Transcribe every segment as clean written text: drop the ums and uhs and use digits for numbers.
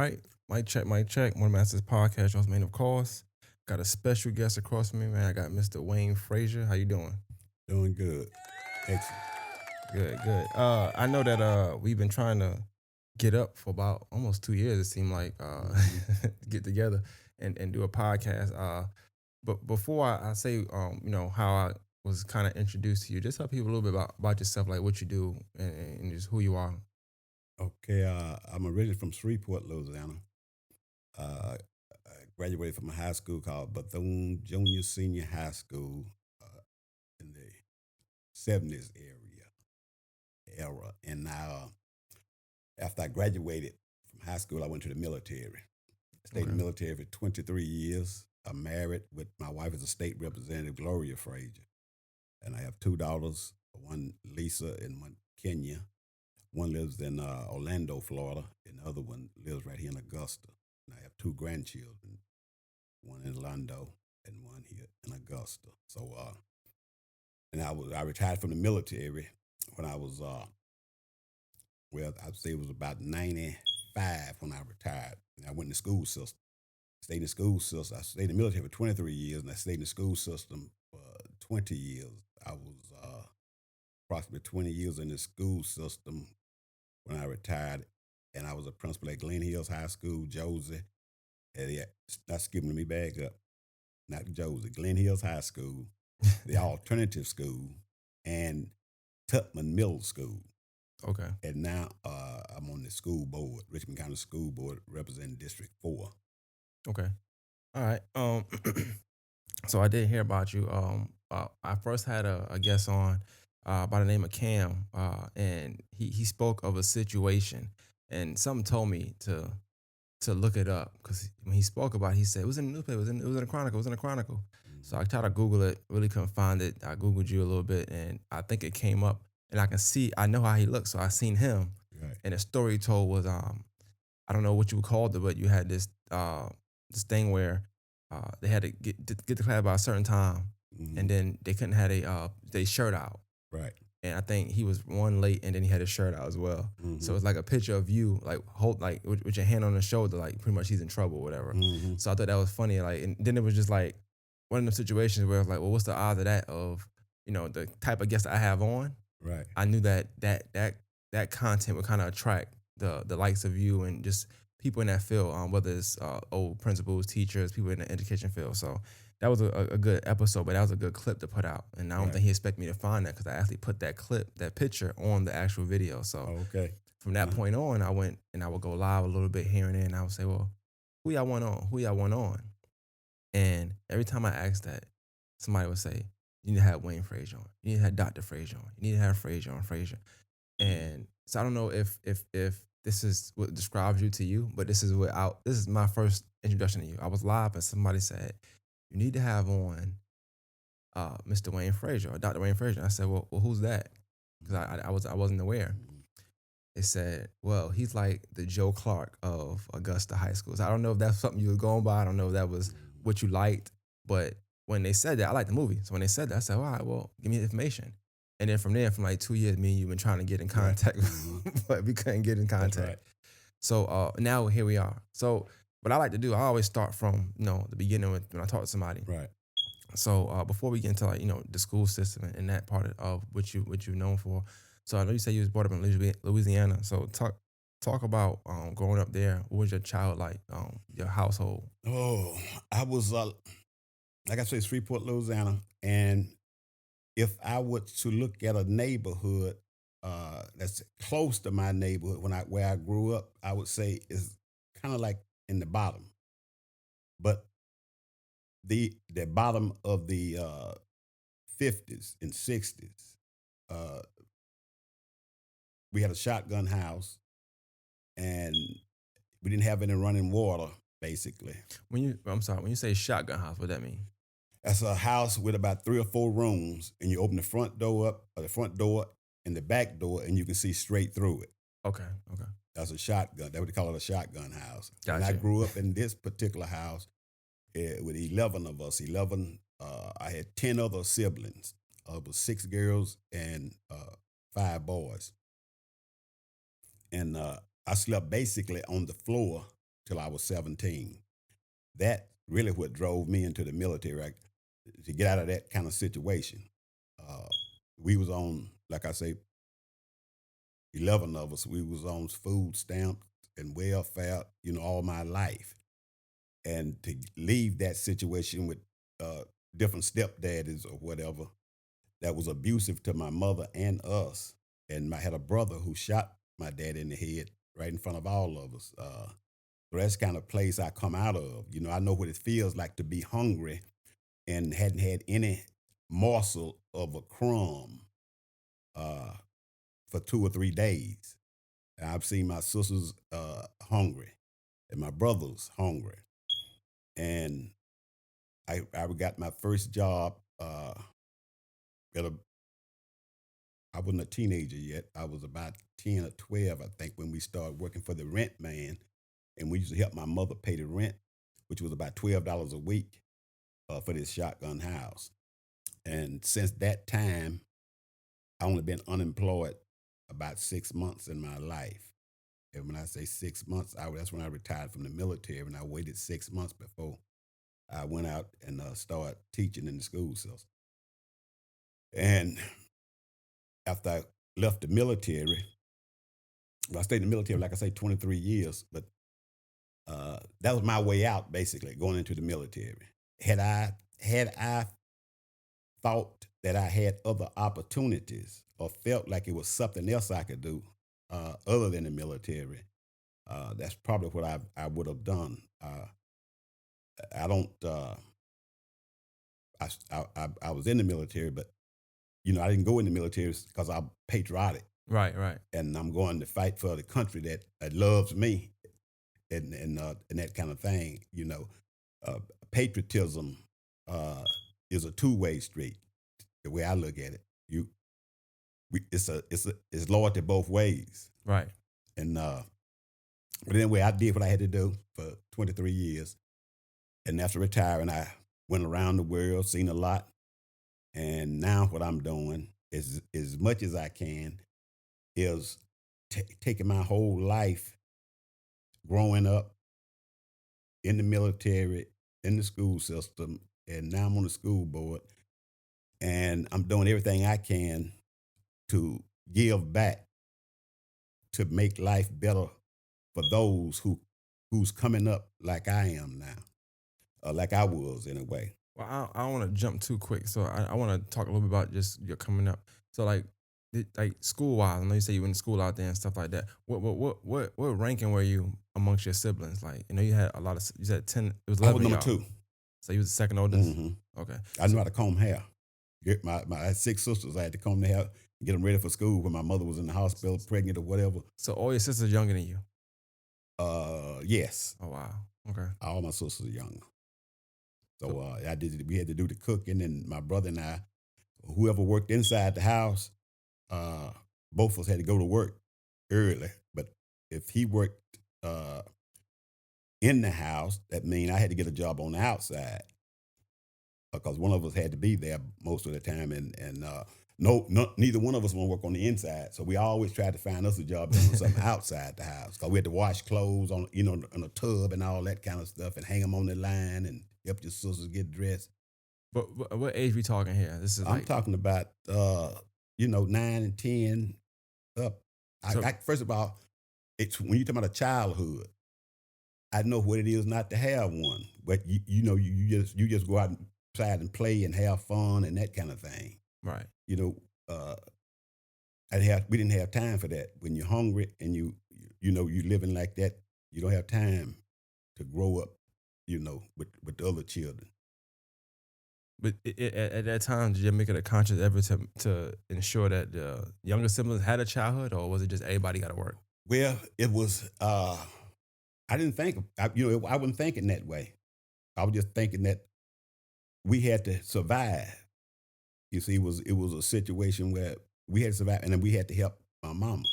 right. Mic check, mic check. One Masters podcast, y'all's main, of course. Got a special guest across from me, man. I got Mr. Wayne Frazier. How you doing? Doing good. Excellent. Good, good. I know that we've been trying to get up for about almost 2 years, it seemed like, hmm get together and do a podcast. But before I say how I was kind of introduced to you, just tell people a little bit about yourself, like what you do and just who you are. Okay, I'm originally from Shreveport, Louisiana. I graduated from a high school called Bethune Junior Senior High School in the 70s era. And now, after I graduated from high school, I went to the military. I stayed in Okay. the military for 23 years. I'm married with my wife is a state representative, Gloria Frazier. And I have two daughters, one Lisa and one Kenya. One lives in Orlando, Florida, and the other one lives right here in Augusta. And I have two grandchildren, one in Orlando and one here in Augusta. So, and I retired from the military when I was I'd say it was about 95 when I retired. And I went in the school system. Stayed in the school system. I stayed in the military for 23 years, and I stayed in the school system for 20 years. I was approximately 20 years in the school system when I retired, and I was a principal at Glen Hills High School, Josie. And yeah, that's giving me back up. Not Josie, Glen Hills High School, the alternative school, and Tupman Middle School. Okay. And now I'm on the school board, Richmond County School Board, representing District 4. Okay. All right. So I did hear about you. I first had a guest on by the name of Cam, and he spoke of a situation, and something told me to look it up because when he spoke about it, he said it was in the newspaper, it was in the Chronicle, it was in the Chronicle. So I tried to Google it, really couldn't find it. I Googled you a little bit, and I think it came up, and I know how he looks, so I seen him, Right. and the story he told was I don't know what you would call it, but you had this thing where they had to get the class by a certain time, hmm and then they couldn't have they shirt out. Right. And I think he was one late, and then he had his shirt out as well. So hmm it's like a picture of you, like hold like with your hand on the shoulder, like pretty much he's in trouble or whatever. hmm So I thought that was funny. Like, and then it was just like one of them situations where it's like, well, what's the odds of that? Of the type of guest I have on, Right. I knew that content would kind of attract the likes of you and just people in that field, whether it's old principals, teachers, people in the education field. So that was a good episode, but that was a good clip to put out. And I don't Right. think he expected me to find that because I actually put that picture on the actual video. So Okay. from that Uh-huh. point on, I went and I would go live a little bit here and there, and I would say, well, who y'all want on? Who y'all want on? And every time I asked that, somebody would say, you need to have Wayne Frazier on. You need to have Dr. Frazier on. You need to have Frazier on Frazier. And so I don't know if this is what describes you to you, but this is my first introduction to you. I was live and somebody said, you need to have on Mr. Wayne Frazier or Dr. Wayne Frazier. I said, well who's that? Because I wasn't aware. Mhm. They said, well, he's like the Joe Clark of Augusta High School. So I don't know if that's something you were going by. I don't know if that was Mhm. what you liked. But when they said that, I liked the movie. So when they said that, I said, all right, well, give me the information. And then from there, from like 2 years, me and you been trying to get in Right. contact, Mhm. but we couldn't get in That's contact. right. So now here we are. So what I like to do, I always start from the beginning when I talk to somebody. Right. So before we get into the school system and that part of what you're known for. So I know you say you was brought up in Louisiana. So talk about growing up there. What was your child like? Your household. Oh, I was like I said, Shreveport, Louisiana, and if I were to look at a neighborhood that's close to my neighborhood where I grew up, I would say is kind of like in the bottom, but the bottom of the 50s and 60s. Uh, we had a shotgun house, and we didn't have any running water. Basically, I'm sorry, when you say shotgun house, what that mean? that's a house with about 3 or 4 rooms, and you open the front door up, or the front door and the back door, and you can see straight through it. Okay, okay, That's a shotgun. They would call it a shotgun house. And I gotcha. grew up in this particular house with 11 of us. 11. I had 10 other siblings. It was 6 girls and 5 boys. And I slept basically on the floor till I was 17. That really what drove me into the military, to get out of that kind of situation. Uh, we was on, like I say, 11 of us. We was on food stamps and welfare, all my life. And to leave that situation with uh, different stepdaddies or whatever that was abusive to my mother and us. And I had a brother who shot my dad in the head right in front of all of us. So that's the kind of place I come out of. I know what it feels like to be hungry and hadn't had any morsel of a crumb uh, for 2 or 3 days. And I've seen my sisters hungry and my brothers hungry. And I got my first job at a I wasn't a teenager yet. I was about 10 or 12, I think, when we started working for the rent man. And we used to help my mother pay the rent, which was about $12 a week for this shotgun house. And since that time, I only been unemployed about 6 months in my life. And when I say 6 months, that's when I retired from the military. And I waited 6 months before I went out and started teaching in the school system. And after I left the military, well, I stayed in the military, like I say, 23 years, but that was my way out, basically, going into the military. Had I thought that I had other opportunities or felt like it was something else I could do other than the military, that's probably what I would have done. I don't. I was in the military, but I didn't go in the military because I'm patriotic Right, right. and I'm going to fight for the country that loves me and that kind of thing. Uh, Patriotism is a two-way street. The way I look at it, it's loyalty both ways. Right. And but anyway, I did what I had to do for 23 years, and after retiring, I went around the world, seen a lot, and now what I'm doing is as much as I can is taking my whole life growing up in the military, in the school system, and now I'm on the school board, and I'm doing everything I can to give back to make life better for those who's coming up like I am now, like I was in a way. Well, I don't want to jump too quick, so I want to talk a little bit about just your coming up. So like, like school wise, I know you say you went to school out there and stuff like that. What ranking were you amongst your siblings? Like, you had a lot of. You said 10. It was I was 11 of number y'all. two. So you was the second oldest. hmm Okay. I knew So how to comb hair. I had 6 sisters. I had to comb their hair, get them ready for school when my mother was in the hospital, pregnant or whatever. so all your sisters younger than you. Yes, Oh wow. Okay. all my sisters are younger. So So I did. We had to do the cooking, and my brother and I, whoever worked inside the house, uh, both of us had to go to work early. But if he worked in the house, that means I had to get a job on the outside because one of us had to be there most of the time, and no, neither one of us want to work on the inside. So we always tried to find us a job doing something outside the house because we had to wash clothes on on a tub and all that kind of stuff and hang them on the line and help your sisters get dressed. but what age we talking here? This is I'm like talking about 9 and 10 up. so First of all, it's when you talk about a childhood. I know what it is not to have one, but you just go outside and play and have fun and that kind of thing. right. You know, uh, we didn't have time for that. When you're hungry and you living like that, you don't have time to grow up. With the other children. But at that time, did you make it a conscious effort to ensure that the younger siblings had a childhood, or was it just everybody got to work? Well, it was. I didn't think. I wasn't thinking that way. I was just thinking that we had to survive. You see, it was a situation where we had to survive, and then we had to help my mama.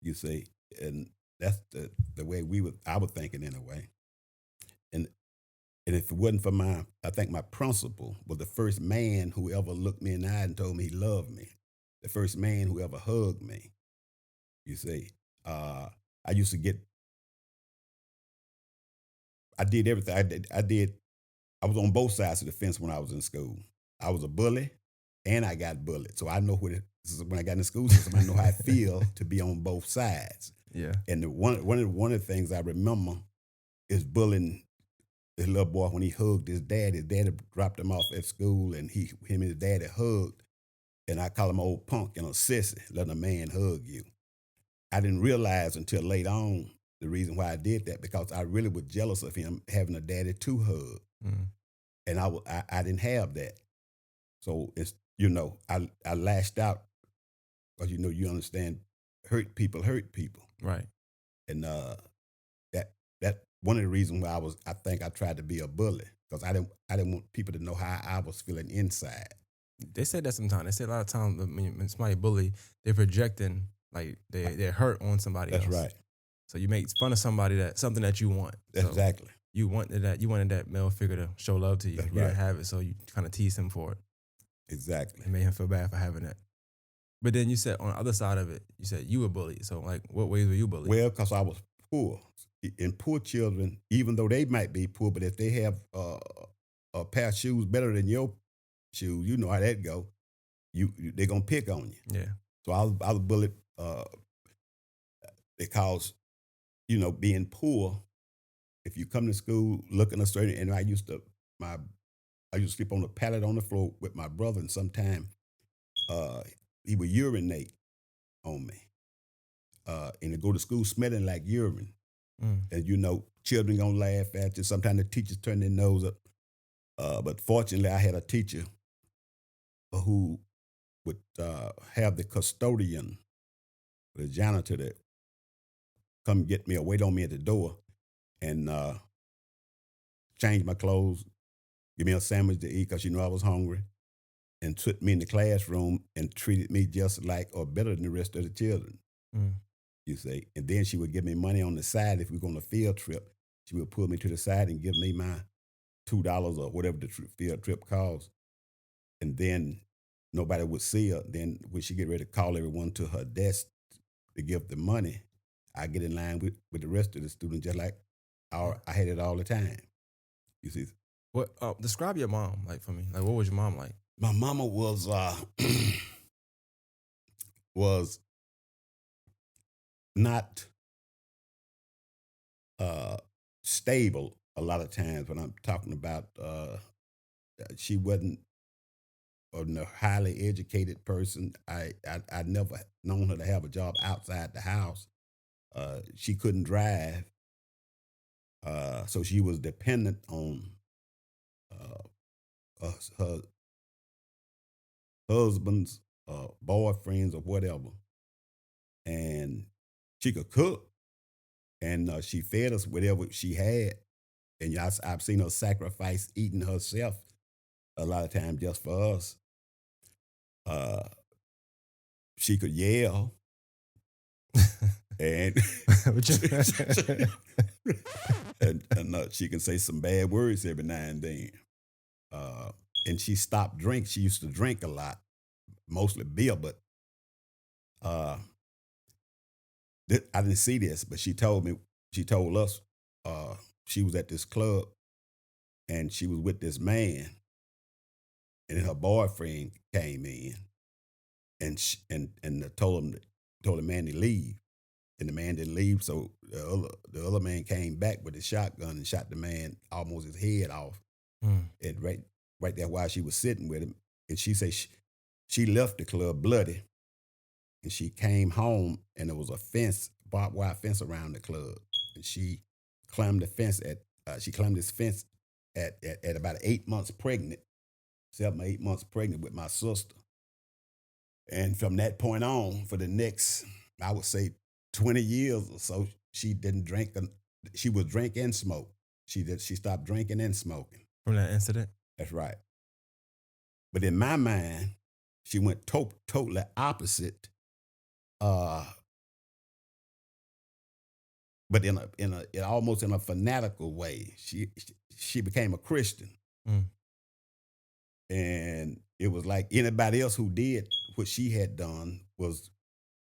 You see, and that's the way I was thinking in a way. And and if it wasn't for I think my principal was the first man who ever looked me in the eye and told me he loved me. The first man who ever hugged me. You see, uh, I used to get I did everything. I did. I was on both sides of the fence when I was in school. I was a bully, and I got bullied. So I know what it. This is when I got in the school system. I know how I feel to be on both sides. Yeah. And one of the things I remember is bullying this little boy when he hugged his dad. His daddy dropped him off at school, and him and his daddy hugged. And I call him old punk and a sissy, letting a man hug you. I didn't realize until later on the reason why I did that because I really was jealous of him having a daddy to hug, Mm, and I didn't have that. So it's I lashed out because you understand hurt people, right. and that one of the reasons why I think I tried to be a bully because I didn't want people to know how I was feeling inside. They say that sometimes. They say a lot of times when somebody bully, they're projecting like they're hurt on somebody That's else. right. So you make fun of somebody that something that you want. So Exactly. you wanted that male figure to show love to you. That's You didn't right. have it, so you kind of teased him for it Exactly. and made him feel bad for having that. But then you said on the other side of it, you said you were bullied. So like, what ways were you bullied? Well, because I was poor, and poor children, even though they might be poor, but if they have a pair of shoes better than your shoes, you know how that go. They're gonna pick on you. Yeah. So I was bullied because being poor. If you come to school looking a certain, and my I used to sleep on the pallet on the floor with my brother, and sometime uh, he would urinate on me, and to go to school smelling like urine. Mm, And children gonna laugh at you. Sometimes the teachers turn their nose up. But fortunately, I had a teacher who would have the custodian, the janitor, that come get me or wait on me at the door and change my clothes, give me a sandwich to eat because I was hungry, and took me in the classroom and treated me just like or better than the rest of the children. mm, You see, and then she would give me money on the side if we go on a field trip. She would pull me to the side and give me my $2 or whatever the field trip cost, and then nobody would see her. Then when she get ready to call everyone to her desk to give the money, I get in line with the rest of the students, just like yeah. I had it all the time. You see, What? Describe your mom like for me. Like, what was your mom like? my mama was was not uh, stable a lot of times. When I'm talking about, she wasn't a highly educated person. I never known her to have a job outside the house. She couldn't drive, so she was dependent on her husbands, boyfriends, or whatever. And she could cook, and she fed us whatever she had. And I've seen her sacrifice eating herself a lot of times just for us. Uh, she could yell, and What you- and she can say some bad words every now and then. Uh, and she stopped drink. She used to drink a lot, mostly beer, but uh, I didn't see this, but she told me, she told us, she was at this club and she was with this man, and her boyfriend came in and told the man to leave, and the man didn't leave, so the other man came back with his shotgun and shot the man almost his head off, Mm, and right there while she was sitting with him, and she said she left the club bloody, and she came home and there was a fence, barbed wire fence around the club, and she climbed the fence she climbed this fence at about 8 months pregnant, 7 or 8 months pregnant with my sister, and from that point on, for the next, I would say, 20 years or so, she didn't drink. She would drink and smoke. She stopped drinking and smoking. from that incident. That's right. But in my mind, she went totally opposite. Uh, but in almost in a fanatical way. She became a Christian, Mm, and it was like anybody else who did what she had done was,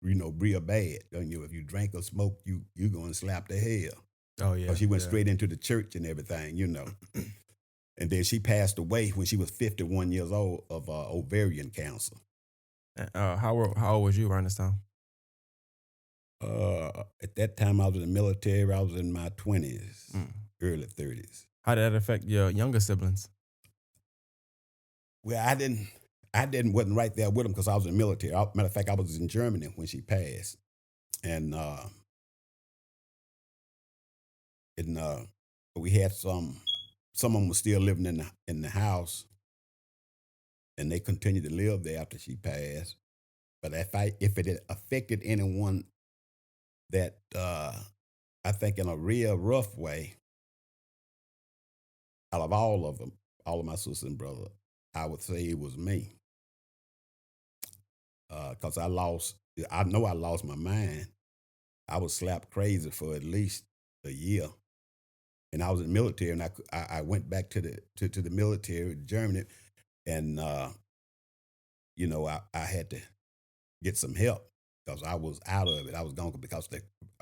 real bad. If you drank or smoked, you going to slap the hell. Oh, because yeah, she went yeah. straight into the church and everything, you know. And then she passed away when she was 51 years old of ovarian cancer. How old was you around this time? At that time, I was in the military. I was in my 20s, Mm. early 30s. How did that affect your younger siblings? Well, wasn't right there with them because I was in the military. Matter of fact, I was in Germany when she passed, and and we had some of them were still living in the house, and they continued to live there after she passed. But if it had affected anyone that I think in a real rough way, out of all of them, all of my sisters and brother, I would say it was me because I lost. I know I lost my mind. I was slapped crazy for at least a year, and I was in the military, and I went back to the military, Germany, and I had to get some help because I was out of it. I was gone because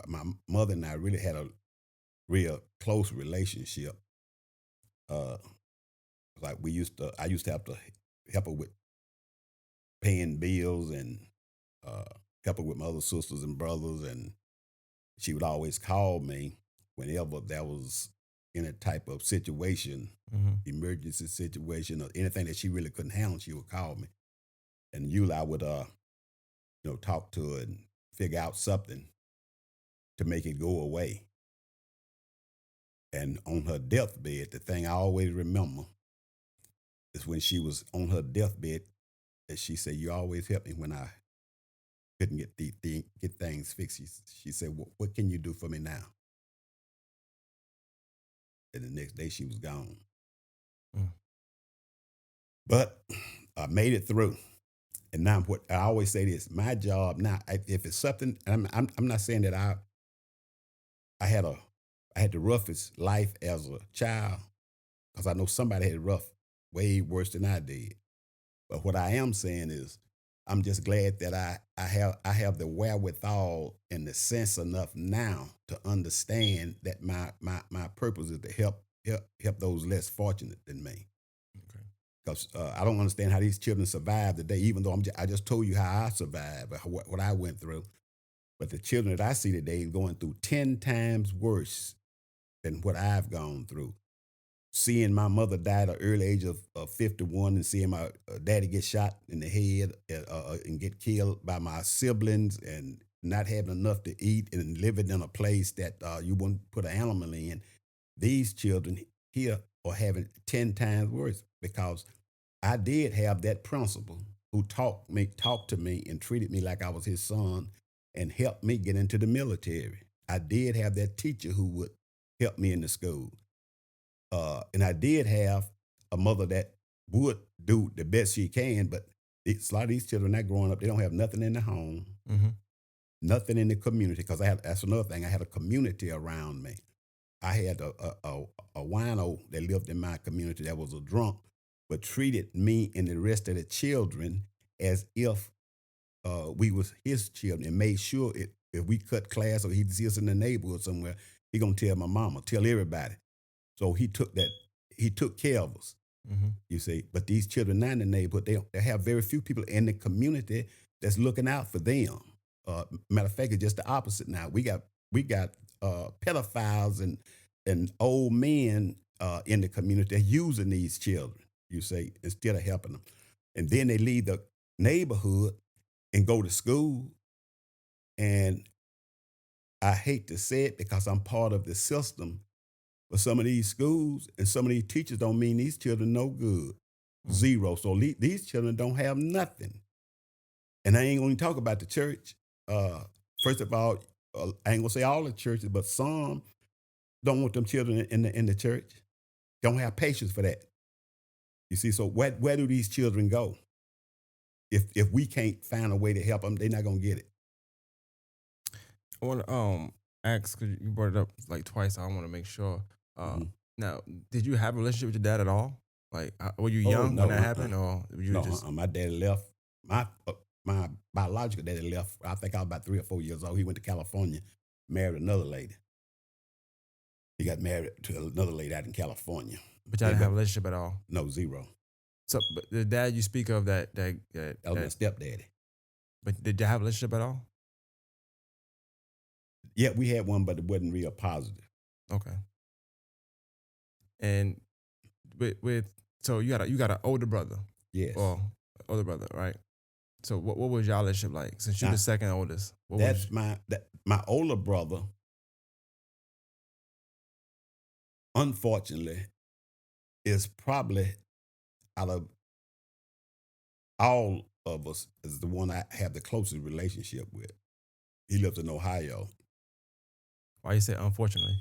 my mother and I really had a real close relationship. Uh, like I used to have to help her with paying bills and uh, help her with my other sisters and brothers, and she would always call me whenever there was any type of situation, Mhm. emergency situation, or anything that she really couldn't handle. She would call me, and usually I would talk to her and figure out something to make it go away. And on her deathbed, the thing I always remember is when she was on her deathbed, and she said, "You always help me when I couldn't get things fixed." She said, "What can you do for me now?" And the next day she was gone. Mm. But I made it through. And now, what I always say this: my job now, if it's something, I'm not saying that I had a I had the roughest life as a child because I know somebody had it rough way worse than I did. But what I am saying is, I'm just glad that I have the wherewithal and the sense enough now to understand that my purpose is to help those less fortunate than me. Okay. Because I don't understand how these children survive today, even though I just told you how I survived, what I went through. But the children that I see today going through 10 times worse than what I've gone through. Seeing my mother die at an early age of 51 and seeing my daddy get shot in the head and get killed by my siblings and not having enough to eat and living in a place that you wouldn't put an animal in. These children here are having 10 times worse because I did have that principal who talked to me, and treated me like I was his son, and helped me get into the military. I did have that teacher who would help me in the school, and I did have a mother that would do the best she can. But a lot of these children not growing up, they don't have nothing in the home, Mhm. nothing in the community. Because that's another thing. I had a community around me. I had a wino that lived in my community that was a drunk, but treated me and the rest of the children as if we was his children, and made sure if we cut class or he see us in the neighborhood somewhere, he gonna tell my mama, tell everybody. So he took care of us. Mhm. You see, but these children not in the neighborhood, they have very few people in the community that's looking out for them. Matter of fact, it's just the opposite now. We got pedophiles and old men in the community that using these children. You say instead of helping them, and then they leave the neighborhood and go to school. And I hate to say it because I'm part of the system, but some of these schools and some of these teachers don't mean these children no good. Mm. Zero. So these children don't have nothing. And I ain't going to talk about the church. Uh, First of all, I ain't going to say all the churches, but some don't want them children in the church. Don't have patience for that. You see, so where do these children go? If we can't find a way to help them, they're not going to get it. I want to ask because you brought it up like twice. I want to make sure. Uh, Mhm. Now, did you have a relationship with your dad at all? Like, were you Oh young when no, that happened, or were you no. just My daddy left. My biological daddy left. I think I was about 3 or 4 years old. He went to California, married another lady. He got married to another lady out in California. But y'all Yeah, didn't but have a relationship at all. no, zero. So, but the dad you speak of That was my stepdaddy. but did y'all have a relationship at all? Yeah, we had one, but it wasn't real positive. Okay. And with so you got an older brother Yes. or older brother, right? So what was y'all relationship like? Since you're the Now second oldest, what was that's my older brother. Unfortunately, is probably out of all of us is the one I have the closest relationship with. He lives in Ohio why you say unfortunately?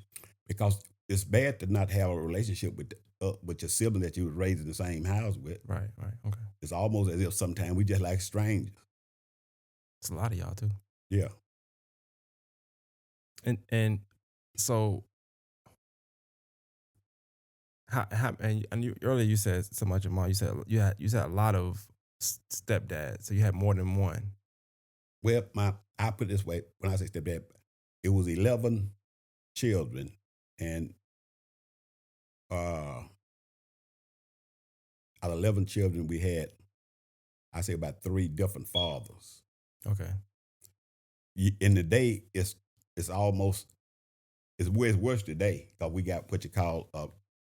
because it's bad to not have a relationship with your sibling that you was raised in the same house with. Right, right, okay. It's almost as if sometimes we just like strangers. It's a lot of y'all too. Yeah. And so how and you earlier you said so much of mom. You said a lot of stepdads. So you had more than one. Well, I put it this way: when I say stepdad, it was 11 children, and out of 11 children, we had I say about three different fathers. Okay. In the day, it's almost it's worse today because we got what you call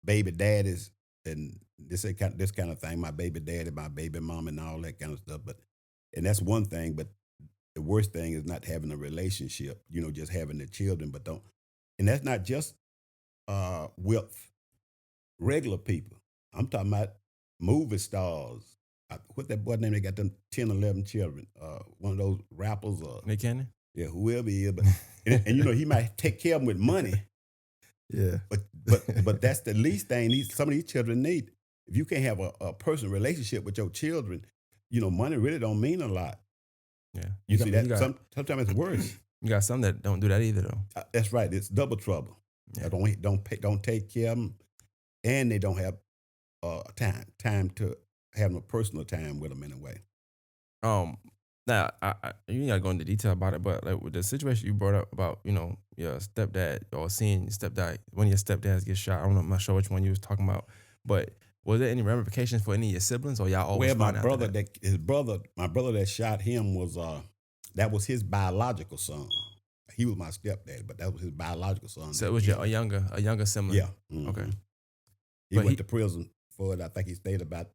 baby daddies and this kind of thing. My baby daddy, my baby mom, and all that kind of stuff. And that's one thing. But the worst thing is not having a relationship. Just having the children, but don't. And that's not just with regular people. I'm talking about movie stars. What that boy name? They got them 10, 11 children. One of those rappers or Nick Cannon? yeah, whoever he is. But and he might take care of them with money. Yeah. But that's the least thing some of these children need. If you can't have a personal relationship with your children, money really don't mean a lot. Yeah. You see that sometimes it's worse. You got some that don't do that either though. That's right. It's double trouble. Yeah. Don't take care of them, and they don't have time to have no personal time with them in a way. Um, now you gotta go into detail about it, but like with the situation you brought up about your stepdad or seeing your stepdad, one of your stepdads get shot. I don't know, I'm not sure which one you was talking about, but was there any ramifications for any of your siblings, or y'all always Well, find out that? my brother that shot him was that was his biological son. He was my stepdad, but that was his biological son So it that was killed him. a younger sibling. Yeah. Okay, He but went to prison for it. I think he stayed about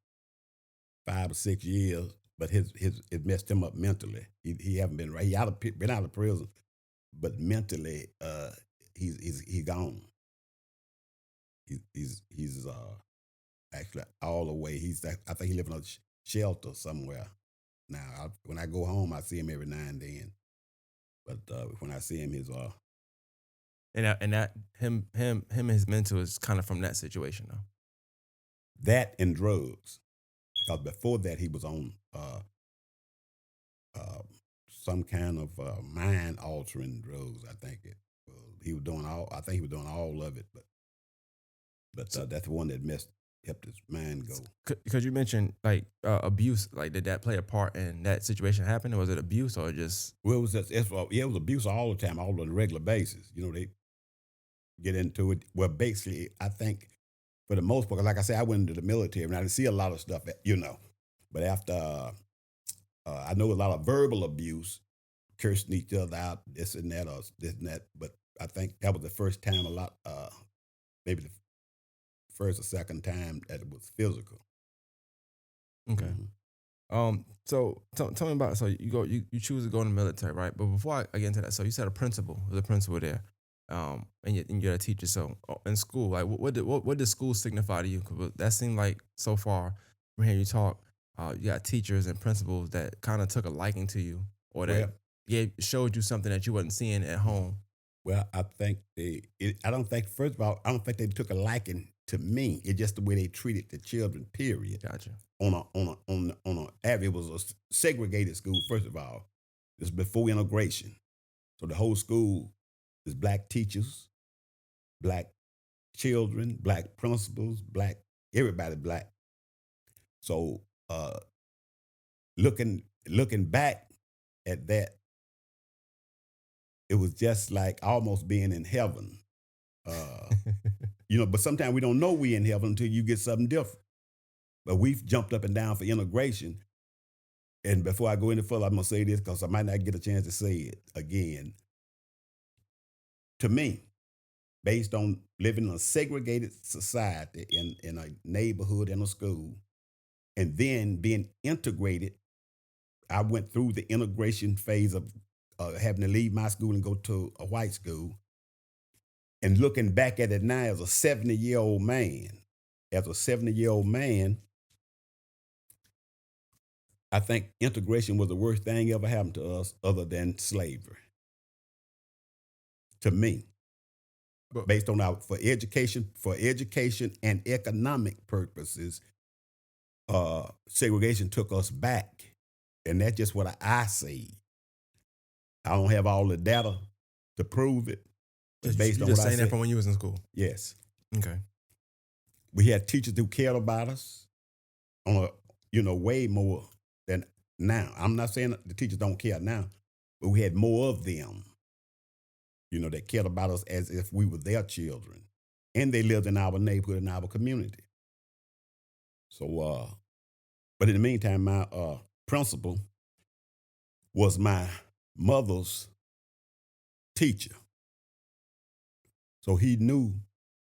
5 or 6 years, but it messed him up mentally. He haven't been right. Been out of prison, but mentally, he's gone. He's actually all the way. I think he lives in a shelter somewhere now. When I go home, I see him every now and then. But when I see him, and that him and his mentor is kind of from that situation though. that and drugs. Because before that, he was on uh, some kind of mind altering drugs. I think he was doing all. I think he was doing all of it, but that's the one that helped his mind go. Because you mentioned like abuse, like did that play a part in that situation happening? Was it abuse or just Well, it was abuse all the time, all on a regular basis. They get into it. Well, basically, I think for the most part, like I said, I went into the military and I didn't see a lot of stuff. But after I know a lot of verbal abuse, cursing each other out, this and that, or this and that. But I think that was the first time maybe the first or second time that it was physical. okay? Mhm. So tell me about, so you choose to go in the military, right? But before I get into that, so you said a principal, there's a principal there, and you're a teacher. So in school, like what did school signify to you? 'Cause that seemed like so far from hearing you talk, you got teachers and principals that kind of took a liking to you, or that Well, showed you something that you wasn't seeing at home. well, I think I don't think first of all, I don't think they took a liking to me. It's just the way they treated the children. Period. Gotcha. On a average, it was a segregated school. First of all, it's before integration, so the whole school is black teachers, black children, black principals, black everybody black. So looking back at that, it was just like almost being in heaven. Uh, but sometimes we don't know we in heaven until you get something different. But we've jumped up and down for integration. And before I go any further, I'm gonna say this because I might not get a chance to say it again. To me, based on living in a segregated society in a neighborhood in a school, and then being integrated, I went through the integration phase of having to leave my school and go to a white school. And looking back at it now as a 70-year-old man, as a 70-year-old man, I think integration was the worst thing ever happened to us other than slavery. To me, But based on our for education and economic purposes, segregation took us back. And that's just what I see. I don't have all the data to prove it, but based you on what just I saying that said, from when you was in school. yes. Okay. We had teachers who cared about us on a, way more than now. I'm not saying that the teachers don't care now, but we had more of them, that cared about us as if we were their children. And they lived in our neighborhood, in our community. So, but in the meantime, my principal was my mother's teacher. So he knew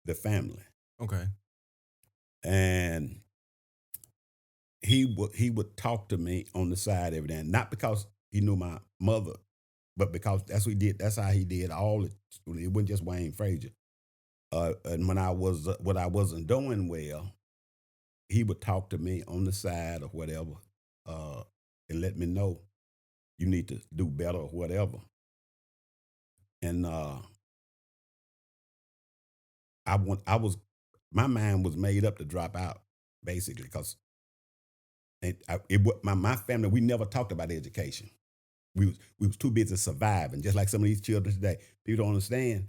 the family. Okay. And he would talk to me on the side every day, not because he knew my mother, but because that's what he did. That's how he did all it. It wasn't just Wayne Frazier. And when I was what I wasn't doing well, he would talk to me on the side or whatever, uh, and let me know you need to do better or whatever. And I was my mind was made up to drop out basically because my family, we never talked about education. We was too busy surviving, just like some of these children today. People don't understand.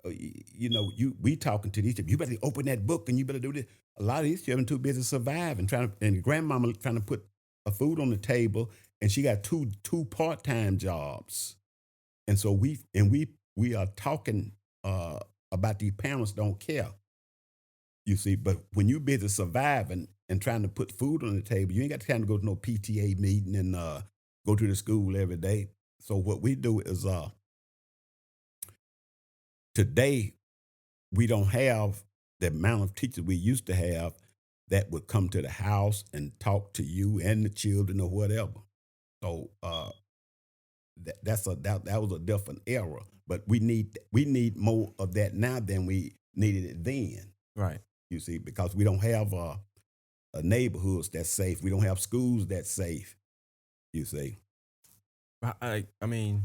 We talking to these children. You better open that book and you better do this. A lot of these children too busy surviving, and grandmama trying to put a food on the table, and she got two part-time jobs. And so we are talking about these parents don't care. You see, but when you busy surviving and trying to put food on the table, you ain't got time to go to no PTA meeting and go to the school every day. So what we do is today we don't have the amount of teachers we used to have that would come to the house and talk to you and the children or whatever. So that was a different era. But we need more of that now than we needed it then. Right. You see, because we don't have neighborhoods that's safe. We don't have schools that's safe. You see, But I mean,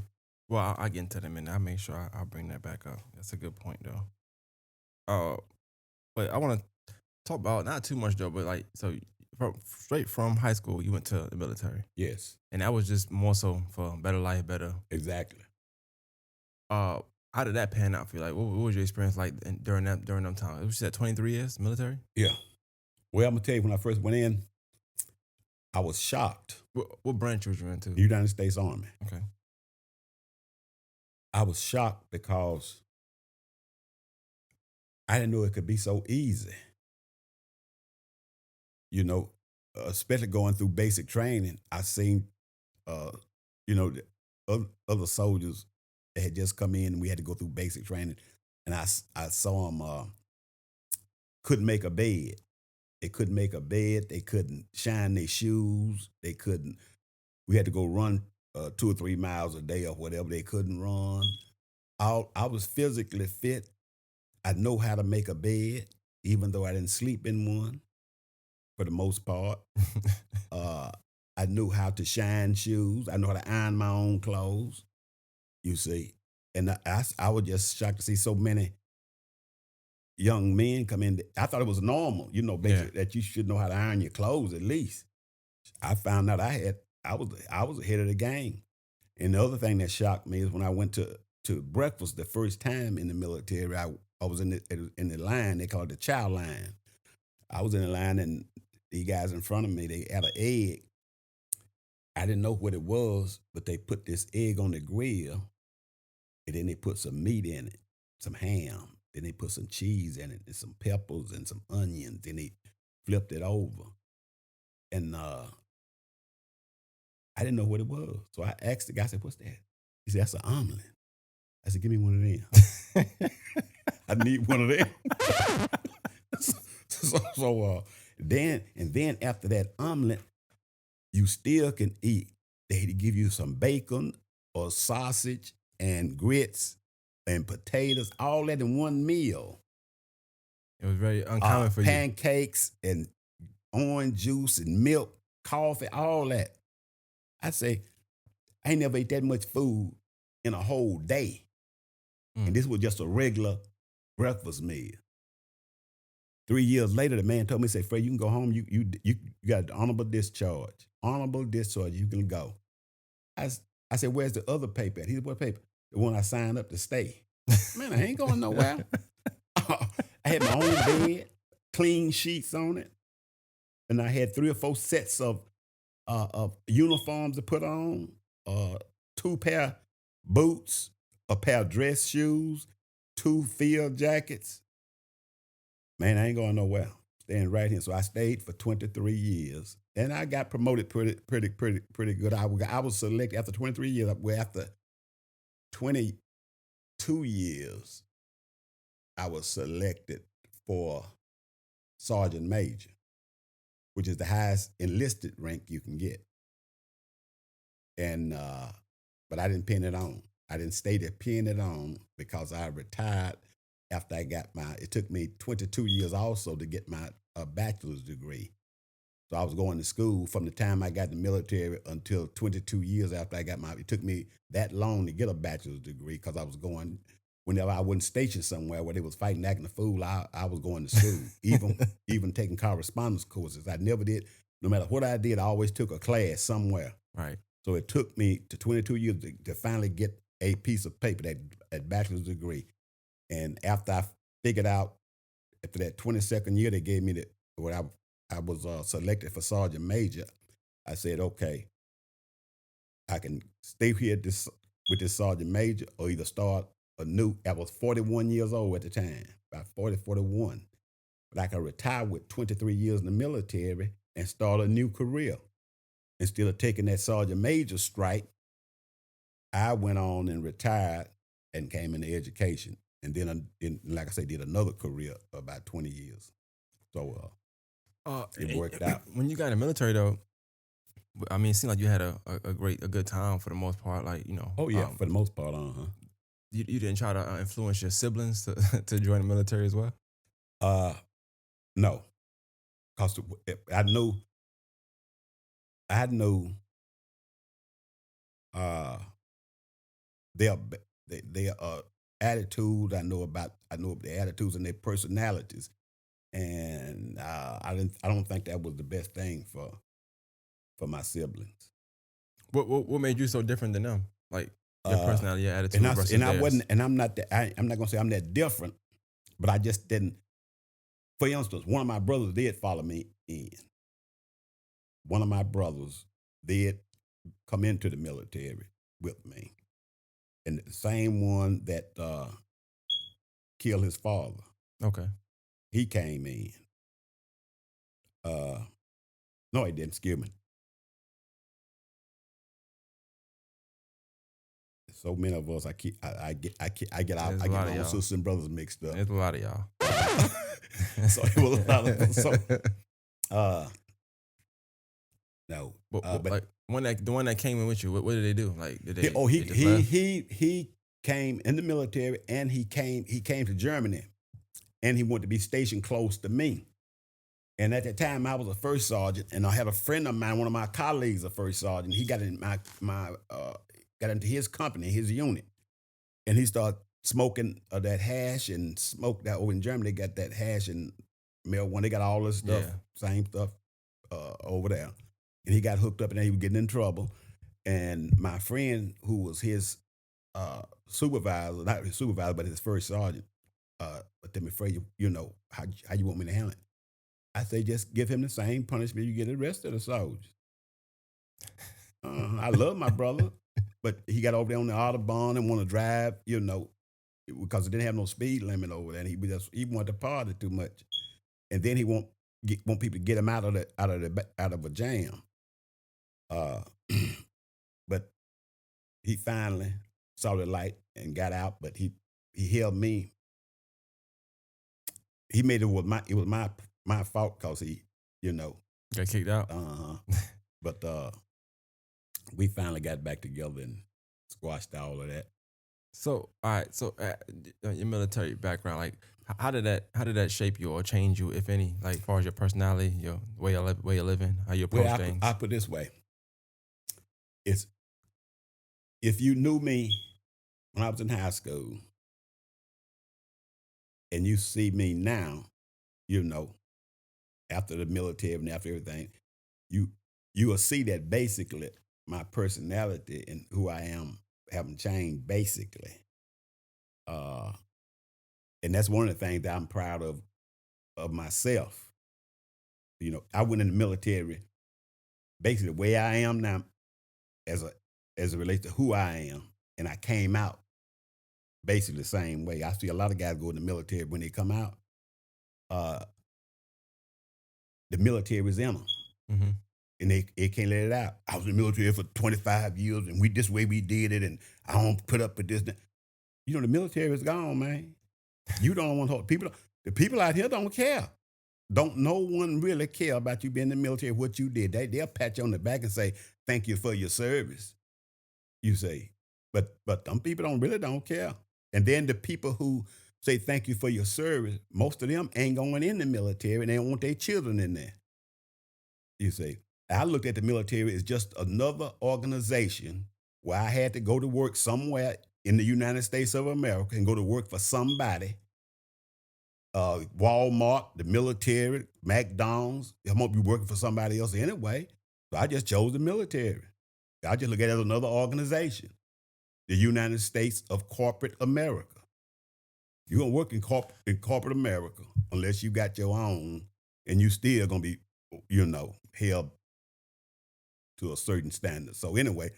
well, I'll get into that in a minute. I'll make sure I'll bring that back up. That's a good point, though. Uh, but I want to talk about not too much though, but like so straight from high school, you went to the military, yes, and that was just more so for better life, better. exactly. Uh, how did that pan out for you? Like, what was your experience like during them time? It was at 23 years military. Yeah. Well, I'm gonna tell you, when I first went in, I was shocked. What branch was you into? United States Army. Okay. I was shocked because I didn't know it could be so easy. Especially going through basic training, I seen, uh, the other soldiers that had just come in, and we had to go through basic training, and I saw them couldn't make a bed. They couldn't make a bed. They couldn't shine their shoes. They couldn't. We had to go run 2 or 3 miles a day or whatever. They couldn't run. I was physically fit. I know how to make a bed, even though I didn't sleep in one for the most part. Uh, I knew how to shine shoes. I know how to iron my own clothes. You see, and I was just shocked to see so many young men come in. I thought it was normal, Yeah. basically that you should know how to iron your clothes at least. I found out I was ahead of the game. And the other thing that shocked me is when I went to breakfast the first time in the military. I was in the line. They call it the chow line. I was in the line, and the guys in front of me, they had an egg. I didn't know what it was, but they put this egg on the grill, and then they put some meat in it, some ham. Then they put some cheese in it and some peppers and some onions. Then they flipped it over. And I didn't know what it was. So I asked the guy, I said, what's that? He said, that's an omelet. I said, give me one of them. I need one of them. Then after that omelet, you still can eat. They give you some bacon or sausage and grits and potatoes, all that in one meal. It was very uncommon for you. Pancakes and orange juice and milk, coffee, all that. I say, I ain't never ate that much food in a whole day. Mm. And this was just a regular breakfast meal. 3 years later, the man told me, say, Fred, you can go home. You got honorable discharge. Honorable discharge, you can go. I said, where's the other paper at? He said, what paper? The one I signed up to stay. Man, I ain't going nowhere. I had my own bed, clean sheets on it. And I had 3 or 4 sets of uniforms to put on, 2 pair boots, a pair of dress shoes, 2 field jackets. Man, I ain't going nowhere. Staying right here. So I stayed for 23 years. And I got promoted pretty good. I was selected after 23 years. Well, after 22 years, I was selected for sergeant major, which is the highest enlisted rank you can get. And but I didn't pin it on. I didn't stay there pinning it on because I retired after I got it took me 22 years also to get my bachelor's degree. So I was going to school from the time I got in the military until 22 years after I got it took me that long to get a bachelor's degree because I was going, whenever I wasn't stationed somewhere where they was fighting acting a fool, I was going to school, even taking correspondence courses. I never did, no matter what I did, I always took a class somewhere. Right. So it took me to 22 years to finally get a piece of paper, that bachelor's degree. And after I figured out, after that 22nd year, they gave me I was selected for sergeant major. I said, okay, I can stay here with this sergeant major or either start anew. I was 41 years old at the time, about 40, 41. But I could retire with 23 years in the military and start a new career. Instead of taking that sergeant major strike, I went on and retired and came into education. And then, like I say, did another career for about 20 years. So it worked out. When you got in the military, though, I mean, it seemed like you had a good time for the most part. Like, you know. Oh, yeah, for the most part, You didn't try to influence your siblings to join the military as well? No. Because I knew their attitude. I know their attitudes and their personalities, and I don't think that was the best thing for my siblings. What made you so different than them? Like your personality, your attitude versus and I theirs? wasn't, and I'm not I'm not gonna say I'm that different, but I just didn't. For instance, one of my brothers did follow me in. One of my brothers did come into the military with me. And the same one that killed his father, Okay. he came in. No, he didn't. Excuse me. So many of us, I get my own sisters and brothers mixed up. There's a lot of y'all. So it was a lot of us. So, no, but like the one that came in with you, what did they do? Like did they? He came in the military and he came to Germany, and he wanted to be stationed close to me. And at that time, I was a first sergeant, and I had a friend of mine, one of my colleagues, a first sergeant. He got in got into his company, his unit, and he started smoking that hash and smoked that. Over in Germany, they got that hash and marijuana. They got all this stuff, same stuff over there. And he got hooked up, and he was getting in trouble. And my friend, who was his supervisor, not his supervisor, but his first sergeant, tell me, Frazier, you know, how you want me to handle it? I say, just give him the same punishment you get the rest of the soldiers. I love my brother, but he got over there on the Autobahn and want to drive, you know, because it didn't have no speed limit over there. And he wanted to party too much, and then he want people to get him out of a jam. Uh, but he finally saw the light and got out. But he held me. He made it was my fault because he, you know, Got kicked out. uh but we finally got back together and squashed all of that. So, all right. So, your military background, like, how did that shape you or change you, if any, like, as far as your personality, your way of living, how you Well, approach things? I put it this way: it's if you knew me when I was in high school and you see me now, you know, after the military and after everything, you you will see that basically my personality and who I am haven't changed basically. Uh, and that's one of the things that I'm proud of myself. You know, I went in the military basically the way I am now as a as it relates to who I am, and I came out basically the same way. I see a lot of guys go in the military when they come out. Uh, the military is in them, Mm-hmm. and they can't let it out. I was in the military for 25 years, and we this way we did it, and I don't put up with this. You know, the military is gone, man. You don't want to people. The people out here don't care. Don't no one really care about you being in the military, what you did. They'll pat you on the back and say, thank you for your service, you say. But some people don't care. And then the people who say thank you for your service, most of them ain't going in the military and they don't want their children in there. You say. I looked at the military as just another organization where I had to go to work somewhere in the United States of America and go to work for somebody, Walmart, the military, McDonald's. I'm gonna be working for somebody else anyway. So I just chose the military. I just look at it as another organization, the United States of Corporate America. You're gonna work in corporate America unless you got your own, and you still gonna be, held to a certain standard. So anyway,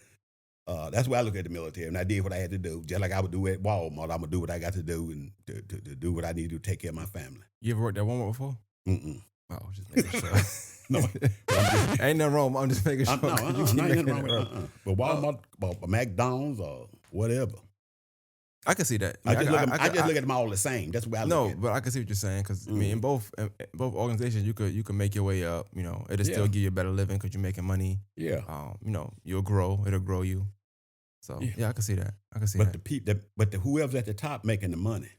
that's why I look at the military, and I did what I had to do, just like I would do at Walmart. I'm gonna do what I got to do, and to do what I need to take care of my family. You ever worked at Walmart before? Mm-mm. Oh, just making sure. No, but I'm just, Ain't nothing wrong. I'm just making sure. no, 'Cause you no, keep ain't nothing making wrong it with wrong. But Oh, Walmart, or McDonald's, or whatever. I can see that. I just look at I look at them all the same. That's why I look no, at it. but I can see what you're saying because I mean, Mhm. in both organizations, you could make your way up. You know, it'll still Yeah, give you a better living because you're making money. yeah, You'll grow. It'll grow you. So yeah. yeah, I can see that. I can see But that. the whoever's at the top making the money.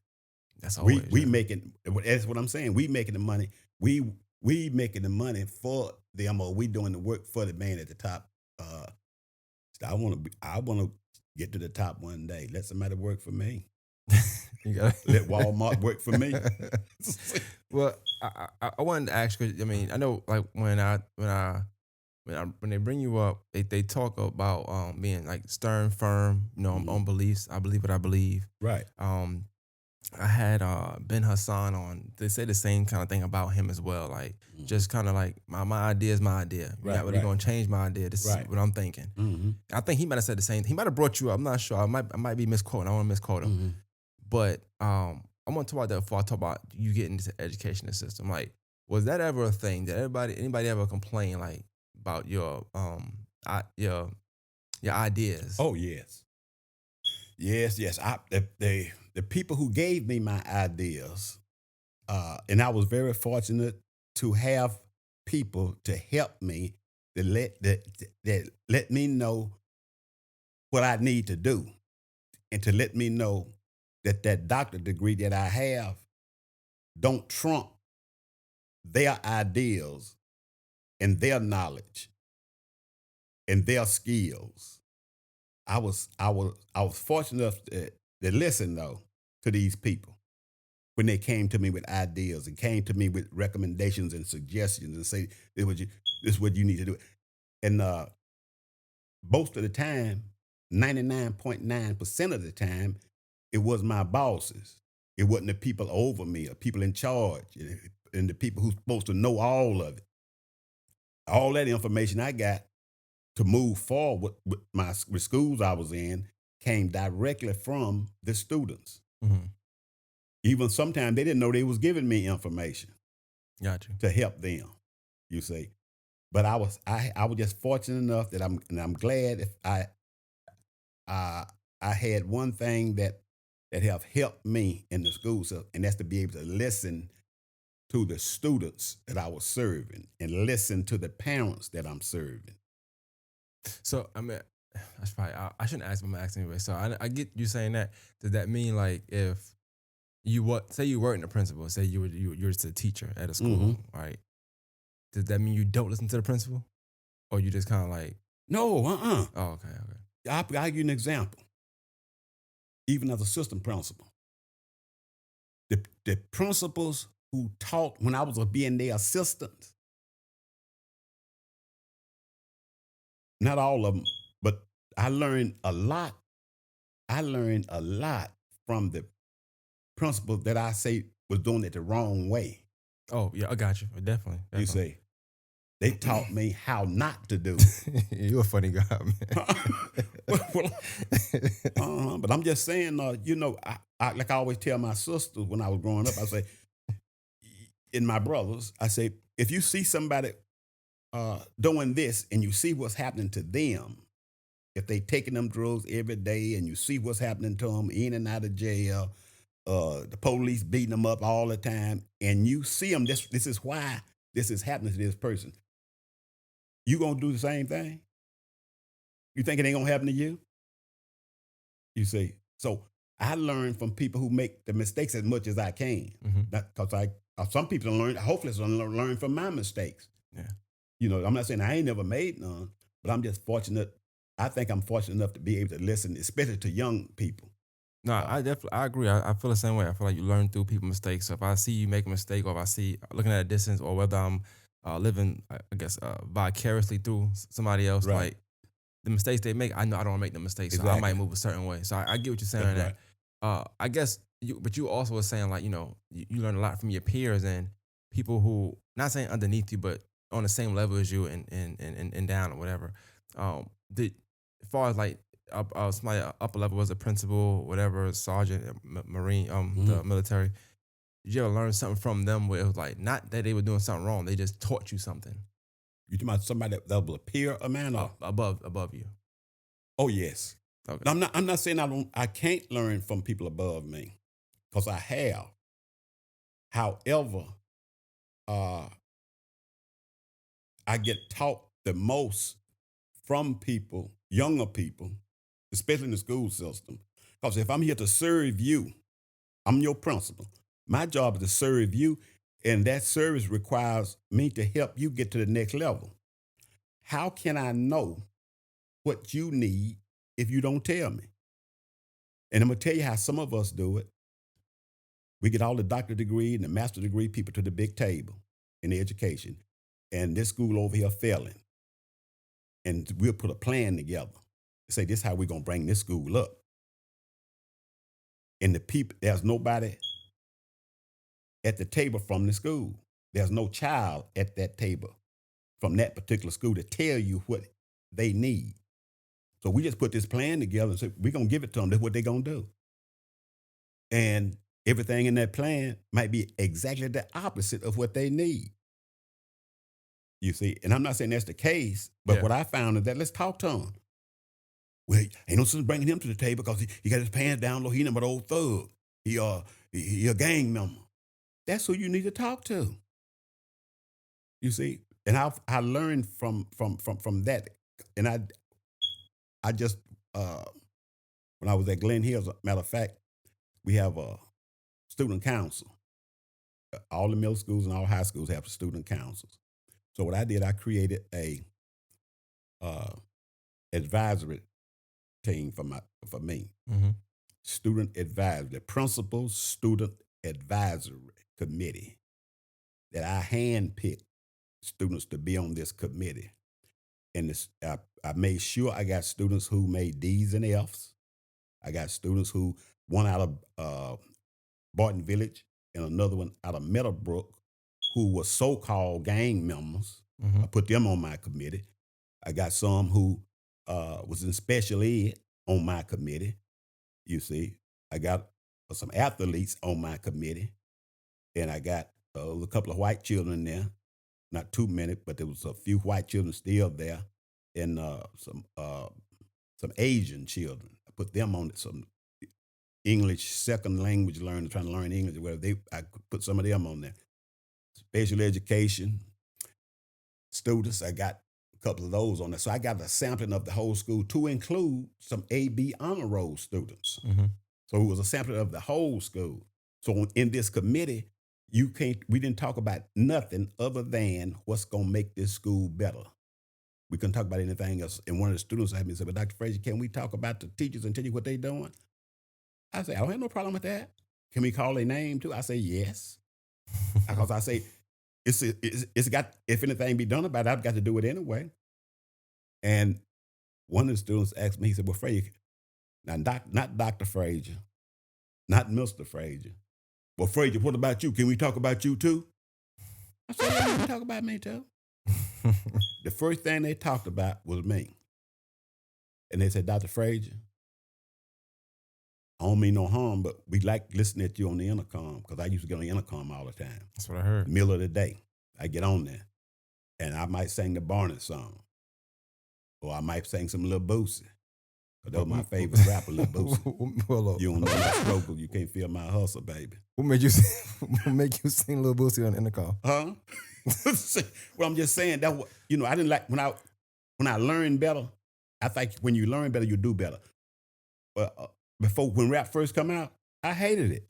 That's We always we yeah. making That's what I'm saying. We making the money. We making the money for them, or we doing the work for the man at the top. Uh, so I want to get to the top one day. Let somebody work for me. You got. Let Walmart work for me. Well, I wanted to ask you. I mean, I know like when they bring you up, they talk about being like stern, firm, Mhm. on beliefs. I believe what I believe. Right. Um, I had Ben Hassan on. They say the same kind of thing about him as well. Like Mhm. just kind of like my idea is my idea. You're not Right. really Right. gonna change my idea. This is Right. what I'm thinking. Hmm. I think he might have said the same. He might have brought you up. I'm not sure. I might be misquoting. I want to misquote him. Hmm. But I want to talk about that before I talk about you getting into the education system. Like, was that ever a thing? Did anybody ever complain like about your ideas? Oh yes, yes, yes. The people who gave me my ideas, and I was very fortunate to have people to help me that let me know what I need to do, and to let me know that that doctorate degree that I have don't trump their ideas and their knowledge and their skills. I was fortunate enough to listen though to these people when they came to me with ideas and came to me with recommendations and suggestions and say this is what you need to do. And most of the time, 99.9% of the time, it was my bosses. It wasn't the people over me or people in charge and the people who's supposed to know all of it. All that information I got to move forward with schools I was in came directly from the students. Mhm. Even sometimes they didn't know they was giving me information Got you. to help them. You see, but I was just fortunate enough that I'm glad if uh, I had one thing that have helped me in the school, so and that's to be able to listen to the students that I was serving and listen to the parents that I'm serving. So I mean, that's probably I shouldn't ask, but I'm gonna ask anyway. So I get you saying that. Does that mean like if you what say you weren't the principal, say you're just a teacher at a school, Hmm. right? Does that mean you don't listen to the principal, or you just kind of like, No, oh, okay, okay, I'll give you an example. Even as a system principal, the principals who taught when I was being their assistant, not all of them, but I learned a lot. I learned a lot from the principal that I say was doing it the wrong way. oh yeah, I got you, definitely, You definitely. say they taught me how not to do You're a funny guy, it. Well, but I'm just saying, like I always tell my sisters when I was growing up, I say, and my brothers, I say, if you see somebody doing this and you see what's happening to them, if they taking them drugs every day and you see what's happening to them in and out of jail, the police beating them up all the time, and you see them, this is why this is happening to this person. You gonna do the same thing? You think it ain't gonna happen to you? You see, so I learn from people who make the mistakes as much as I can. hmm Because some people don't learn. Hopefully, some learn from my mistakes. Yeah. I'm not saying I ain't never made none, but I'm just fortunate. I think I'm fortunate enough to be able to listen, especially to young people. No, Uh, I definitely I agree. I feel the same way. I feel like you learn through people's mistakes. So if I see you make a mistake, or if I see looking at a distance, or whether I'm living, I guess, vicariously through somebody else, right, like the mistakes they make, I know I don't wanna make the mistakes, so I might exactly. move a certain way. So I get what you're saying That's on that. right. I guess but you also were saying like, you learn a lot from your peers and people who not saying underneath you, but on the same level as you and down or whatever. Did as far as like somebody upper level was a principal, whatever, sergeant, marine, Mhm. the military. Did you ever learn something from them where it was like not that they were doing something wrong, they just taught you something You talking about somebody that will appear a man or? above you? Oh yes. Okay. Now, I'm not saying I can't learn from people above me because I have. However, uh, I get taught the most from people, younger people, especially in the school system. Because if I'm here to serve you, I'm your principal. My job is to serve you, and that service requires me to help you get to the next level. How can I know what you need if you don't tell me? And I'm gonna tell you how some of us do it. We get all the doctorate degree and the master degree people to the big table in the education, and this school over here failing. And we'll put a plan together. Say this is how we're gonna bring this school up. And the people, there's nobody at the table from the school. There's no child at that table from that particular school to tell you what they need. So we just put this plan together and say, we're gonna give it to them. That's what they're gonna do. And everything in that plan might be exactly the opposite of what they need. You see, and I'm not saying that's the case, but Yeah. what I found is that let's talk to them. Well, ain't no sense bringing him to the table because he got his pants down low. He number old thug. He a gang member. That's who you need to talk to. You see, and I learned from that, and I just uh, when I was at Glen Hills, matter of fact, we have a student council. All the middle schools and all high schools have student councils. So what I did, I created a uh, advisory team for me, hmm student advisory, the principal student advisory committee that I handpicked students to be on this committee. And I made sure I got students who made D's and F's. I got students who one out of Barton Village and another one out of Meadowbrook who were so-called gang members. I hmm put them on my committee. I got some who was in special ed on my committee. You see, I got some athletes on my committee, and I got a couple of white children there. Not too many, but there was a few white children still there, and some Asian children. I put them on some English second language learners trying to learn English. Where I put some of them on there. Special education students, I got a couple of those on there. So I got a sampling of the whole school to include some AB honor roll students. Mm-hmm. So it was a sampling of the whole school. So in this committee, we didn't talk about nothing other than what's gonna make this school better. We couldn't talk about anything else. And one of the students had me say, "But Dr. Frazier, can we talk about the teachers and tell you what they're doing?" I say, "I don't have no problem with that. Can we call their name too?" I say, "Yes." Because I say, it's got, if anything be done about it, I've got to do it anyway. And one of the students asked me, he said, "Well, Frazier, now not Dr. Frazier, not Mr. Frazier. Well, Frazier, what about you? Can we talk about you too?" I said, "Yeah, you can talk about me too." The first thing they talked about was me. And they said, "Dr. Frazier, I don't mean no harm, but we like listening to you on the intercom," because I used to get on the intercom all the time. That's what I heard. Middle of the day, I get on there, and I might sing the Barnett song, or I might sing some Lil Boosie. Because that was my favorite rapper, Lil Boosie. Well, You don't know my struggle, you can't feel my hustle, baby. what made you sing, what make you sing Lil Boosie on the intercom? Huh? Well, I'm just saying that I didn't like when I learned better. I think when you learn better, you do better. But before when rap first come out, I hated it.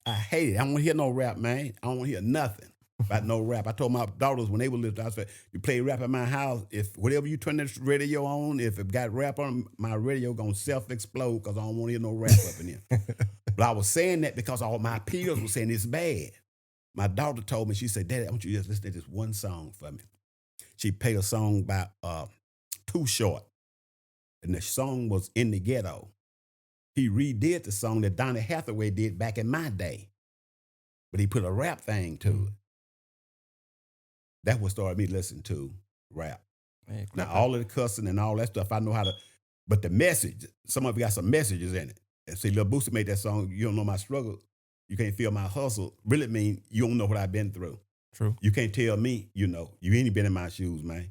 I hated it. I don't want to hear no rap, man. I don't want to hear nothing about no rap. I told my daughters when they were little, I said, "You play rap at my house. If whatever you turn this radio on, if it got rap on, my radio gonna self-explode because I don't want to hear no rap up in here." But I was saying that because all my peers were saying it's bad. My daughter told me, she said, "Daddy, I want you to just listen to this one song for me." She played a song by Too Short, and the song was "In the Ghetto." He redid the song that Donny Hathaway did back in my day, but he put a rap thing to it. That's what started me listening to rap. Hey, Now, all of the cussing and all that stuff, I know how to, but the message, some of it got some messages in it. And see, Lil Boosie made that song, "You don't know my struggle, you can't feel my hustle," really mean you don't know what I've been through. True. You can't tell me, you ain't been in my shoes, man.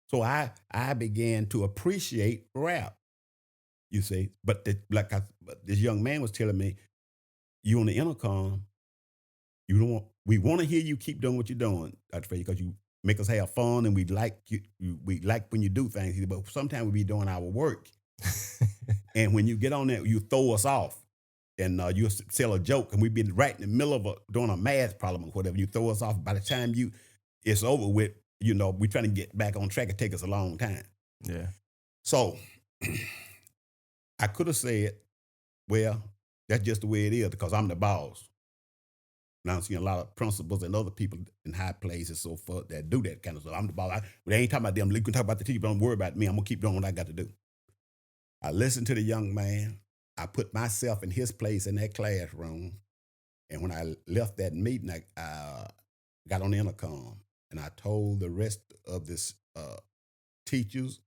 So I began to appreciate rap, you see. But but this young man was telling me, "You on the intercom, we want to hear you keep doing what you're doing, Dr. Frazier, because you make us have fun and we like we like when you do things. He said, but sometimes we be doing our work. And when you get on there, you throw us off. And you tell a joke, and we be right in the middle of doing a math problem or whatever. You throw us off. By the time it's over with, we trying to get back on track. It take us a long time. Yeah. So I could have said, "Well, that's just the way it is because I'm the boss." Now I'm seeing a lot of principals and other people in high places so forth that do that kind of stuff. I'm the boss. They ain't talking about them. We can talk about the teacher, but don't worry about me. I'm gonna keep doing what I got to do. I listened to the young man. I put myself in his place in that classroom. And when I left that meeting, I got on the intercom and I told the rest of this teachers,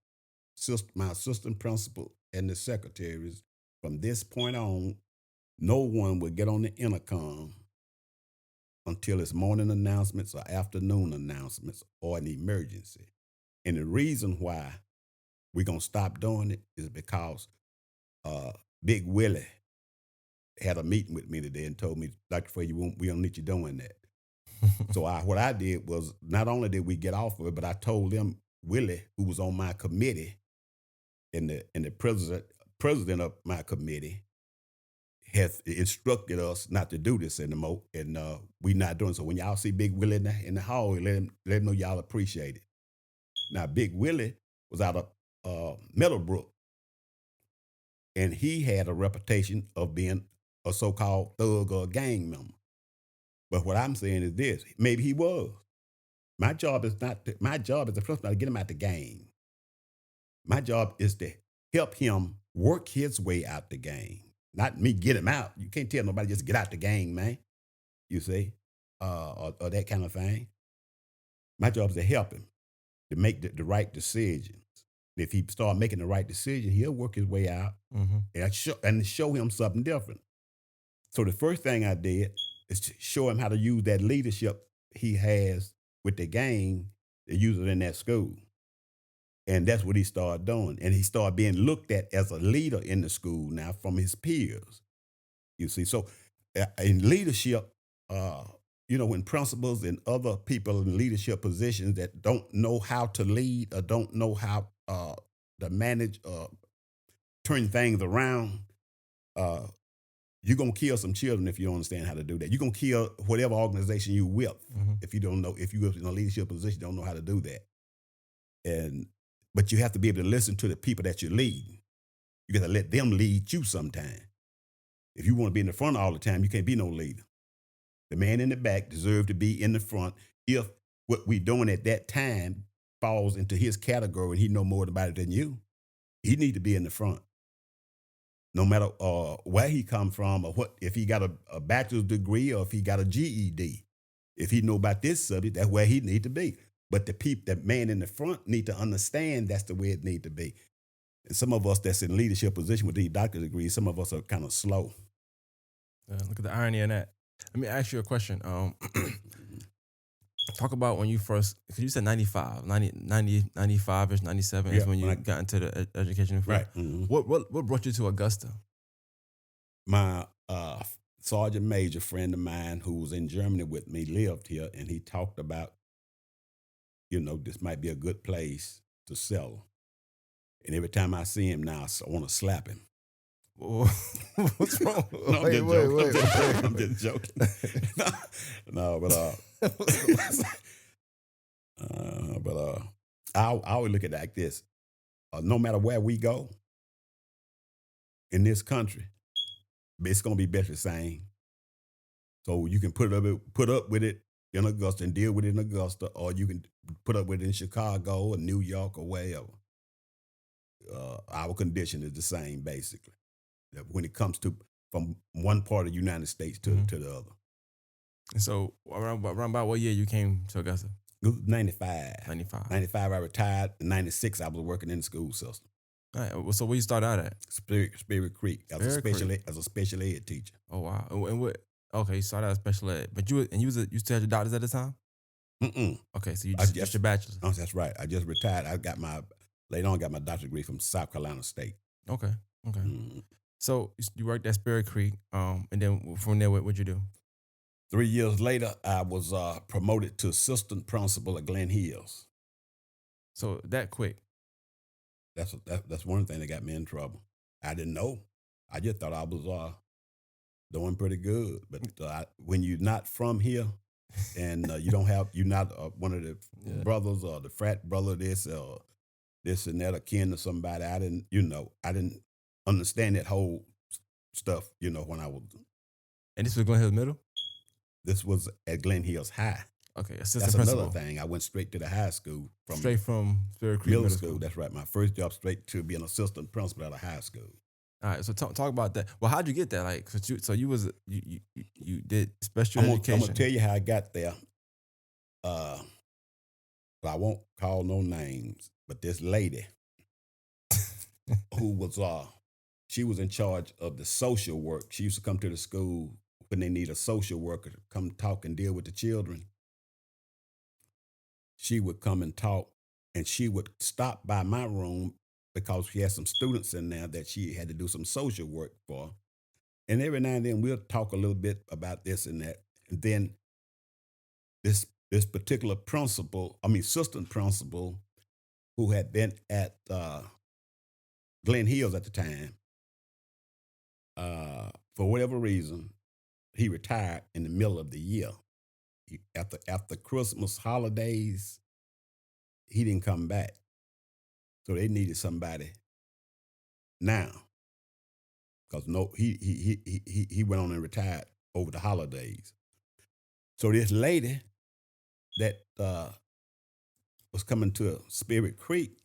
my assistant principal, and the secretaries, from this point on, no one would get on the intercom until it's morning announcements or afternoon announcements or an emergency. And the reason why we're going to stop doing it is because Big Willie had a meeting with me today and told me, "Dr. Frazier, we don't need you doing that." So what I did was, not only did we get off of it, but I told them, Willie, who was on my committee, and the president of my committee has instructed us not to do this anymore, and we not doing so. When y'all see Big Willie in the hallway, let him know y'all appreciate it. Now, Big Willie was out of Meadowbrook, and he had a reputation of being a so-called thug or gang member. But what I'm saying is this: maybe he was. My job is my job as a principal not to get him out the game. My job is to help him work his way out the game, not me get him out. You can't tell nobody just get out the game, man. You see, or that kind of thing. My job is to help him to make the right decisions. If he start making the right decision, he'll work his way out Mm-hmm. and show him something different. So the first thing I did is to show him how to use that leadership he has with the game to use it in that school. And that's what he started doing. And he started being looked at as a leader in the school now from his peers. You see, so in leadership, uh, when principals and other people in leadership positions that don't know how to lead or don't know how to manage, turn things around, uh, you're gonna kill some children if you don't understand how to do that. You're gonna kill whatever organization you with Mhm. if you don't know if you're in a leadership position, don't know how to do that. And but you have to be able to listen to the people that you lead. You got to let them lead you sometime. If you want to be in the front all the time, you can't be no leader. The man in the back deserves to be in the front if what we're doing at that time falls into his category and he know more about it than you. He need to be in the front, no matter where he come from or what. If he got a bachelor's degree or if he got a GED, if he know about this subject, that's where he need to be. But that man in the front need to understand that's the way it need to be. And some of us that's in leadership position with these doctorate degrees, some of us are kind of slow. Look at the irony in that. Let me ask you a question. Talk about when you first, because you said 95, 95 ish, 97 is Yeah, when when you I got into the education field. right. Hmm. What brought you to Augusta? My sergeant major friend of mine who was in Germany with me lived here, and he talked about, this might be a good place to settle. And every time I see him now, I want to slap him. What's wrong? No, I'm Wait, just wait, joking. I'm wait, just joking. I'm wait. just joking. No, but What's going on? I always look at it like this: no matter where we go in this country, it's gonna be better the same. So you can put up with it in Augusta and deal with it in Augusta, or you can put up with it in Chicago or New York or wherever. Our condition is the same, basically. When it comes to from one part of the United States Mhm. to the other. And so around about what year you came to Augusta? It was 95. 95. 95, I retired. In 96, I was working in the school system. All right. Well, so where you start out at? Spirit Creek Bear Creek. as a special ed teacher. Oh wow. And what? Okay, you started out special ed, but you still had your doctors at the time. Mm-mm. Okay, so you I just just your bachelor's. oh, that's right. I just retired. Later on got my doctorate degree from South Carolina State. Okay, okay. Mm. So you worked at Spirit Creek, and then from there, what'd you do? 3 years later, I was promoted to assistant principal at Glen Hills. So that quick. That's one thing that got me in trouble. I didn't know. I just thought I was doing pretty good. But when you're not from here and you're not one of the Yeah. brothers or the frat brother, this or this and that, akin to somebody, I didn't understand that whole stuff. When I was And this was Glen Hills Middle. this was at Glen Hills High. Okay, That's assistant another principal, thing. I went straight to the high school from straight from Spirit Creek middle Middle school. School. That's right. My first job straight to be an assistant principal at a high school. All right, so talk about that. Well, how'd you get that? Like, so you was you did special I'm gonna education. tell you how I got there. Uh, but I won't call no names. But this lady who was she was in charge of the social work. She used to come to the school when they need a social worker to come talk and deal with the children. She would come and talk, and she would stop by my room because she had some students in there that she had to do some social work for. And every now and then we'll talk a little bit about this and that. And then this particular assistant principal, who had been at Glen Hills at the time, for whatever reason, he retired in the middle of the year. After Christmas holidays, he didn't come back, so they needed somebody now because no, he went on and retired over the holidays. So this lady that was coming to Spirit Creek,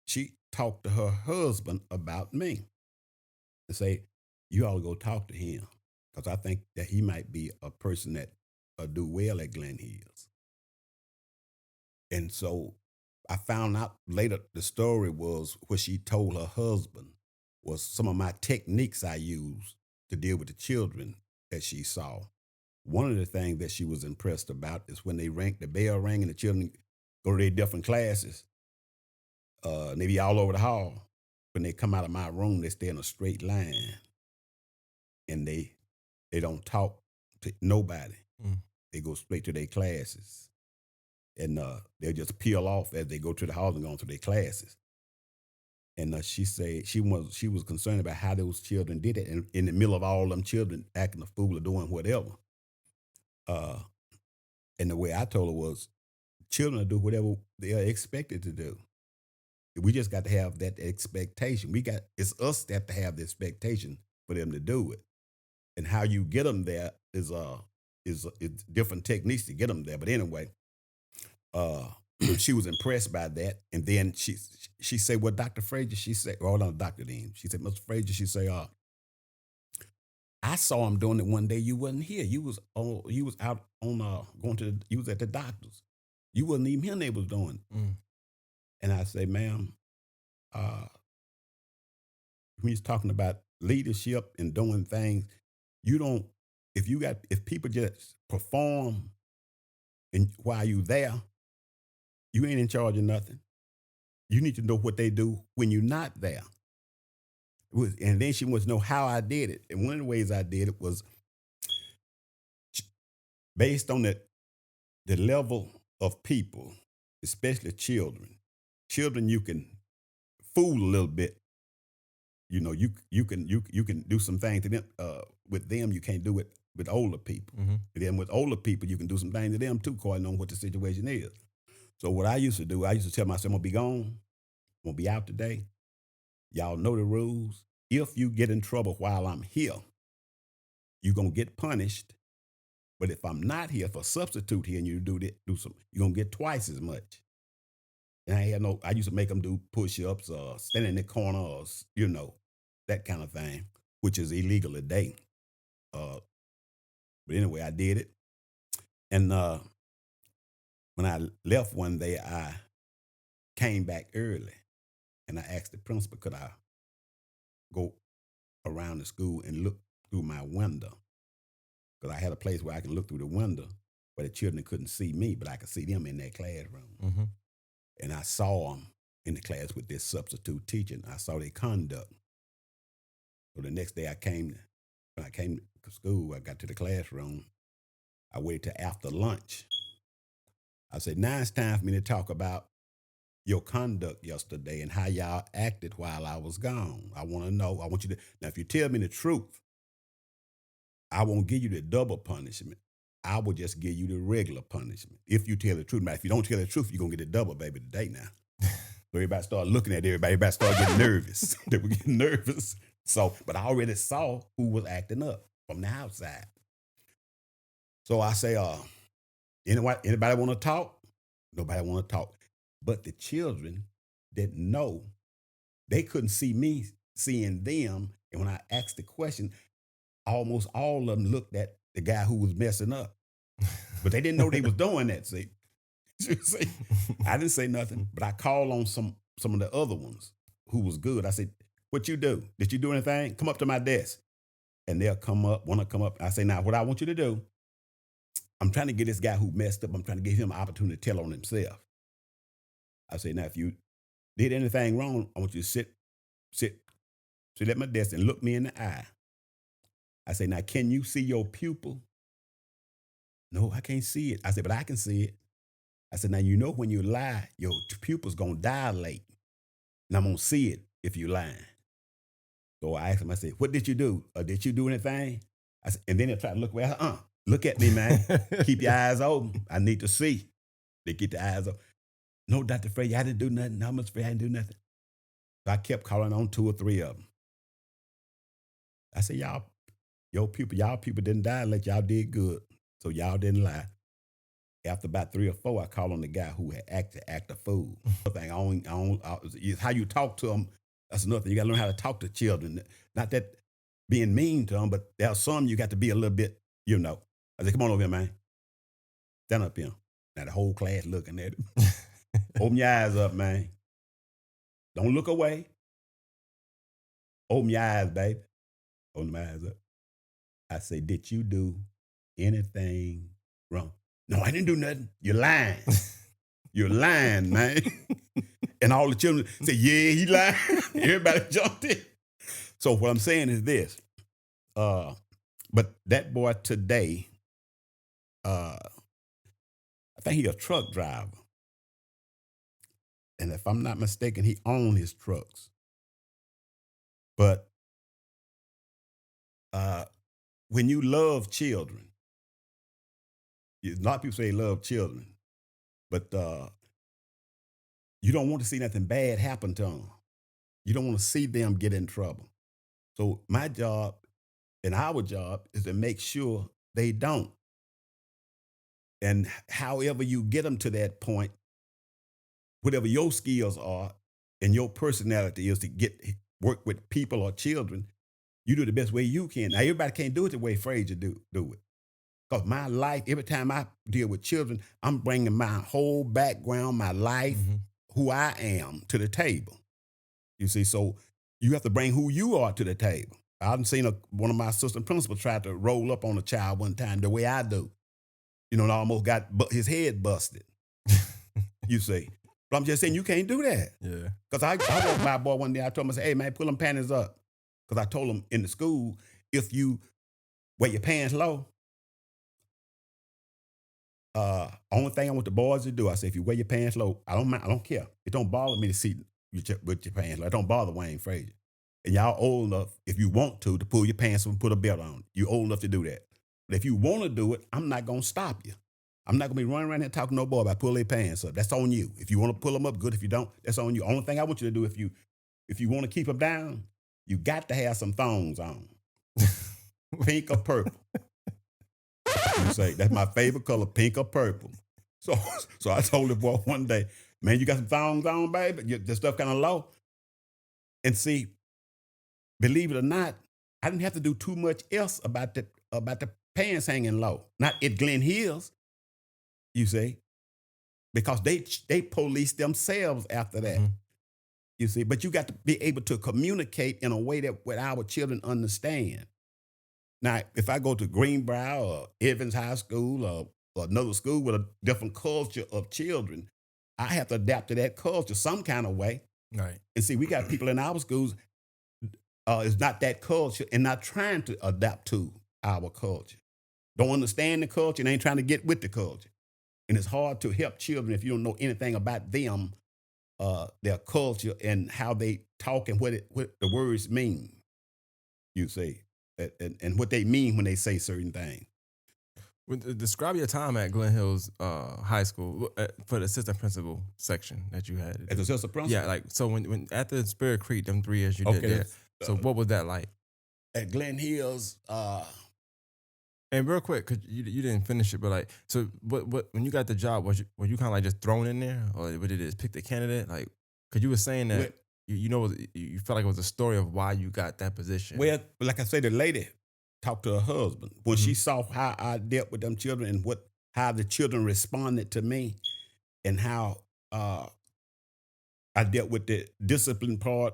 she talked to her husband about me and say, "You ought to go talk to him because I think that he might be a person that do well at Glen Hills." And so I found out later the story was what she told her husband was some of my techniques I used to deal with the children that she saw. One of the things that she was impressed about is when the bell rang and the children go to their different classes, and they be all over the hall. When they come out of my room, they stay in a straight line and they don't talk to nobody. Mm. They go straight to their classes. And they'll just peel off as they go to the hall and go on to their classes. And she said she was concerned about how those children did it in the middle of all them children acting a fool or doing whatever. Uh, and the way I told her was, children will do whatever they are expected to do. We just got to have that expectation. It's us that have to have the expectation for them to do it. And how you get them there is different techniques to get them there. But anyway, uh, she was impressed by that. And then she said, "Well, Dr. Frazier," she said, "Hold on, Doctor Dean." She said, "Mr. Frazier," she said, "I saw him doing it one day. You wasn't here. You was out on you was at the doctor's. You wasn't even here. They was doing it." Mm. And I say, "Ma'am, uh, when he's talking about leadership and doing things, you don't. If people just perform and while you there, you ain't in charge of nothing. You need to know what they do when you're not there." And then she wants to know how I did it. And one of the ways I did it was based on the level of people, especially children. Children, you can fool a little bit. You know, you can do some things to them with them you can't do it with older people. Mm-hmm. And then with older people, you can do some things to them too, according on what the situation is. So what I used to do, I used to tell myself, "I'm gonna be gone. I'm gonna be out today. Y'all know the rules. If you get in trouble while I'm here, you're gonna get punished. But if I'm not here, for substitute here, and you you're gonna get twice as much." And I used to make them do push-ups, stand in the corner, or that kind of thing, which is illegal today. Uh, but anyway, I did it. And when I left one day, I came back early, and I asked the principal, could I go around the school and look through my window? Because I had a place where I can look through the window where the children couldn't see me, but I could see them in that classroom. Mm-hmm. And I saw them in the class with this substitute teaching. I saw their conduct. So the next day when I came to school, I got to the classroom. I waited till after lunch. I said, "Now it's time for me to talk about your conduct yesterday and how y'all acted while I was gone. I want to know. I want you to, now, if you tell me the truth, I won't give you the double punishment. I will just give you the regular punishment. If you tell the truth. Now, if you don't tell the truth, you're going to get the double, baby, today now." So everybody started looking at everybody. Everybody started getting nervous. They were getting nervous. So, but I already saw who was acting up from the outside. So I say, anybody want to talk? Nobody want to talk. But the children didn't know. They couldn't see me seeing them. And when I asked the question, almost all of them looked at the guy who was messing up. But they didn't know they was doing that, see. See, I didn't say nothing, but I called on some of the other ones who was good. I said, "What you do? Did you do anything? Come up to my desk." And they'll come up, want to come up. I say, "Now, what I want you to do, I'm trying to get this guy who messed up, I'm trying to give him an opportunity to tell on himself." I say, "Now, if you did anything wrong, I want you to sit, sit at my desk and look me in the eye." I say, "Now, can you see your pupil?" "No, I can't see it." I said, "But I can see it." I said, "Now, you know when you lie, your pupil's going to dilate. And I'm going to see it if you lying." So I asked him, I said, "What did you do? Did you do anything?" I said, and then he'll try to look away. Look at me, man. Keep your eyes open. I need to see. They get the eyes open. "No, Dr. Frazier, I didn't do nothing. No, Mr. Frazier, I didn't do nothing." So I kept calling on 2 or 3 of them. I said, y'all people didn't dilate. Y'all did good. So y'all didn't lie. After about 3 or 4, I called on the guy who had act a fool. Thing is how you talk to them. That's another thing. You got to learn how to talk to children. Not that being mean to them, but there are some you got to be a little bit, I said, "Come on over here, man. Stand up here." Now the whole class looking at him. "Open your eyes up, man. Don't look away. Open your eyes, baby." Open my eyes up. I say, did you do anything wrong? No, I didn't do nothing. You're lying. You're lying, man. And all the children say, yeah, he lying. Everybody jumped in. So what I'm saying is this. Uh, but that boy today, uh, I think he a truck driver. And if I'm not mistaken, he owned his trucks. But uh, when you love children, a lot of people say they love children, but you don't want to see nothing bad happen to them. You don't want to see them get in trouble. So my job and our job is to make sure they don't. And however you get them to that point, whatever your skills are and your personality is to get work with people or children, you do the best way you can. Now everybody can't do it the way Frazier do it. Because my life, every time I deal with children, I'm bringing my whole background, my life, Mhm. who I am to the table. You see, so you have to bring who you are to the table. I've seen one of my assistant principals try to roll up on a child one time the way I do. And almost got his head busted. You see, but I'm just saying you can't do that. Yeah. Because I walked by a boy one day. I told him, I said, "Hey man, pull them panties up." Because I told him in the school, if you wear your pants low, only thing I want the boys to do, I say, if you wear your pants low, I don't mind, I don't care. It don't bother me to see you with your pants low. It don't bother Wayne Frazier. And y'all old enough, if you want to pull your pants up and put a belt on. You old enough to do that. But if you want to do it, I'm not gonna stop you. I'm not gonna be running around here talking to no boy about pull their pants up. That's on you. If you want to pull them up, good. If you don't, that's on you. Only thing I want you to do, if you want to keep them down, you got to have some thongs on, pink or purple. You say that's my favorite color, pink or purple. So, so I told the boy one day, man, you got some thongs on, baby. The stuff kind of low. And see, believe it or not, I didn't have to do too much else about the pants hanging low. Not at Glen Hills, you see, because they police themselves after that. Mhm. You see, but you got to be able to communicate in a way that what our children understand. Now, if I go to Greenbrier or Evans High School or another school with a different culture of children, I have to adapt to that culture some kind of way. Right. And see, we got people in our schools, it's not that culture and not trying to adapt to our culture. Don't understand the culture and ain't trying to get with the culture. And it's hard to help children if you don't know anything about them, their culture and how they talk and what the words mean, you see, and what they mean when they say certain things. Describe your time at Glen Hills High School for the assistant principal section that you had. As a assistant Yeah, principal, like so when after Spirit Creek, them 3 years you did okay, there. So uh, what was that like? at Glen Hills, And real quick, cause you didn't finish it, but like, so what when you got the job, were you kind of like just thrown in there, or what it is, pick the candidate? Like, cause you were saying that well, you felt like it was a story of why you got that position. well, like I say, the lady talked to her husband when Hmm. she saw how I dealt with them children and how the children responded to me and how uh, I dealt with the discipline part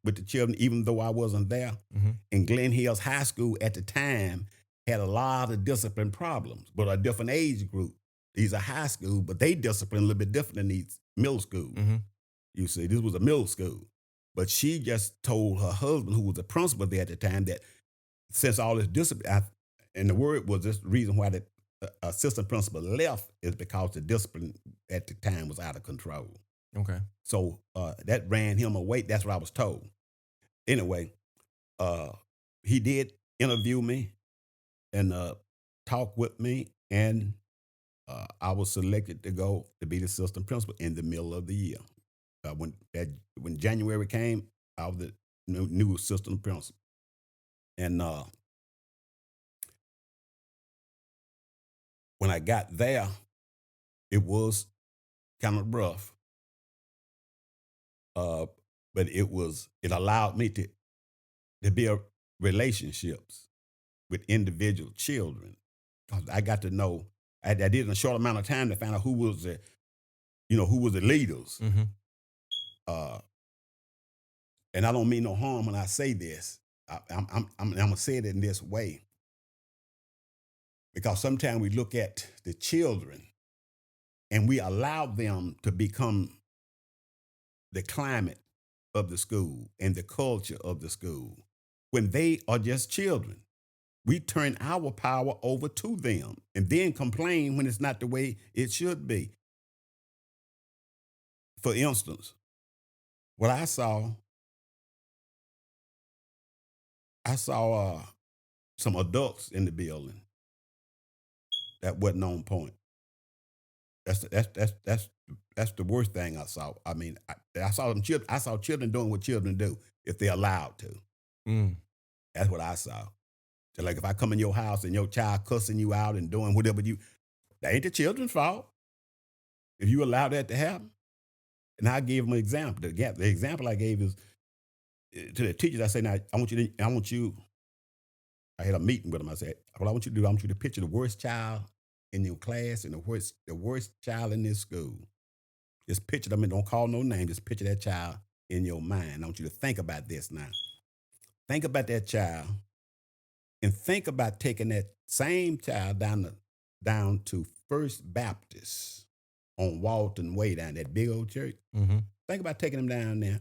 with the children, even though I wasn't there. Hmm. And Glen Hills High School at the time had a lot of discipline problems, but a different age group. These are high school, but they discipline a little bit different than these middle school. Hmm. You see, this was a middle school. But she just told her husband, who was the principal there at the time, that since all this discipline, and the word was this reason why the assistant principal left is because the discipline at the time was out of control. Okay. So that ran him away. That's what I was told. Anyway, uh, he did interview me and talk with me, and I was selected to go to be the assistant principal in the middle of the year. When January came, I was the new assistant principal, and when I got there, it was kind of rough, uh, but it allowed me to build relationships with individual children. 'Cause I got to know. I did in a short amount of time to find out who was the leaders. Hmm. Uh, and I don't mean no harm when I say this. I'm gonna say it in this way. because sometimes we look at the children and we allow them to become the climate of the school and the culture of the school when they are just children. We turn our power over to them and then complain when it's not the way it should be. For instance, what I saw some adults in the building that wasn't on point. That's the worst thing I saw. I mean, I saw them children. I saw children doing what children do if they're allowed to. Mm. That's what I saw. So like if I come in your house and your child cussing you out and doing whatever that ain't the children's fault. If you allow that to happen, and I gave them an example. The example I gave is to the teachers. I say, now I want you. I had a meeting with them. I said, what I want you to do, I want you to picture the worst child in your class and the worst child in this school. Just picture them and don't call no name. Just picture that child in your mind. I want you to think about this now. Think about that child and think about taking that same child down to First Baptist on Walton Way down that big old church. Hmm. Think about taking him down there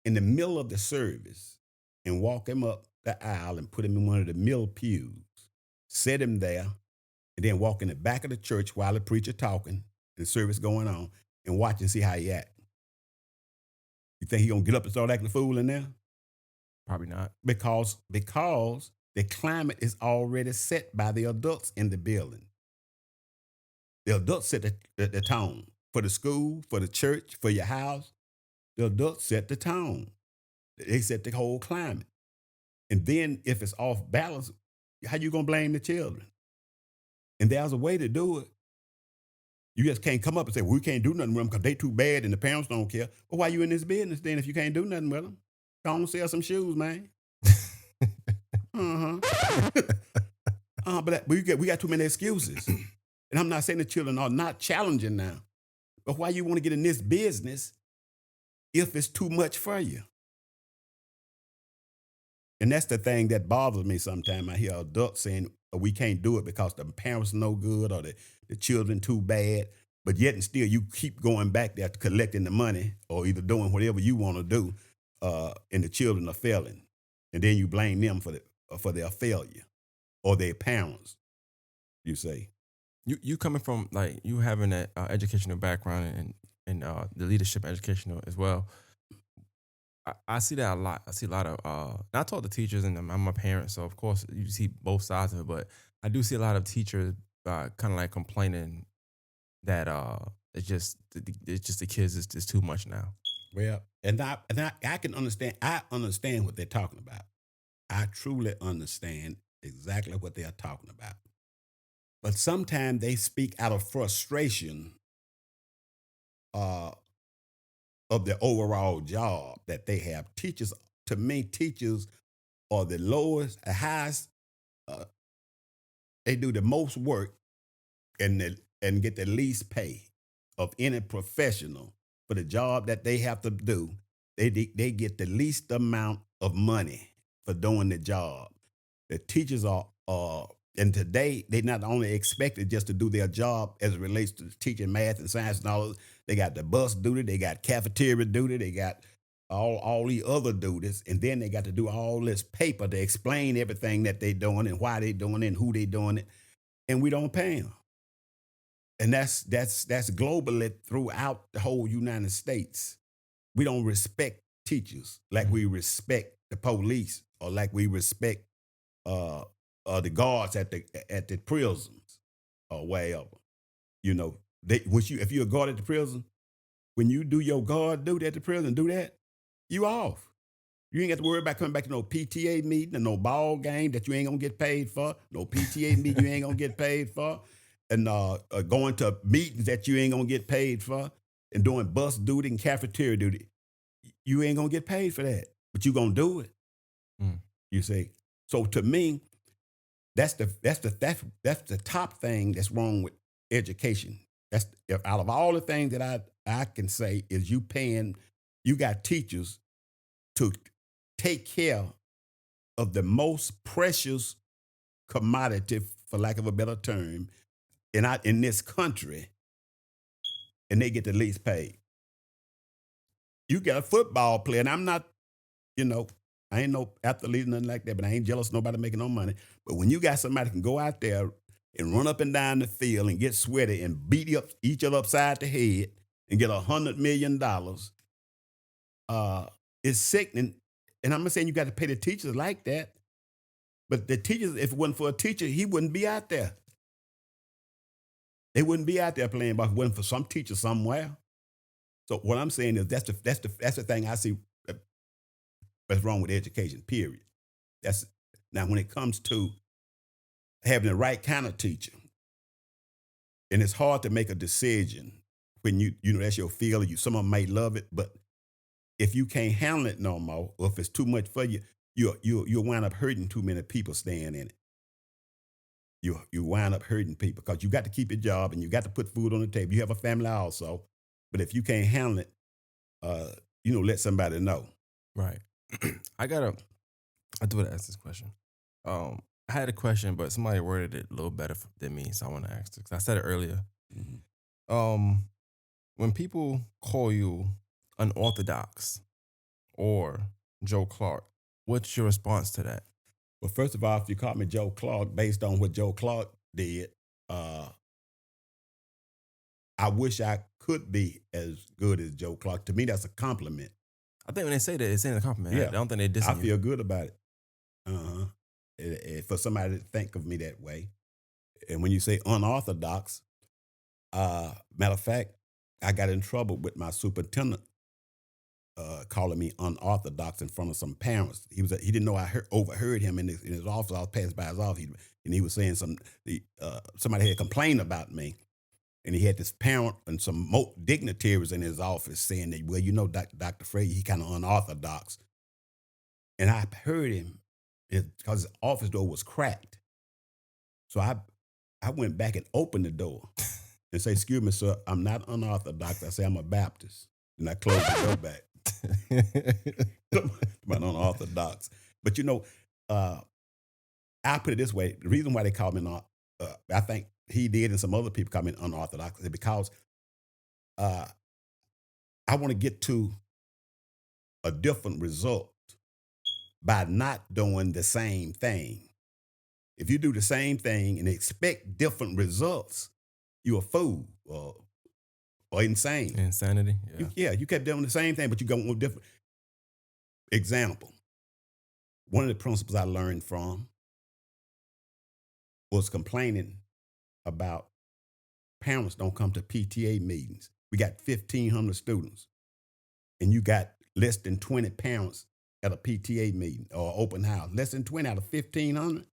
in the middle of the service and walk him up the aisle and put him in one of the middle pews, set him there, and then walk in the back of the church while the preacher talking and the service going on and watch and see how he act. You think he gonna get up and start acting a fool in there? Probably not. Because the climate is already set by the adults in the building. The adults set the tone for the school, for the church, for your house. The adults set the tone. They set the whole climate. And then if it's off balance, how you gonna blame the children? And there's a way to do it. You just can't come up and say, well, we can't do nothing with them because they too bad and the parents don't care. Well, why you in this business then if you can't do nothing with them? Go on and sell some shoes, man. Uh-huh. But we got too many excuses. And I'm not saying the children are not challenging now. But why you want to get in this business if it's too much for you? And that's the thing that bothers me sometimes. I hear adults saying, oh, we can't do it because the parents are no good or the children too bad. But yet and still you keep going back there collecting the money or either doing whatever you want to do, and the children are failing. And then you blame them for their failure or their parents, you say. You coming from like you having that educational background and the leadership educational as well. I see that a lot. I see a lot of and I talk to teachers and I'm a parent, so of course you see both sides of it. But I do see a lot of teachers kind of like complaining that it's just the kids is too much now. Well, and I can understand. I understand what they're talking about. I truly understand exactly what they're talking about. But sometimes they speak out of frustration uh, of the overall job that they have. Teachers, to me, teachers are the lowest, the highest. Uh, they do the most work and get the least pay of any professional for the job that they have to do. They get the least amount of money for doing the job. The teachers are and today they not only expected just to do their job as it relates to teaching math and science and all. They got the bus duty, they got cafeteria duty, they got all these other duties, and then they got to do all this paper to explain everything that they doing and why they doing it and who they doing it, and we don't pay them. And that's globally throughout the whole United States. We don't respect teachers like Mhm. we respect the police or like we respect uh, the guards at the prisons or wherever. You know, if you're a guard at the prison, when you do your guard duty at the prison, do that, you off. You ain't got to worry about coming back to no PTA meeting and no ball game that you ain't gonna get paid for. No PTA meeting you ain't gonna get paid for, and going to meetings that you ain't gonna get paid for, and doing bus duty and cafeteria duty. You ain't gonna get paid for that, but you gonna do it. Mm. You see. So to me, that's the top thing that's wrong with education. That's out of all the things that I can say is you got teachers to take care of the most precious commodity for lack of a better term, in this country, and they get the least paid. You got a football player, and I'm not, you know, I ain't no athlete or nothing like that, but I ain't jealous of nobody making no money. But when you got somebody that can go out there and run up and down the field and get sweaty and beat up each other upside the head and get $100 million, uh, it's sickening. And I'm not saying you got to pay the teachers like that, but the teachers, if it wasn't for a teacher, he wouldn't be out there. They wouldn't be out there playing ball if it wasn't for some teacher somewhere. So what I'm saying is that's the thing I see that's wrong with education. Period. That's now when it comes to having the right kind of teacher, and it's hard to make a decision when you know that's your field. You Some of them may love it, but if you can't handle it no more, or if it's too much for you, you'll wind up hurting too many people staying in it. You wind up hurting people because you got to keep your job and you got to put food on the table. You have a family also, but if you can't handle it, uh, let somebody know. Right. I gotta. I do want to ask this question. I had a question, but somebody worded it a little better than me, so I want to ask it. 'Cause I said it earlier. Mhm. Um, when people call you unorthodox or Joe Clark, what's your response to that? Well, first of all, if you call me Joe Clark, based on what Joe Clark did, I wish I could be as good as Joe Clark. To me, that's a compliment. I think when they say that, it's in a compliment. I Yeah, don't think they're I dissing you. feel good about it. Uh-huh. For somebody to think of me that way. And when you say unorthodox, matter of fact, I got in trouble with my superintendent calling me unorthodox in front of some parents. He didn't know overheard him in his office. I was passing by his office, and he was saying somebody had complained about me, and he had this parent and some dignitaries in his office saying that, well, Dr. Frazier, he kind of unorthodox. And I heard him because his office door was cracked. So I went back and opened the door and say, "Excuse me, sir, I'm not unorthodox. I say I'm a Baptist." And I closed the door back. I'm unorthodox. But uh, I put it this way: the reason why they call me not, I think he did, and some other people call me unorthodox, is because uh, I want to get to a different result by not doing the same thing. If you do the same thing and expect different results, you're a fool or insane. Insanity. You, Yeah. yeah, you kept doing the same thing, but you go with different. Example: one of the principles I learned from was complaining about parents don't come to PTA meetings. We got 1,500 students, and you got less than 20 parents at a PTA meeting or open house. Less than 20 out of 1,500.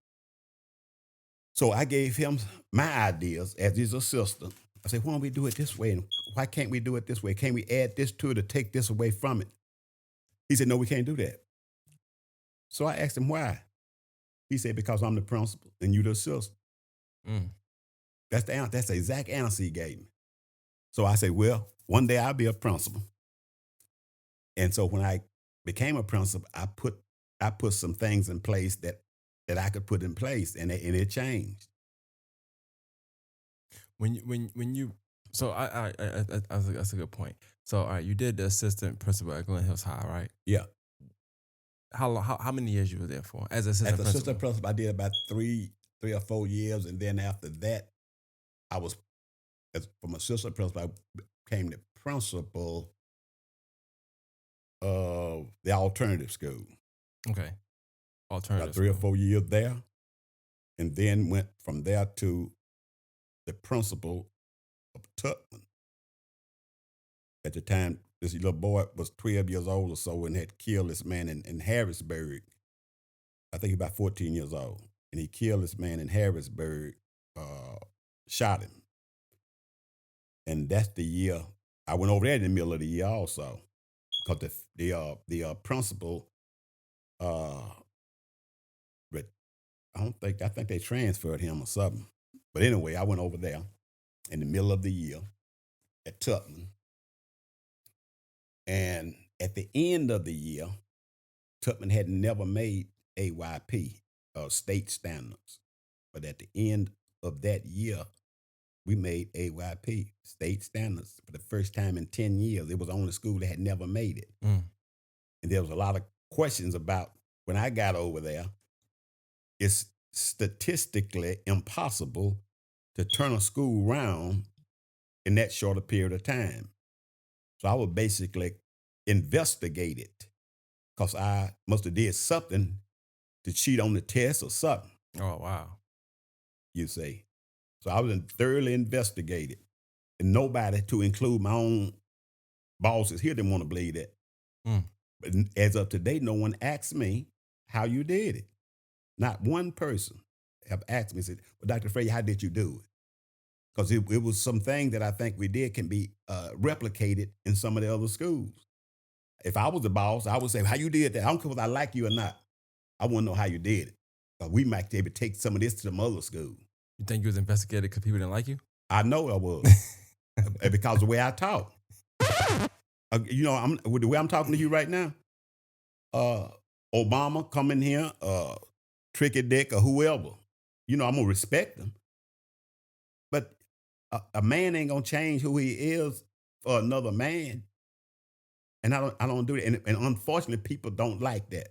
So I gave him my ideas as his assistant. I said, why don't we do it this way? And why can't we do it this way? Can we add this to it to take this away from it? He said, no, we can't do that. So I asked him why. He said, because I'm the principal and you the assistant. Mm. That's the exact answer he gave me. So I said, well, one day I'll be a principal. And so when I became a principal, I put some things in place that I could put in place, and it changed. When you so that's a good point. So all right, you did the assistant principal at Glen Hills High, right? Yeah. How many years you were there for as As assistant the principal? assistant principal, I did about three or 4 years, and then after that, I was from assistant principal, I became the principal of the alternative school. Okay, About alternative 3 or 4 school. years there, and then went from there to the principal of Tubman. At the time, this little boy was 12 years old or so and had killed this man in Harrisburg. I think about 14 years old. And he killed this man in Harrisburg, uh, shot him. And that's the year I went over there in the middle of the year also. Because the principal, uh, but I think they transferred him or something. But anyway, I went over there in the middle of the year at Tubman. And at the end of the year, Tubman had never made AYP, state standards. But at the end of that year, we made AYP state standards for the first time in 10 years. It was the only school that had never made it. Mm. And there was a lot of questions about when I got over there. It's statistically impossible to turn a school around in that short a period of time. So I would basically investigate it because I must have did something to cheat on the test or something, Oh, wow. you say. So I was thoroughly investigated. And nobody, to include my own bosses here, didn't want to believe that. Mm. But as of today, no one asked me how you did it. Not one person have asked me, said, well, Dr. Frazier, how did you do it? Because it was something that I think we did can be replicated in some of the other schools. If I was the boss, I would say, how you did that? I don't care whether I like you or not. I want to know how you did it. We might be able to take some of this to some other school. You think you was investigated because people didn't like you? I know I was because of the way I talk. The way I'm talking to you right now, Obama come in here, Tricky Dick or whoever, I'm going to respect them. But a man ain't going to change who he is for another man. And I don't do that. And unfortunately, people don't like that.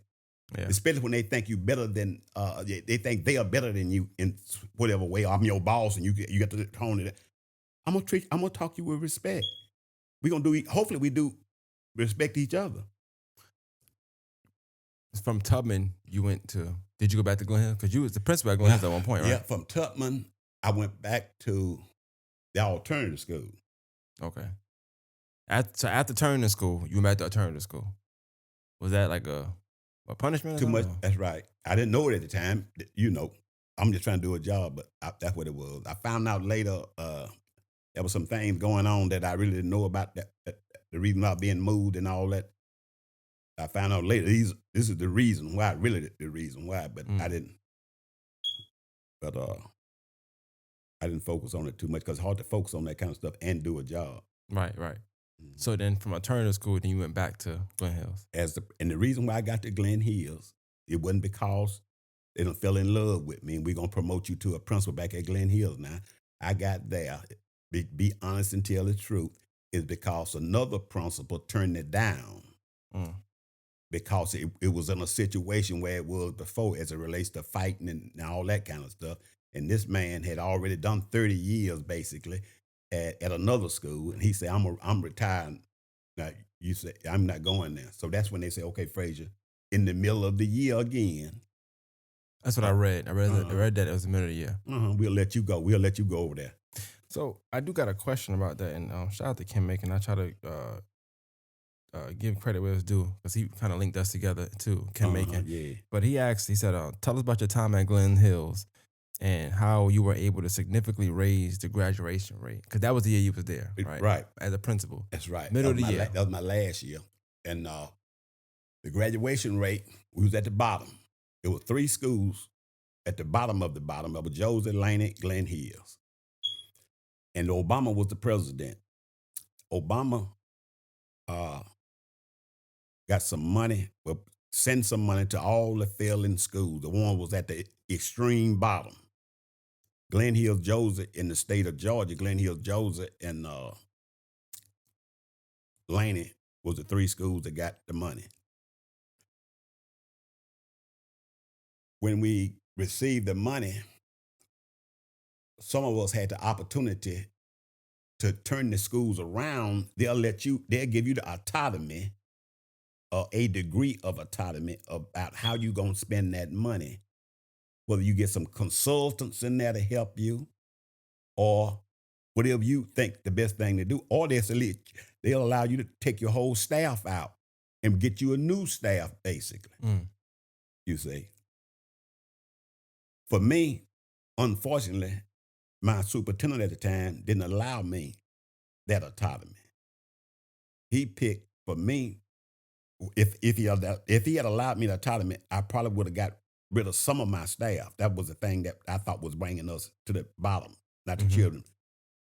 Yeah. Especially when they think you better than, they think they are better than you in whatever way. I'm your boss and you get the tone of that. I'm gonna talk to you with respect. Hopefully we do respect each other. From Tubman, did you go back to Glen Hill? Because you was the principal at Glen Hill at one point, right? Yeah, from Tubman, I went back to the alternative school. Okay. So after turning school, you went back to alternative school. Was that like a punishment? Too much. That's right. I didn't know it at the time. I'm just trying to do a job, but that's what it was. I found out later there was some things going on that I really didn't know about. That the reason about being moved and all that. I found out later. This is the reason why. Really, the reason why. But I didn't. But I didn't focus on it too much because it's hard to focus on that kind of stuff and do a job. Right. So then from alternative school, then you went back to Glen Hills. And the reason why I got to Glen Hills, it wasn't because they done fell in love with me and we're going to promote you to a principal back at Glen Hills now. I got there, be honest and tell the truth, is because another principal turned it down. Because it was in a situation where it was before as it relates to fighting and all that kind of stuff. And this man had already done 30 years basically at another school. And he said, I'm retiring. Now, you say, I'm not going there. So that's when they say, okay, Frazier, in the middle of the year again. That's what I read. I read that it was the middle of the year. We'll let you go. We'll let you go over there. So I do got a question about that. And shout out to Kim Macon. I try to give credit where it's due because he kind of linked us together too, Kim Macon. Yeah. But he said, tell us about your time at Glen Hills and how you were able to significantly raise the graduation rate. Because that was the year you was there, right? Right. As a principal. That's right. Middle of the year. That was my last year. And the graduation rate, we was at the bottom. There were 3 schools at the bottom of the bottom. It was Joseph, Laney, Glen Hills. And Obama was the president. Obama got some money, send some money to all the failing schools. The one was at the extreme bottom. Glen Hills, Joseph in the state of Georgia, Glen Hills, Joseph, and Laney was the 3 schools that got the money. When we received the money, some of us had the opportunity to turn the schools around. They'll give you the autonomy or a degree of autonomy about how you're going to spend that money. Whether you get some consultants in there to help you or whatever you think the best thing to do, or they'll allow you to take your whole staff out and get you a new staff, basically. You see. For me, unfortunately, my superintendent at the time didn't allow me that autonomy. He picked for me. If he had allowed me the autonomy, I probably would have got rid of some of my staff. That was the thing that I thought was bringing us to the bottom, not the children.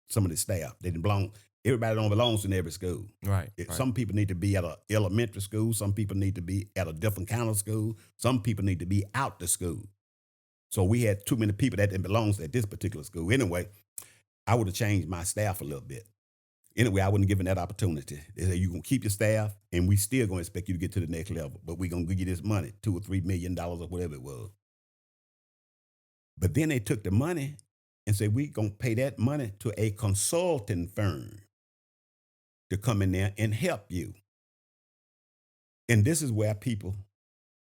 Some of the staff, they didn't belong. Everybody don't belong in every school. Right. Some people need to be at an elementary school. Some people need to be at a different kind of school. Some people need to be out the school. So we had too many people that didn't belong at this particular school. Anyway, I would have changed my staff a little bit. Anyway, I wouldn't give them that opportunity. They say you're gonna keep your staff, and we still gonna expect you to get to the next level, but we're gonna give you this money, $2 or $3 million or whatever it was. But then they took the money and said we're gonna pay that money to a consulting firm to come in there and help you. And this is where people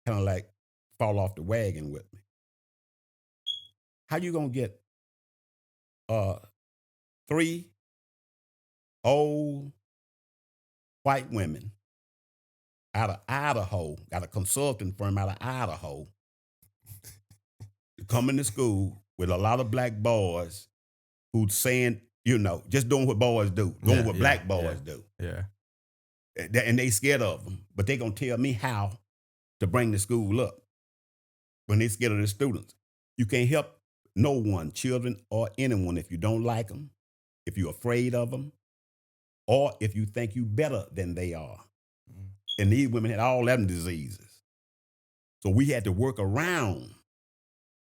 kind of like fall off the wagon with me. How you gonna get uh three old white women out of Idaho, got a consulting firm out of Idaho, to come into school with a lot of black boys who's saying, just doing what boys do, doing Yeah, what yeah, black yeah, boys do. yeah. And they scared of them, but they gonna tell me how to bring the school up when they scared of the students. You can't help no one, children or anyone, if you don't like them, if you're afraid of them, or if you think you better than they are. Mm. And these women had all them diseases. So we had to work around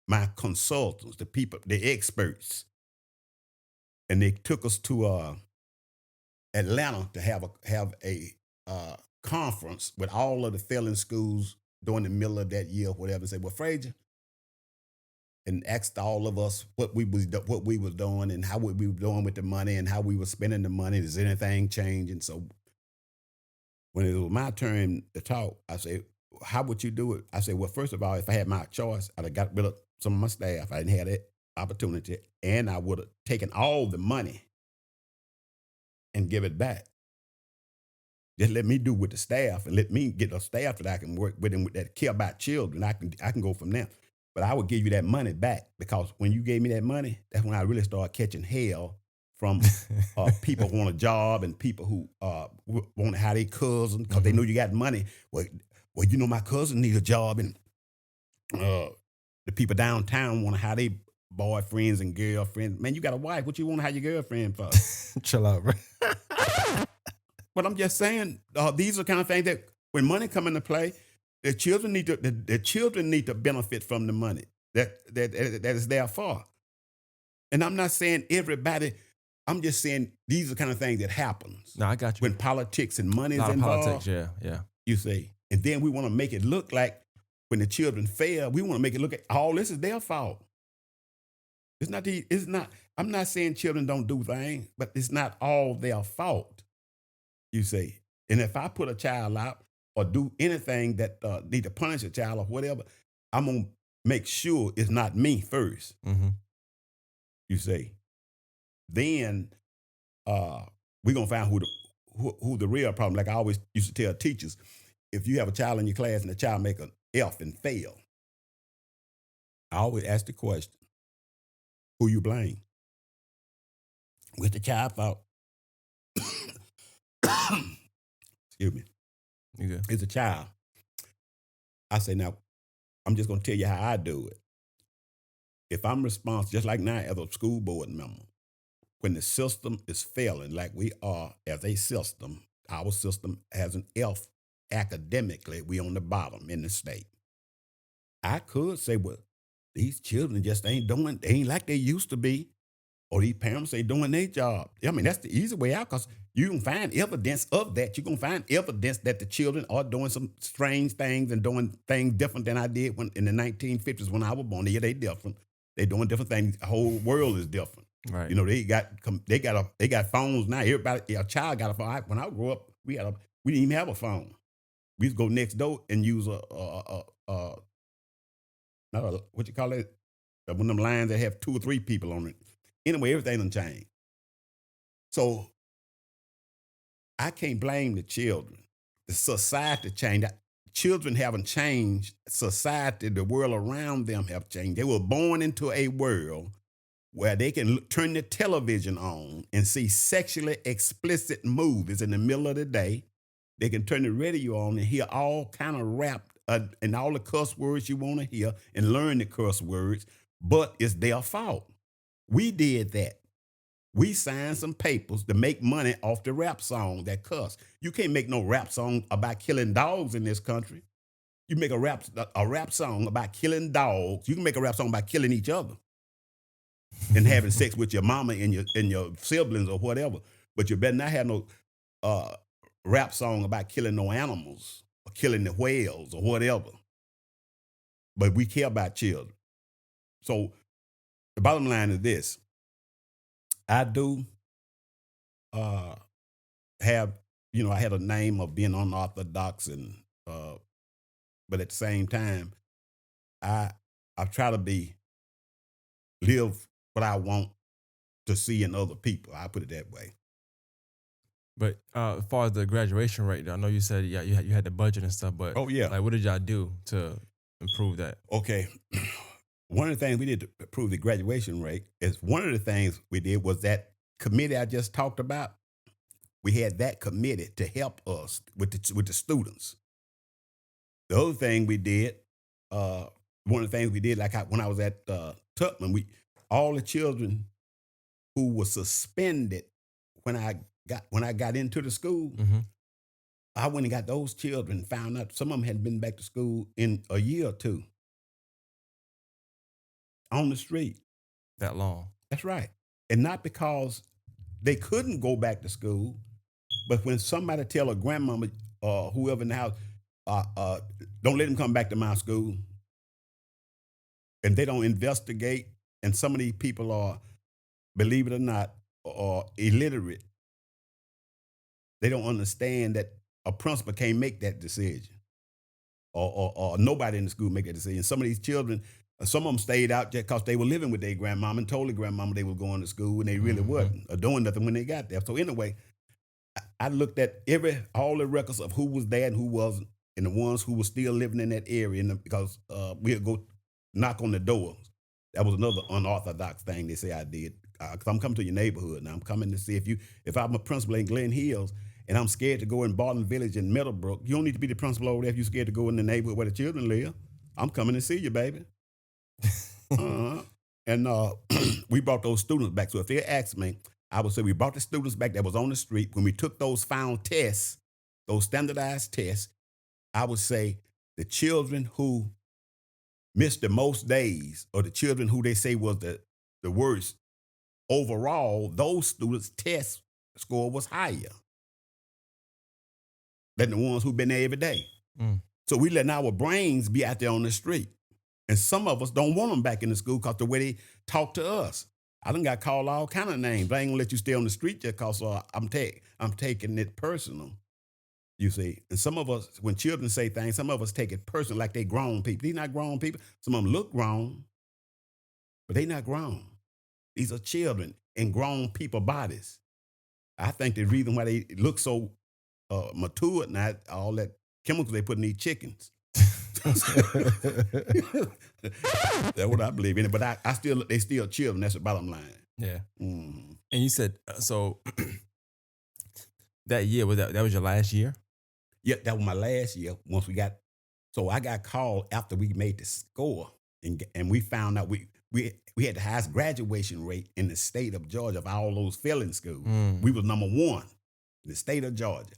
my consultants, the people, the experts. And they took us to Atlanta to have a conference with all of the failing schools during the middle of that year, whatever. And said, well, Frazier, and asked all of us what we was doing and how we were doing with the money and how we were spending the money. Is anything changing? So when it was my turn to talk, I said, how would you do it? I said, well, first of all, if I had my choice, I'd have got rid of some of my staff. I didn't have that opportunity. And I would have taken all the money and give it back. Just let me do with the staff and let me get a staff that I can work with and that care about children. I can go from there. But I would give you that money back because when you gave me that money, that's when I really started catching hell from people who want a job and people who want to have their cousin because they know you got money. Well, my cousin need a job, and the people downtown want to have their boyfriends and girlfriends. Man, you got a wife. What you want to have your girlfriend for? Chill out, bro. But I'm just saying, these are kind of things that when money come into play, the children need to benefit from the money that is there for. And I'm not saying everybody. I'm just saying these are kind of things that happens No, I got you. when politics and money A is lot of involved. politics. Yeah, yeah. You see, and then we want to make it look like when the children fail, we want to make it look like all this is their fault. It's not. It's not. I'm not saying children don't do things, but it's not all their fault. You see, and if I put a child out or do anything that need to punish a child or whatever, I'm gonna make sure it's not me first. Mm-hmm. You see, then we're gonna find who the real problem. Like I always used to tell teachers, if you have a child in your class and the child make an F and fail, I always ask the question, who you blame? With the child fault? Excuse me. You good? It's a child. I say, now, I'm just going to tell you how I do it. If I'm responsible, just like now as a school board member, when the system is failing, like we are as a system, our system has an F academically, we on the bottom in the state. I could say, well, these children just they ain't like they used to be. Or these parents ain't doing their job. I mean, that's the easy way out because you can find evidence of that. You're going to find evidence that the children are doing some strange things and doing things different than I did when in the 1950s when I was born. Yeah, they different. They doing different things. The whole world is different. Right. They got phones now. Everybody, a child got a phone. When I grew up, we didn't even have a phone. We used to go next door and use not a what you call it, one of them lines that have 2 or 3 people on it. Anyway, everything done changed. So I can't blame the children. The society changed. Children haven't changed. Society, the world around them have changed. They were born into a world where they can turn the television on and see sexually explicit movies in the middle of the day. They can turn the radio on and hear all kind of rap and all the cuss words you want to hear and learn the cuss words, but it's their fault. We did that. We signed some papers to make money off the rap song that cuss. You can't make no rap song about killing dogs in this country. You make a rap song about killing dogs. You can make a rap song about killing each other and having sex with your mama and your siblings or whatever. But you better not have no uh, rap song about killing no animals or killing the whales or whatever. But we care about children. So the bottom line is this: I do uh, have, I had a name of being unorthodox, and but at the same time, I I try to live what I want to see in other people. I put it that way. But as far as the graduation rate, I know you said yeah you had the budget and stuff, but Oh yeah. like what did y'all do to improve that? Okay. One of the things we did to improve the graduation rate is one of the things we did was that committee I just talked about. We had that committee to help us with the students. The other thing we did, uh, one of the things we did, like when I was at Tubman, all the children who were suspended when I got into the school, Hmm. I went and got those children. Found out some of them had been back to school in a year or two on the street. That long. That's right, and not because they couldn't go back to school, but when somebody tell a grandmama or whoever in the house, uh, uh, don't let them come back to my school, and they don't investigate, and some of these people are, believe it or not, are illiterate. They don't understand that a principal can't make that decision, or nobody in the school make that decision. Some of these children, some of them stayed out just because they were living with their grandmama and told their grandmama they were going to school, and they really Hmm. wasn't, or doing nothing when they got there. So anyway, I looked at all the records of who was there and who wasn't, and the ones who were still living in that area. Because we'd go knock on the doors. That was another unorthodox thing they say I did. Because I'm coming to your neighborhood now. I'm coming to see if I'm a principal in Glen Hills and I'm scared to go in Barton Village in Meadowbrook. You don't need to be the principal over there if you're scared to go in the neighborhood where the children live. I'm coming to see you, baby. Uh-huh. And we brought those students back. So if they ask me, I would say we brought the students back that was on the street. When we took those found tests, those standardized tests, I would say the children who missed the most days, or the children who they say was the worst overall, those students' test score was higher than the ones who've been there every day. Mm. So we letting our brains be out there on the street. And some of us don't want them back in the school because the way they talk to us. I done got called all kind of names. I ain't gonna let you stay on the street just because I'm taking it personal. You see, and some of us, when children say things, some of us take it personal, like they grown people. These not grown people. Some of them look grown, but they not grown. These are children in grown people bodies. I think the reason why they look so mature, not all that chemicals they put in these chickens. That's what I believe in it. But they still children. That's the bottom line. Yeah. Mm. And you said so that year that was your last year? Yeah, that was my last year. So I got called after we made the score, and we found out we had the highest graduation rate in the state of Georgia of all those failing schools. Mm. We was number one in the state of Georgia.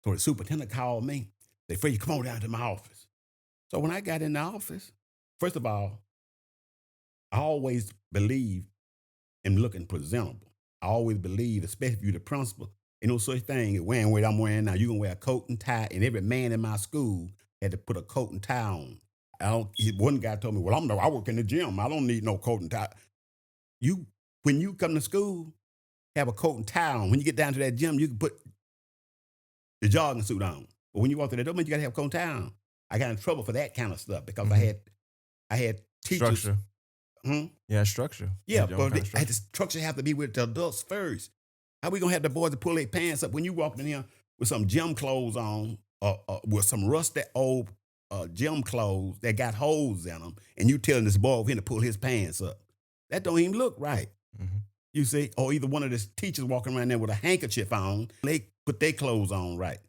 So the superintendent called me. They said, "You come on down to my office." So when I got in the office, first of all, I always believe in looking presentable. I always believe, especially if you're the principal, ain't no such thing as wearing what I'm wearing now. You can wear a coat and tie, and every man in my school had to put a coat and tie on. One guy told me, "Well, I work in the gym. I don't need no coat and tie." When you come to school, have a coat and tie on. When you get down to that gym, you can put the jogging suit on. But when you walk through the door, man, you got to have a coat and tie on. I got in trouble for that kind of stuff because Mhm. I had teachers. Structure. Hmm? Yeah, structure. You Yeah, had your own but kind of the structure. structure have to be with the adults first. How we gonna have the boys to pull their pants up when you walk in here with some gym clothes on, with some rusty old gym clothes that got holes in them, and you telling this boy over here to pull his pants up? That don't even look right. Mhm. You see, or either one of the teachers walking around there with a handkerchief on, they put their clothes on right.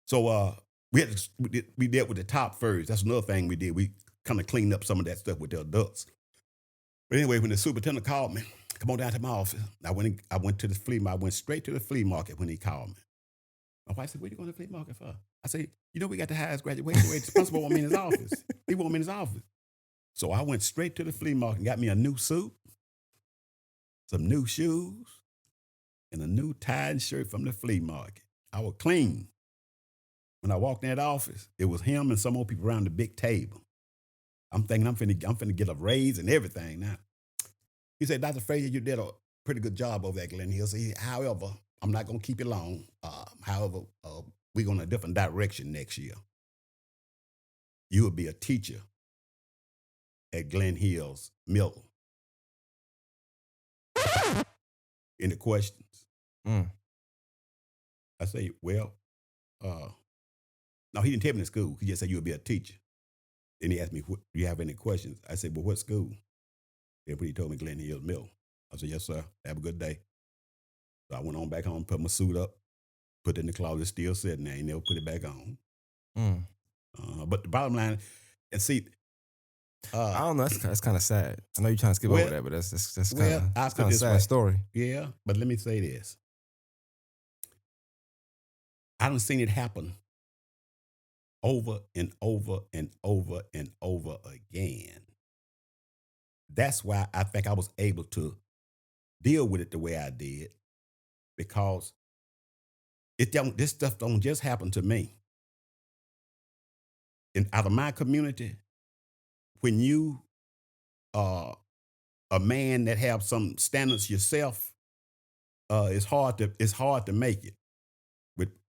So we dealt with the top first. That's another thing we did. We kind of cleaned up some of that stuff with the adults. But anyway, when the superintendent called me, come on down to my office. I went to the flea market. I went straight to the flea market when he called me. My wife said, "What are you going to the flea market for?" I said, "We got the highest graduation rate. The principal want me in his office. He want me in his office." So I went straight to the flea market and got me a new suit, some new shoes, and a new tie and shirt from the flea market. I was clean. When I walked in that office, it was him and some more people around the big table. I'm thinking I'm finna get a raise and everything now. He said, "Dr. Frazier, you did a pretty good job over at Glen Hill. So however, I'm not gonna keep you long. However, we're going a different direction next year. You will be a teacher at Glen Hills Middle." Any questions? Mm. I say, "Well, no, he didn't tell me the school. He just said you'll be a teacher." Then he asked me, "Do you have any questions?" I said, "Well, what school?" Then he told me Glen Hills Middle. I said, "Yes, sir. Have a good day." So I went on back home, put my suit up, put it in the closet, still sitting there. He never put it back on. Mm. But the bottom line, and see, I uh, don't know. That's kind of sad. I know you're trying to skip over well, that, but that's kind well, of I it's put kind it of this sad way. story. Yeah, but let me say this. I done seen it happen over and over and over and over again. That's why I think I was able to deal with it the way I did, because this stuff don't just happen to me. And out of my community, when you are a man that have some standards yourself, it's hard to make it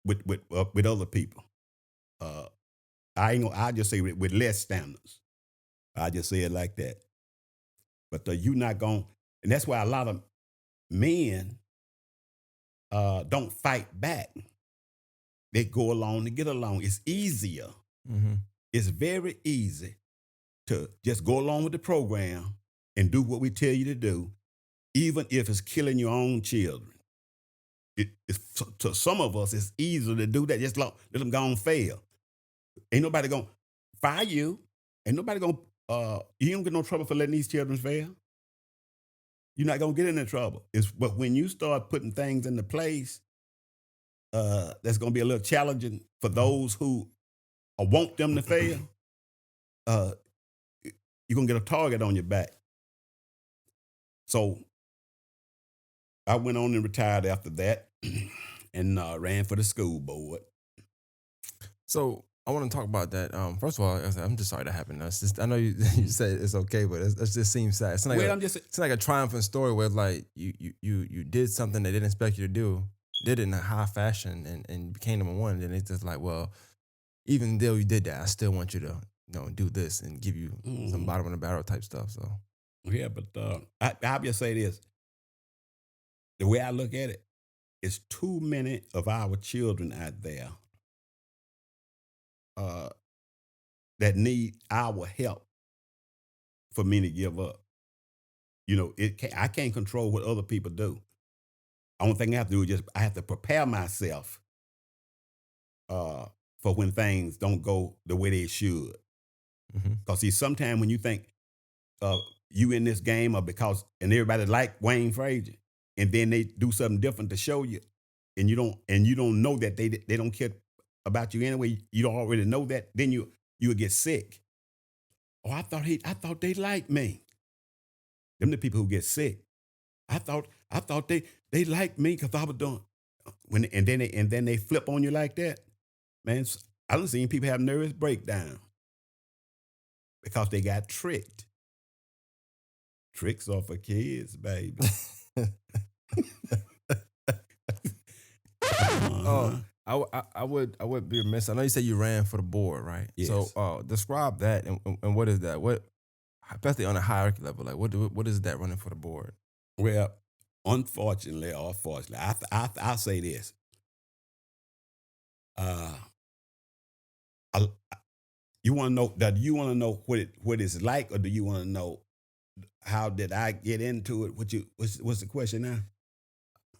with other people. Uh, I just say with less standards. I just say it like that. But you not going, and that's why a lot of men don't fight back. They go along to get along. It's easier. Mm-hmm. It's very easy to just go along with the program and do what we tell you to do, even if it's killing your own children. To some of us, it's easier to do that. Just let them go and fail. Ain't nobody gonna fire you. Ain't nobody gonna. You don't get no trouble for letting these children fail. You're not gonna get into trouble. But when you start putting things into place, that's gonna be a little challenging for those who want them to fail. Uh, you're gonna get a target on your back. So I went on and retired after that, and ran for the school board. So I want to talk about that. First of all, I'm just sorry that happened. That's just, I know you, you said it's okay, but it just seems sad. Well, I'm just It's like a triumphant story where like you did something they didn't expect you to do, did it in a high fashion, and became number one. And then it's just like, well, even though you did that, I still want you to do this and give you some mhm. bottom of the barrel type stuff. So Yeah, but I'll just say this: the way I look at it, it's too many of our children out there uh, that need our help for me to give up. I can't control what other people do. Only thing I have to do is I have to prepare myself uh, for when things don't go the way they should. hmm Because see, sometimes when you think uh, you in this game, or and everybody like Wayne Frazier, and then they do something different to show you, and you don't know that they don't care about you anyway. You don't already know that. Then you'll get sick. Oh, I thought they liked me. Them the people who get sick. I thought they liked me because I was doing and then they flip on you like that. Man, I done seen people have nervous breakdown because they got tricked. Tricks are for kids, baby. oh, Uh-huh. I would be remiss. I know you said you ran for the board, right? So Yes. describe that and what is that? What especially on a hierarchy level, like what is that running for the board? Well, unfortunately or fortunately, I'll say this. Uh, I, you want to know that you want to know what it's like, or do you want to know how did I get into it? What's the question now?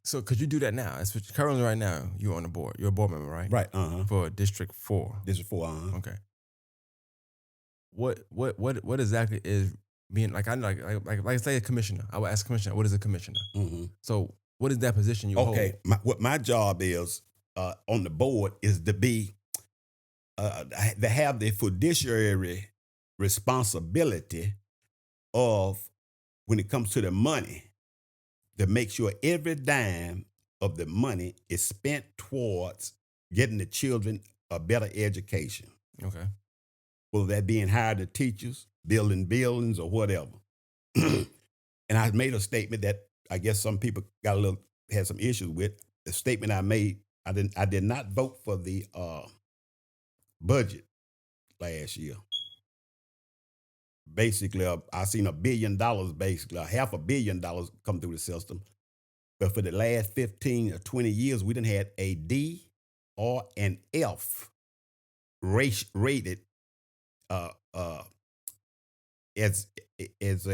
So could you do that now? It's currently right now you're on the board. You're a board member, right? Right. Uh-huh. For District 4. This is for uh-huh. Okay. What exactly is being like I know like say a commissioner. I would ask a commissioner, what is a commissioner? Hmm. So what is that position you hold? Okay. What my job is, on the board is to be to have the fiduciary responsibility of when it comes to the money to make sure every dime of the money is spent towards getting the children a better education, Okay. whether that being hired the teachers, building buildings, or whatever. And I made a statement that I guess some people got a little had some issues with. The statement I made, I did not vote for the budget last year. Basically, I seen $1 billion, basically $500 million come through the system. But for the last 15 or 20 years, we didn't had a D or an F rated uh, uh, as as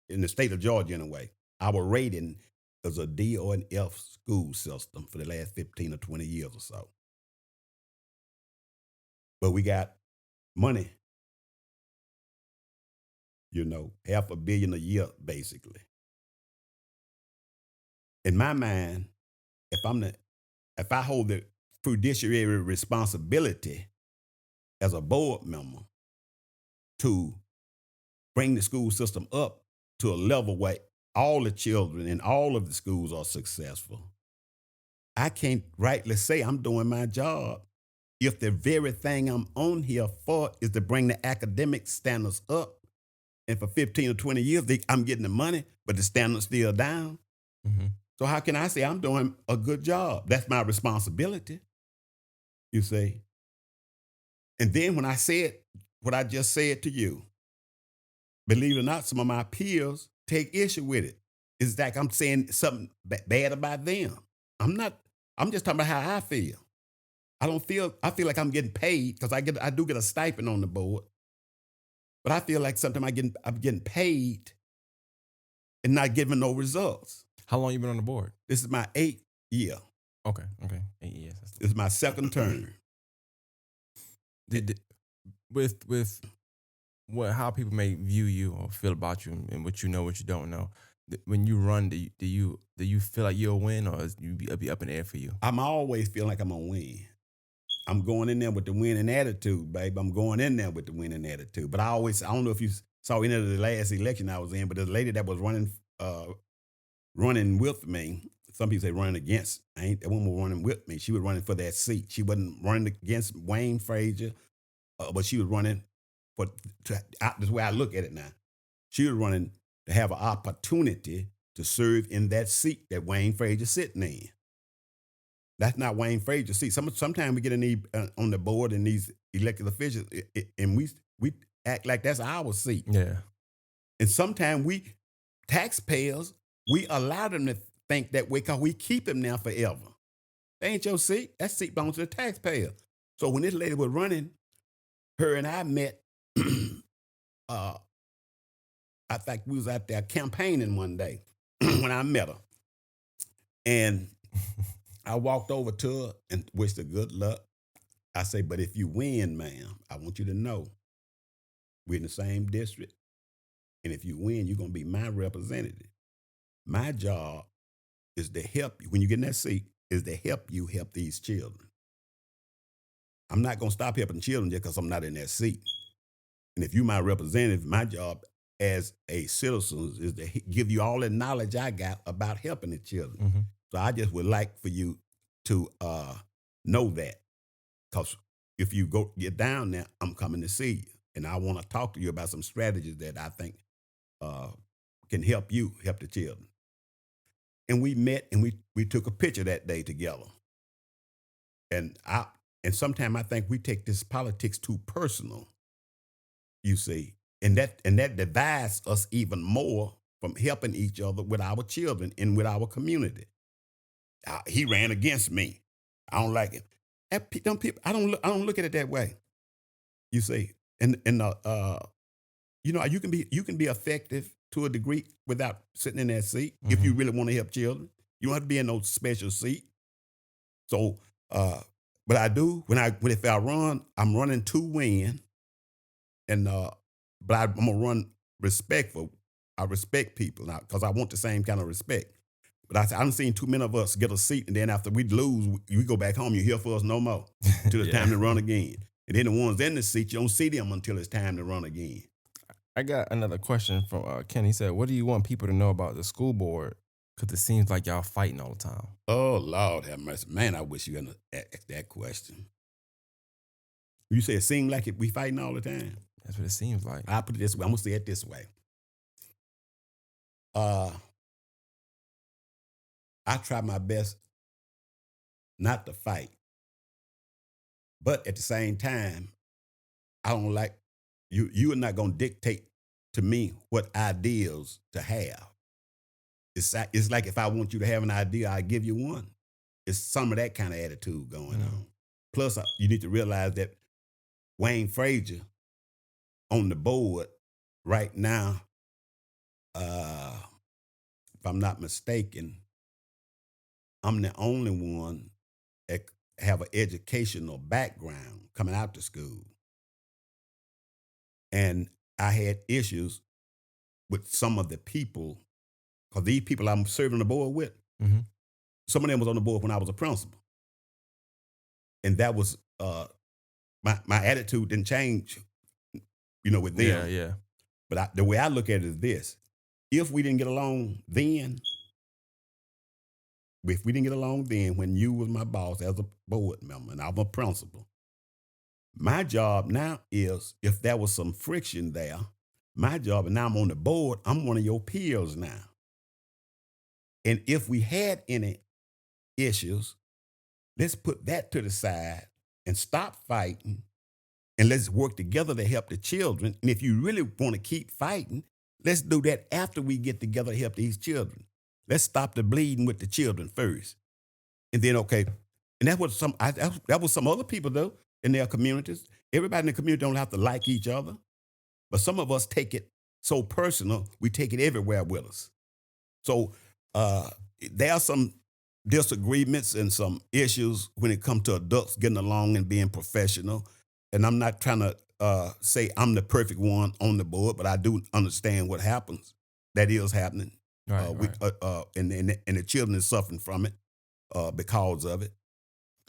in the state of Georgia anyway. Our rating is a D or an F school system for the last 15 or 20 years or so. But we got money, $500 million a year, basically. In my mind, if if I hold the fiduciary responsibility as a board member to bring the school system up to a level where all the children in all of the schools are successful, I can't rightly say I'm doing my job if the very thing I'm on here for is to bring the academic standards up. And for 15 or 20 years, I'm getting the money, but the standards still down. Hmm. So how can I say I'm doing a good job? That's my responsibility, you see. And then when I said what I just said to you, believe it or not, some of my peers take issue with it. It's like I'm saying something bad about them. I'm not. I'm just talking about how I feel. I feel like I'm getting paid because I do get a stipend on the board, but I feel like sometimes I'm getting paid and not giving no results. How long you been on the board? This is my 8th year. Okay. Okay. 8 years. That's This is my second term. did, with what how people may view you or feel about you and what you know, what you don't know. When you run, do you feel like you'll win, or is you be up in the air for you? I'm always feeling like I'm gonna win. I'm going in there with the winning attitude, babe. I'm going in there with the winning attitude. But I don't know if you saw any of the last election I was in, but the lady that was running with me, some people say running against. I ain't that woman was running with me. She was running for that seat. She wasn't running against Wayne Frazier, but she was running for. This is the way I look at it now. She was running to have an opportunity to serve in that seat that Wayne Frazier sitting in. That's not Wayne Frazier's seat. Sometimes we get in on the board and these elected officials, and we act like that's our seat. Yeah. And sometimes we taxpayers we allow them to think that way because we keep them now forever. That ain't your seat. That seat belongs to the taxpayer. So when this lady was running, her and I met. uh, I think we was out there campaigning one day when I met her, and I walked over to her and wished her good luck. I say, but if you win, ma'am, I want you to know we're in the same district. And if you win, you're going to be my representative. My job is to help you. When you get in that seat, is to help you help these children. I'm not going to stop helping children just because I'm not in that seat. And if you're my representative, my job as a citizen is to give you all the knowledge I got about helping the children. Hmm. So I just would like for you to know that, because if you get down there, I'm coming to see you, and I want to talk to you about some strategies that I think can help you help the children. And we met and we took a picture that day together. And sometimes I think we take this politics too personal, you see, and that divides us even more from helping each other with our children and with our community. He ran against me. I don't like him. Them people, I don't look at it that way. You see, and you can be effective to a degree without sitting in that seat if you Hmm. really want to help children. You don't have to be in no special seat. So, but I do if I run, I'm running to win, and I'm gonna run respectful. I respect people now because I want the same kind of respect. But I said, I done seen too many of us get a seat, and then after we lose, we go back home. You hear for us no more till it's Yeah. time to run again. And then the ones in the seat, you don't see them until it's time to run again. I got another question from Ken. He said, "What do you want people to know about the school board? Because it seems like y'all fighting all the time." Oh Lord, have mercy, man! I wish you hadn't asked that question. You say it seemed like we fighting all the time. That's what it seems like. I put it this way. I'm gonna say it this way. Uh, I try my best not to fight, but at the same time, I don't like you. You are not gonna dictate to me what ideas to have. It's like if I want you to have an idea, I give you one. It's some of that kind of attitude going Mm. on. Plus, you need to realize that Wayne Frazier on the board right now, uh, if I'm not mistaken, I'm the only one that have an educational background coming out to school. And I had issues with some of the people, because these people I'm serving the board with, Mm-hmm. some of them was on the board when I was a principal. And that was my attitude didn't change, with Yeah, them. yeah. But the way I look at it is this: if we didn't get along then, when you was my boss as a board member and I'm a principal, my job now is, if there was some friction there, my job, and now I'm on the board, I'm one of your peers now. And if we had any issues, let's put that to the side and stop fighting, and let's work together to help the children. And if you really want to keep fighting, let's do that after we get together to help these children. Let's stop the bleeding with the children first. And then, okay, and that's what that was some other people though in their communities. Everybody in the community don't have to like each other, but some of us take it so personal, we take it everywhere with us. So uh, there are some disagreements and some issues when it comes to adults getting along and being professional. And I'm not trying to say I'm the perfect one on the board, but I do understand what happens. That is happening. Right, right. And the children is suffering from it because of it.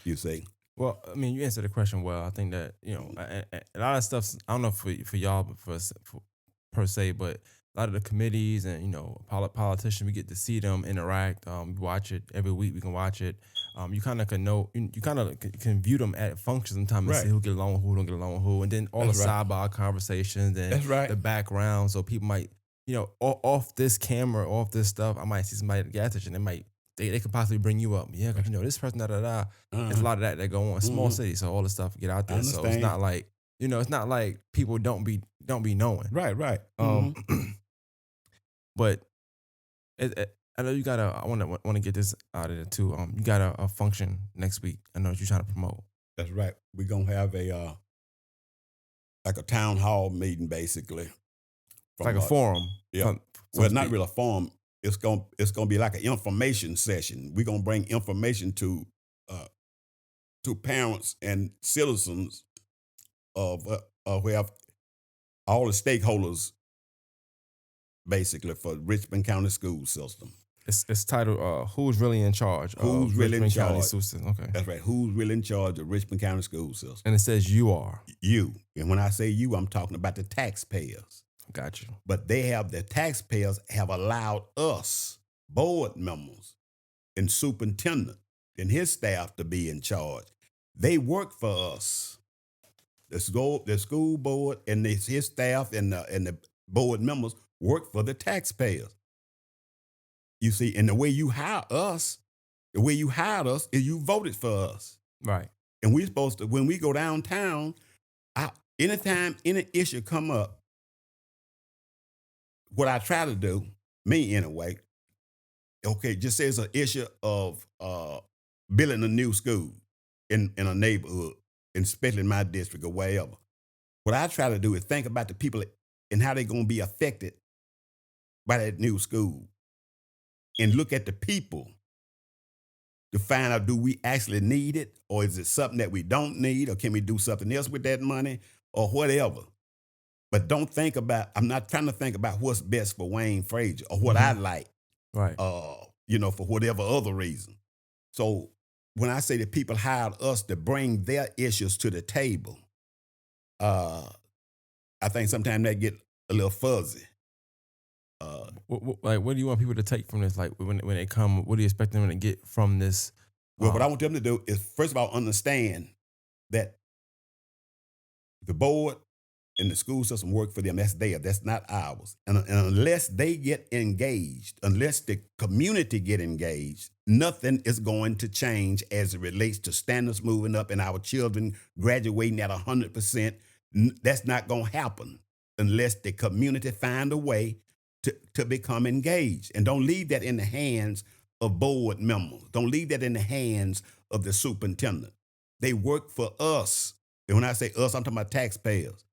You see, Well, I mean, you answered the question well. I think that a lot of stuff. I don't know for y'all, but for per se, but a lot of the committees and politicians, we get to see them interact. We watch it every week. We can watch it. You kind of can know. You kind of can view them at functions sometimes and see right? who get along with who don't get along with who, and then all the That's right. sidebar conversations and That's right. the background. So people might, off this camera, off this stuff, I might see somebody at the gas station. They could possibly bring you up. Yeah, because this person, da da da. There's a lot of that go on. Small city, so all the stuff get out I there. So it's understand. not like it's not like people don't be knowing. Right, right. But I know you got I want to get this out of there too. You got a function next week. I know that you're trying to promote. That's right. We're gonna have a like a town hall meeting, basically. It's like a forum. Yeah. So Well, to not speak. really a forum. It's gonna be like an information session. We're gonna bring information to parents and citizens we have all the stakeholders basically for Richmond County school system. It's titled "Who's Really in Charge?" Who's of really in Richmond County charge? School System. Okay, That's right. Who's really in charge of Richmond County school system? and it says you are. You. And when I say you, I'm talking about the taxpayers. Got you. But the taxpayers have allowed us, board members and superintendent and his staff, to be in charge. They work for us. The school board and his staff and the board members work for the taxpayers. You see, and the way you hired us is you voted for us. Right. And we're supposed to, when we go downtown, anytime any issue come up, what I try to do, me anyway, okay, just say it's an issue of building a new school in a neighborhood, and especially in my district or wherever. What I try to do is think about the people and how they're going to be affected by that new school, and look at the people to find out, do we actually need it, or is it something that we don't need, or can we do something else with that money, or whatever. But I'm not trying to think about what's best for Wayne Frazier or what I like. Right. for whatever other reason. So when I say that people hired us to bring their issues to the table, uh, I think sometimes they get a little fuzzy. Uh, Like, what do you want people to take from this? Like, when they come, what do you expect them to get from this? well, what I Um, want them to do is, first of all, understand that the board and the school system work for them. That's theirs. That's not ours. And unless they get engaged, unless the community get engaged, nothing is going to change as it relates to standards moving up and our children graduating at 100%. That's not going to happen unless the community find a way to become engaged. And don't leave that in the hands of board members. Don't leave that in the hands of the superintendent. They work for us. And when I say us, I'm talking about taxpayers.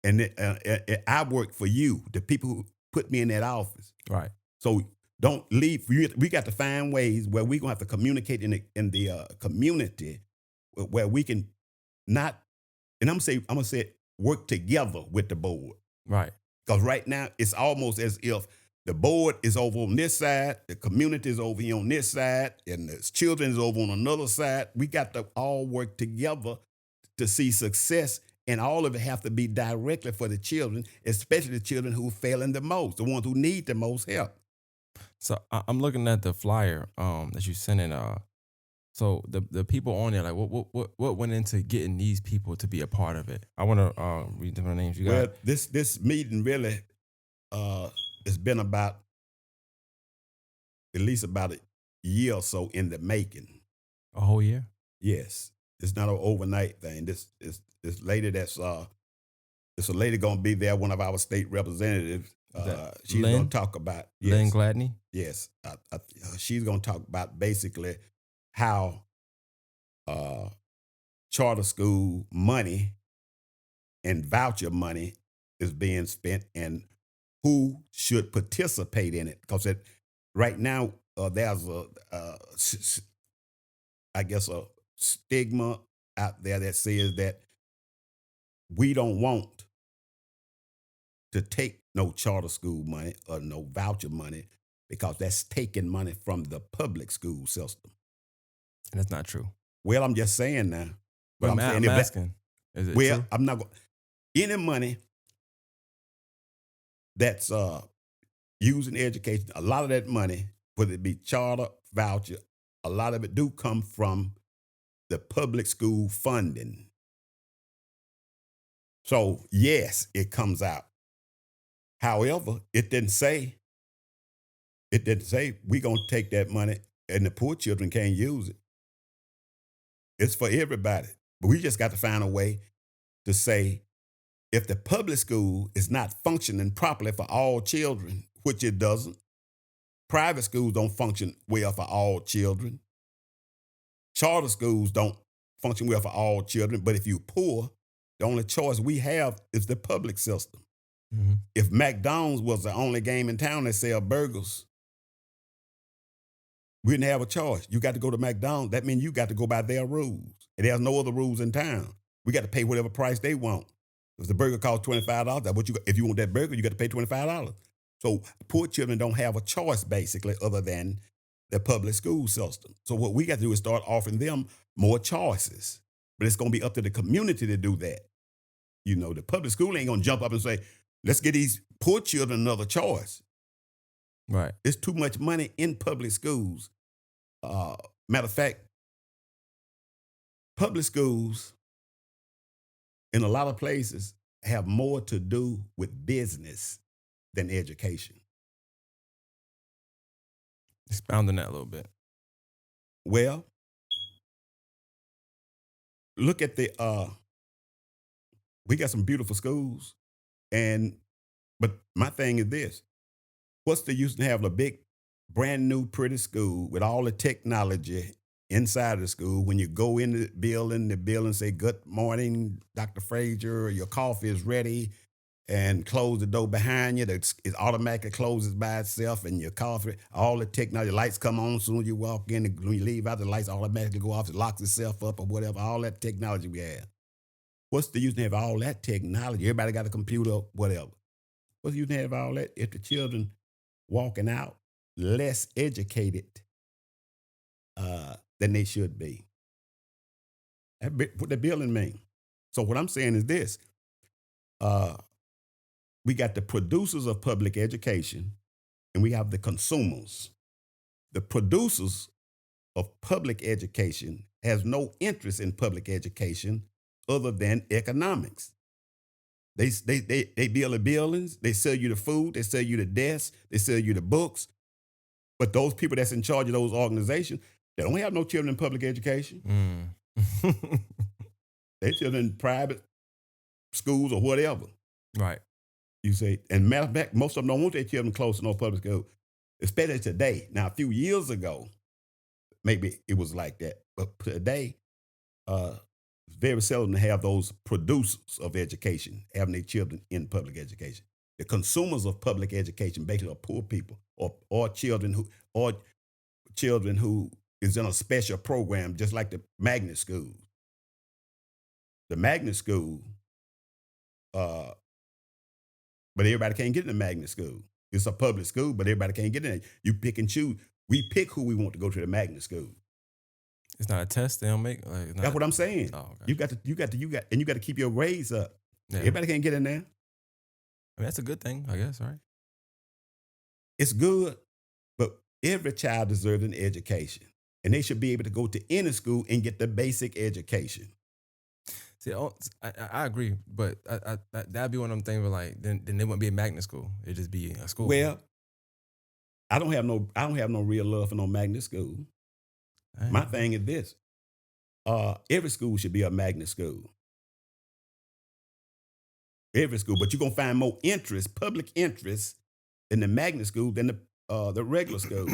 And I work for you, the people who put me in that office. right, So don't leave. We got to find ways where we're gonna have to communicate in the community where we can not. And I'm gonna say work together with the board, right, because right now it's almost as if the board is over on this side, the community is over here on this side, and the children is over on another side. We got to all work together to see success, and all of it have to be directly for the children, especially the children who are failing the most, the ones who need the most help. So I'm looking at the flyer that you sent in. So the people on there, like, what went into getting these people to be a part of it? I want to read different names. You Well, got this meeting really uh it's been about at least about a year or so in the making. a whole year. Yes, it's not an overnight thing. This lady that's it's a lady gonna be there, one of our state representatives. Is that She's gonna Lynn talk about, Lynn yes, Gladney? yes. She's gonna talk about basically how uh, charter school money and voucher money is being spent and who should participate in it. Because right now there's I guess a stigma out there that says that we don't want to take no charter school money or no voucher money because that's taking money from the public school system. And that's not true. Well, I'm just saying now, but But I'm saying I'm if that, asking, is it well, true? I'm not going any money that's using education, a lot of that money, whether it be charter, voucher, a lot of it do come from the public school funding. So yes, it comes out. However, it didn't say we're gonna take that money and the poor children can't use it. It's for everybody. But we just got to find a way to say if the public school is not functioning properly for all children, which it doesn't, private schools don't function well for all children. Charter schools don't function well for all children. But if you're poor, the only choice we have is the public system. Hmm. If McDonald's was the only game in town that sell burgers, we didn't have a choice. You got to go to McDonald's. That means you got to go by their rules. And there's no other rules in town. We got to pay whatever price they want. If the burger costs $25, that's what you if you want that burger, you got to pay $25. So poor children don't have a choice basically other than the public school system. So what we got to do is start offering them more choices. But it's going to be up to the community to do that. The public school ain't going to jump up and say, let's get these poor children another choice. Right. There's too much money in public schools. Matter of fact, public schools in a lot of places have more to do with business than education. Expound on that a little bit. Well, look at we got some beautiful schools, and but my thing is this: what's the use in having a big, brand new, pretty school with all the technology inside the school? When you go in the building say, "Good morning, Dr. Frazier, your coffee is ready," and close the door behind you. It automatically closes by itself, and your coffee, all the technology, lights come on as soon as you walk in. When you leave out, the lights automatically go off. It locks itself up or whatever. All that technology we have. What's the use to have all that technology? Everybody got a computer, whatever. What's the use to have all that if the children walking out? less educated than they should be. What the billing mean? So what I'm saying is this: uh, we got the producers of public education, and we have the consumers. The producers of public education has no interest in public education other than economics. They build the buildings, they sell you the food, they sell you the desks, they sell you the books. But those people that's in charge of those organizations, they don't have no children in public education. Mm. They children in private schools or whatever. Right. You say, and matter of fact, most of them don't want their children close to no public school, especially today. Now, a few years ago, maybe it was like that, but today, uh, it's very seldom to have those producers of education having their children in public education. The consumers of public education basically are poor people or children who is in a special program, just like the magnet school. The magnet school, uh, but everybody can't get in the magnet school. It's a public school, but everybody can't get in it. You pick and choose. We pick who we want to go to the magnet school. It's not a test they don't make. Like, it's That's not. what I'm saying. Oh, okay. And you got to keep your grades up. Yeah. Everybody can't get in there. I mean, that's a good thing, I guess, right? It's good, but every child deserves an education, and they should be able to go to any school and get the basic education. See, I agree, but that'd be one of them things where like then they wouldn't be a magnet school. It'd just be a school. Well, I don't have no real love for no magnet school. Dang. My thing is this: every school should be a magnet school. Every school, but you're gonna find more interest, public interest, in the magnet school than the regular school.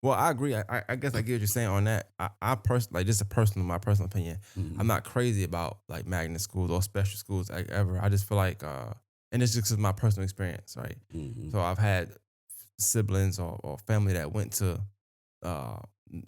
Well, I agree. I guess I get what you're saying on that. I personally, like, just my personal opinion. I'm Mhm. not crazy about like magnet schools or special schools like ever. I just feel like, and it's just 'cause my personal experience, right? Mhm. So I've had siblings or family that went to uh,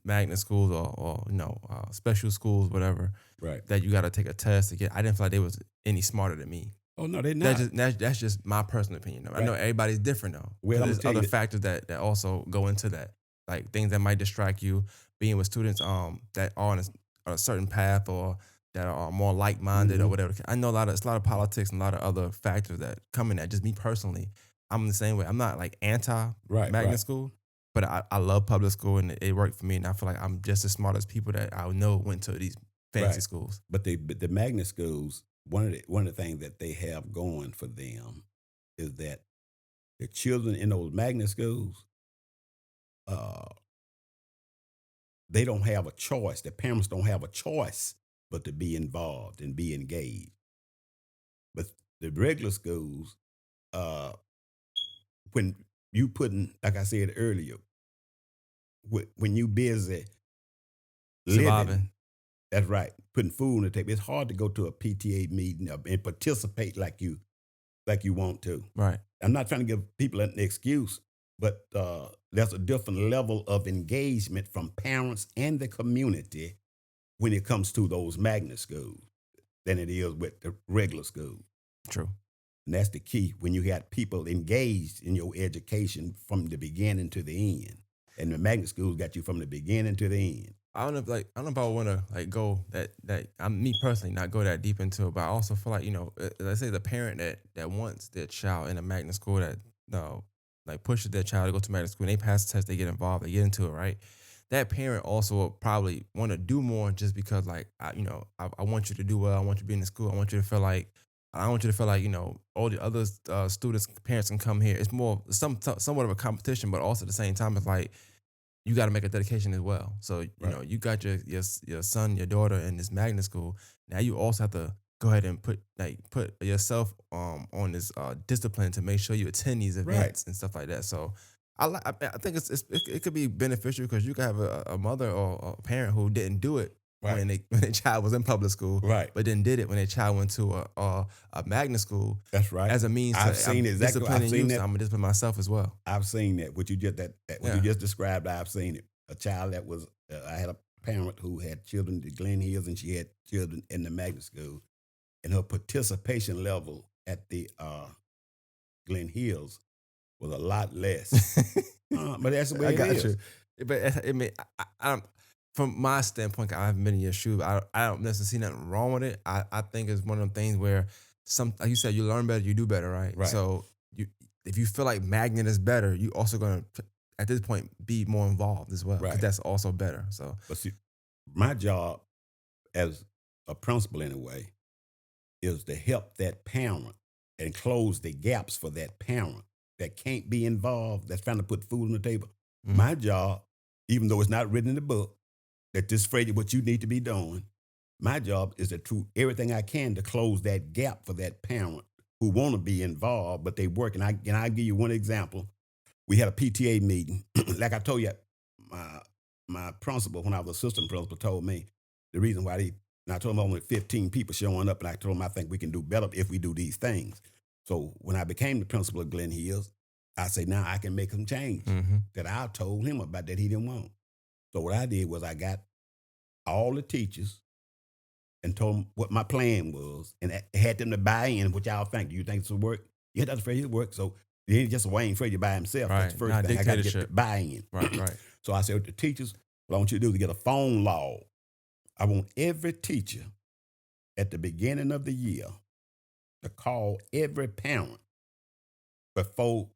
magnet schools or special schools, whatever. Right. That you got to take a test to get. I didn't feel like they was any smarter than me. Oh no, they're That's not. just that's just my personal opinion. Though. I know Right. everybody's different though. Well, 'Cause I'm gonna there's tell you other that. factors that also go into that, like things that might distract you. Being with students that are on a certain path or that are more like minded or Mhm. whatever. I know it's a lot of politics and a lot of other factors that come in that. Just me personally, I'm the same way. I'm not like anti Right. magnet Right. school, but I love public school and it worked for me. And I feel like I'm just as smart as people that I know went to these fancy Right. schools. But the magnet schools, one of the things that they have going for them is that the children in those magnet schools, uh, they don't have a choice. The parents don't have a choice but to be involved and be engaged. But the regular schools, uh, when you putting, like I said earlier, when you busy Surviving. living, that's right, putting food on the table. It's hard to go to a PTA meeting and participate like you want to. Right. I'm not trying to give people an excuse, but there's a different level of engagement from parents and the community when it comes to those magnet schools than it is with the regular school. True. And that's the key when you got people engaged in your education from the beginning to the end. And the magnet schools got you from the beginning to the end. I don't know if I want to like go that I'm me personally not go that deep into it, but I also feel like let's say the parent that wants their child in a magnet school that like pushes their child to go to magnet school and they pass the test, they get involved, they get into it, right? That parent also will probably want to do more just because like I want you to do well, I want you to be in the school, I want you to feel like all the other students parents can come here. It's more somewhat of a competition, but also at the same time it's like you got to make a dedication as well. So Right. you got your son, your daughter in this magnet school. Now you also have to go ahead and put yourself on this discipline to make sure you attend these Right. events and stuff like that. So I think it could be beneficial because you could have a mother or a parent who didn't do it Right. when their child was in public school, Right. but then did it when their child went to a magnet school That's right. as a means I've to seen exactly. disciplining you. So I'm gonna discipline myself as well. I've seen that. What you just what you Yeah. just described. I've seen it. A child that was. I had a parent who had children at Glen Hills, and she had children in the magnet school, and her participation level at the Glen Hills was a lot less. But that's the I way it got you. is. But it may I don't from my standpoint, I haven't been in your shoes. I don't necessarily see nothing wrong with it. I think it's one of them things where some like you said, you learn better, you do better, right? Right, So you if you feel like magnet is better, you also gonna at this point be more involved as well because right. that's also better. So But see, my job as a principal anyway is to help that parent and close the gaps for that parent that can't be involved, that's trying to put food on the table. mhm, My job, even though it's not written in the book, that this phrase what you need to be doing, my job is to do everything I can to close that gap for that parent who want to be involved, but they work. And I give you one example. We had a PTA meeting. Like I told you, my my principal, when I was assistant principal, told me the reason why they. And I told him only 15 people showing up, and I told him I think we can do better if we do these things. So when I became the principal of Glen Hills, I say now I can make some change mhm, that I told him about that he didn't want. So what I did was I got all the teachers and told them what my plan was, and had them to buy in. What y'all think? Do you think this will work? Yeah, that's afraid it'll work. So it ain't just Wayne Frazier by himself. That's right. the first Not thing. I got to get the dictatorship. buy-in. Right, right. So I said, the teachers, what I want you to do is get a phone log. I want every teacher at the beginning of the year to call every parent before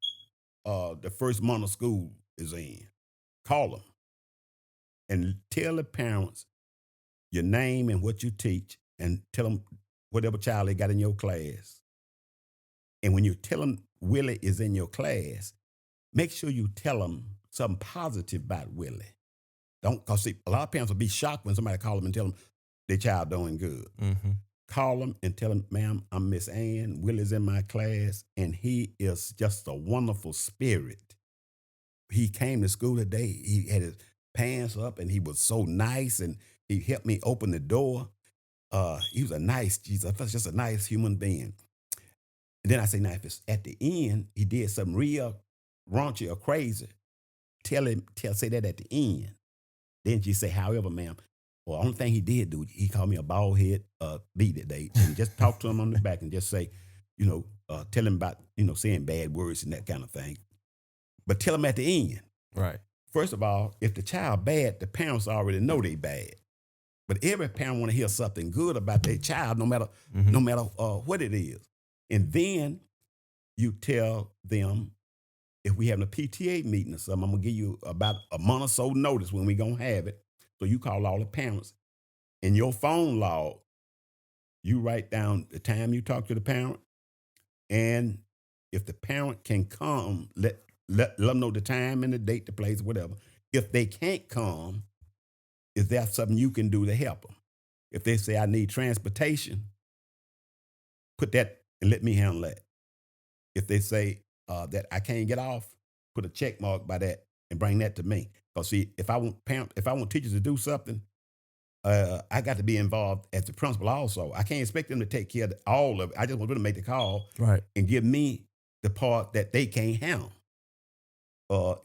the first month of school is in. Call them and tell the parents your name and what you teach, and tell them whatever child they got in your class. And when you tell them Willie is in your class, make sure you tell them something positive about Willie. Don't, because see, a lot of parents will be shocked when somebody call them and tell them their child doing good. Mhm. Call them and tell them, ma'am, I'm Miss Ann. Willie's in my class, and he is just a wonderful spirit. He came to school today. He had his pants up, and he was so nice, and he helped me open the door. He was a nice, Jesus, just a nice human being. And then I say, now if it's at the end, he did something real raunchy or crazy, say that at the end. Then she say, however, ma'am, well, only thing he did do, he called me a bald head bee today, and just talk to him on the back and just say, tell him about, saying bad words and that kind of thing. But tell him at the end. Right. First of all, if the child bad, the parents already know they bad. But every parent want to hear something good about their child, no matter Mhm. no matter what it is. And then you tell them if we having a PTA meeting or something, I'm gonna give you about a month or so notice when we gonna have it. So you call all the parents. In your phone log, you write down the time you talk to the parent, and if the parent can come, let them know the time and the date, the place, whatever. If they can't come, is there something you can do to help them? If they say I need transportation, put that and let me handle that. If they say that I can't get off, put a check mark by that and bring that to me. Because see, if I want teachers to do something, I got to be involved as the principal also. I can't expect them to take care of all of it. I just want them to make the call Right. and give me the part that they can't handle.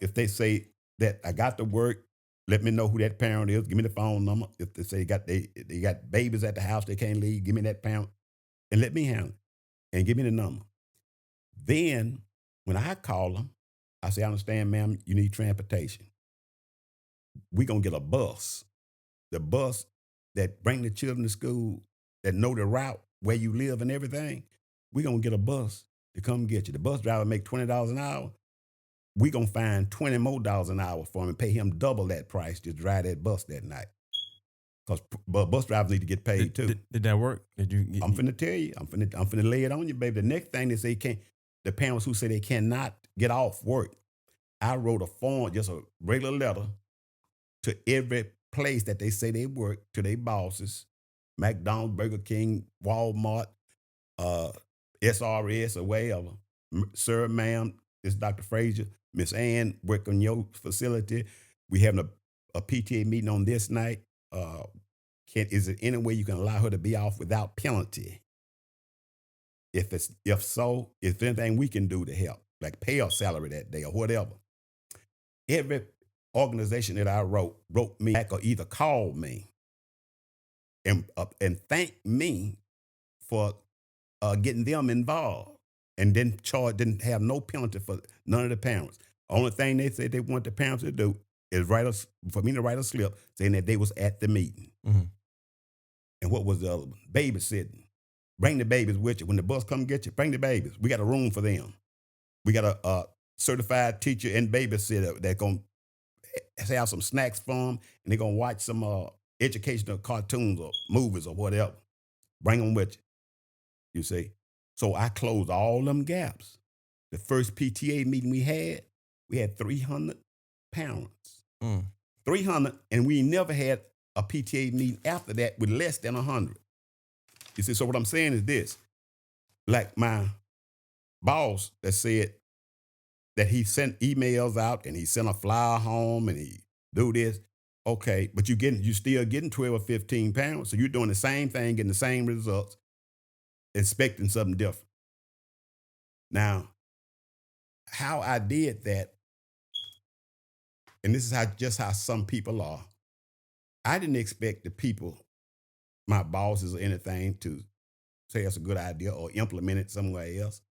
If they say that I got to work, let me know who that parent is. Give me the phone number. If they say they got babies at the house they can't leave, give me that parent and let me handle it and give me the number. Then when I call them, I say, I understand, ma'am, you need transportation. We're gonna get a bus. The bus that bring the children to school, that know the route where you live and everything. We're gonna get a bus to come get you. The bus driver make $20 an hour. We're gonna find $20 more an hour for him and pay him double that price to drive that bus that night. Because bus drivers need to get Did, paid too. did that work? Did I'm finna tell you. I'm finna lay it on you, baby. The next thing they say can't. The parents who say they cannot get off work. I wrote a form, just a regular letter to every place that they say they work, to their bosses, McDonald's, Burger King, Walmart, uh, SRS, or wherever. Sir, ma'am, this is Dr. Frazier. Miss Ann, work on your facility. We having a PTA meeting on this night. Is there any way you can allow her to be off without penalty? If so, if anything we can do to help, like pay her salary that day or whatever. Every organization that I wrote me back or either called me and thanked me for getting them involved. and didn't have no penalty for none of the parents. Only thing they said they want the parents to do is for me to write a slip saying that they was at the meeting. Mhm. And what was the other one? Babysitting. Bring the babies with you. When the bus come get you, bring the babies. We got a room for them. We got a certified teacher and babysitter that going to have some snacks for them, and they're going to watch some educational cartoons or movies or whatever. Bring them with you see. So I closed all them gaps. The first PTA meeting we had 300 parents. Mm. 300, and we never had a PTA meeting after that with less than 100. You see, so what I'm saying is this. Like my boss that said that he sent emails out and he sent a flyer home and he do this. Okay, but you still getting 12 or 15 pounds. So you're doing the same thing, getting the same results, expecting something different. Now, how I did that, and this is how some people are. I didn't expect the people, my bosses or anything, to say it's a good idea or implement it somewhere else.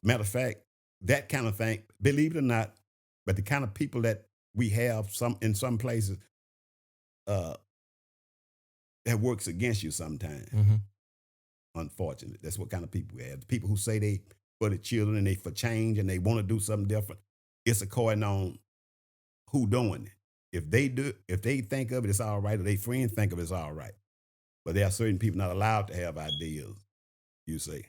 Matter of fact, that kind of thing, believe it or not, but the kind of people that we have in some places uh, that works against you sometimes. Mhm. Unfortunately, that's what kind of people we have. The people who say they for the children and they for change and they want to do something different. It's according on who doing it. If they think of it, it's all right, or they friends think of it, it's all right. But there are certain people not allowed to have ideas. You see,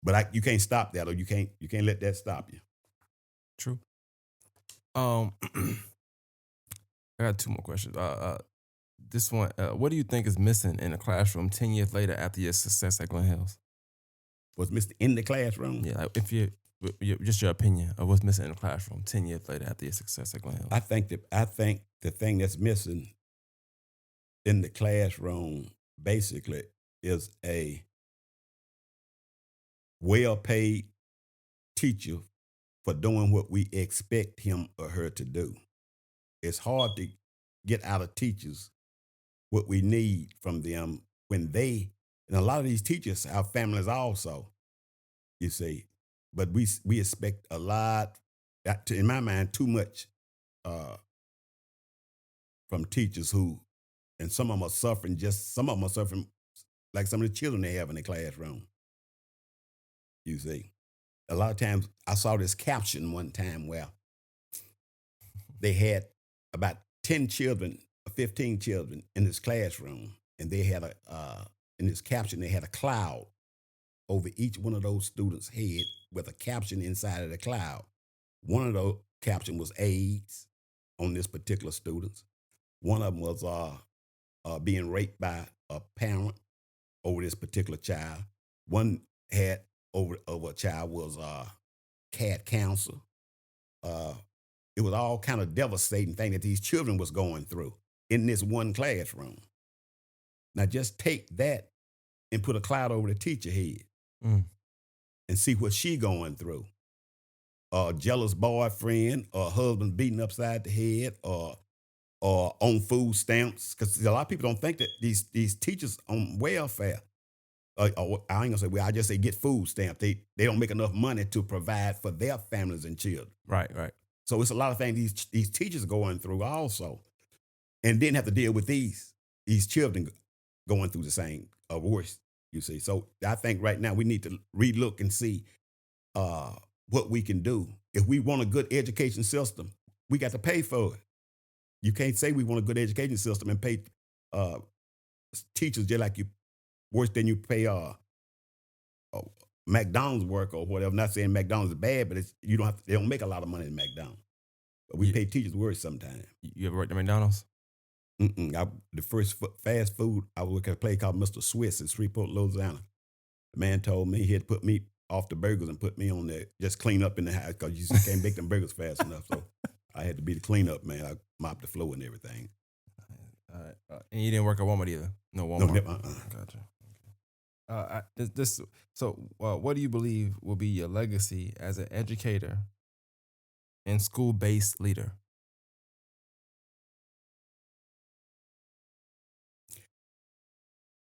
but you can't stop that, or you can't let that stop you. True. Um, I got two more questions. This one, what do you think is missing in a classroom 10 years later after your success at Glen Hills? Was Mr. in the classroom? Yeah, like if just your opinion of what's missing in the classroom 10 years later after your success at Glen Hills. I think the thing that's missing in the classroom basically is a well-paid teacher for doing what we expect him or her to do. It's hard to get out of teachers what we need from them when and a lot of these teachers have families also, you see. But we expect a lot, in my mind, too much uh, from teachers who, and some of them are suffering like some of the children they have in the classroom, you see. A lot of times I saw this caption one time where they had about 10 children or 15 children in this classroom, and they had in this caption, they had a cloud over each one of those students' head with a caption inside of the cloud. One of those caption was AIDS on this particular students. One of them was being raped by a parent over this particular child. One had over a child was had cancer. Uh, it was all kind of devastating thing that these children was going through in this one classroom. Now just take that and put a cloud over the teacher head Mm. and see what she going through. A jealous boyfriend, or a husband beaten upside the head, or on food stamps. Because a lot of people don't think that these teachers on welfare. Or I ain't gonna say well. I just say get food stamps. They don't make enough money to provide for their families and children. Right, right. So it's a lot of things these teachers going through also, and then have to deal with these children going through the same worse. You see, so I think right now we need to relook and see uh, what we can do. If we want a good education system, we got to pay for it. You can't say we want a good education system and pay uh, teachers just like you worse than you pay uh, McDonald's work or whatever. Not saying McDonald's is bad, but they don't make a lot of money in McDonald's. But we You, pay teachers worse sometimes. you ever worked at McDonald's? The first fast food I worked at a place called Mr. Swiss in Shreveport, Louisiana. The man told me he had to put me off the burgers and put me on there, just clean up in the house because you just can't make them burgers fast enough. So I had to be the cleanup man. I mopped the floor and everything. All right. And you didn't work at Walmart either? No No, Walmart. never. Gotcha. What do you believe will be your legacy as an educator and school-based leader?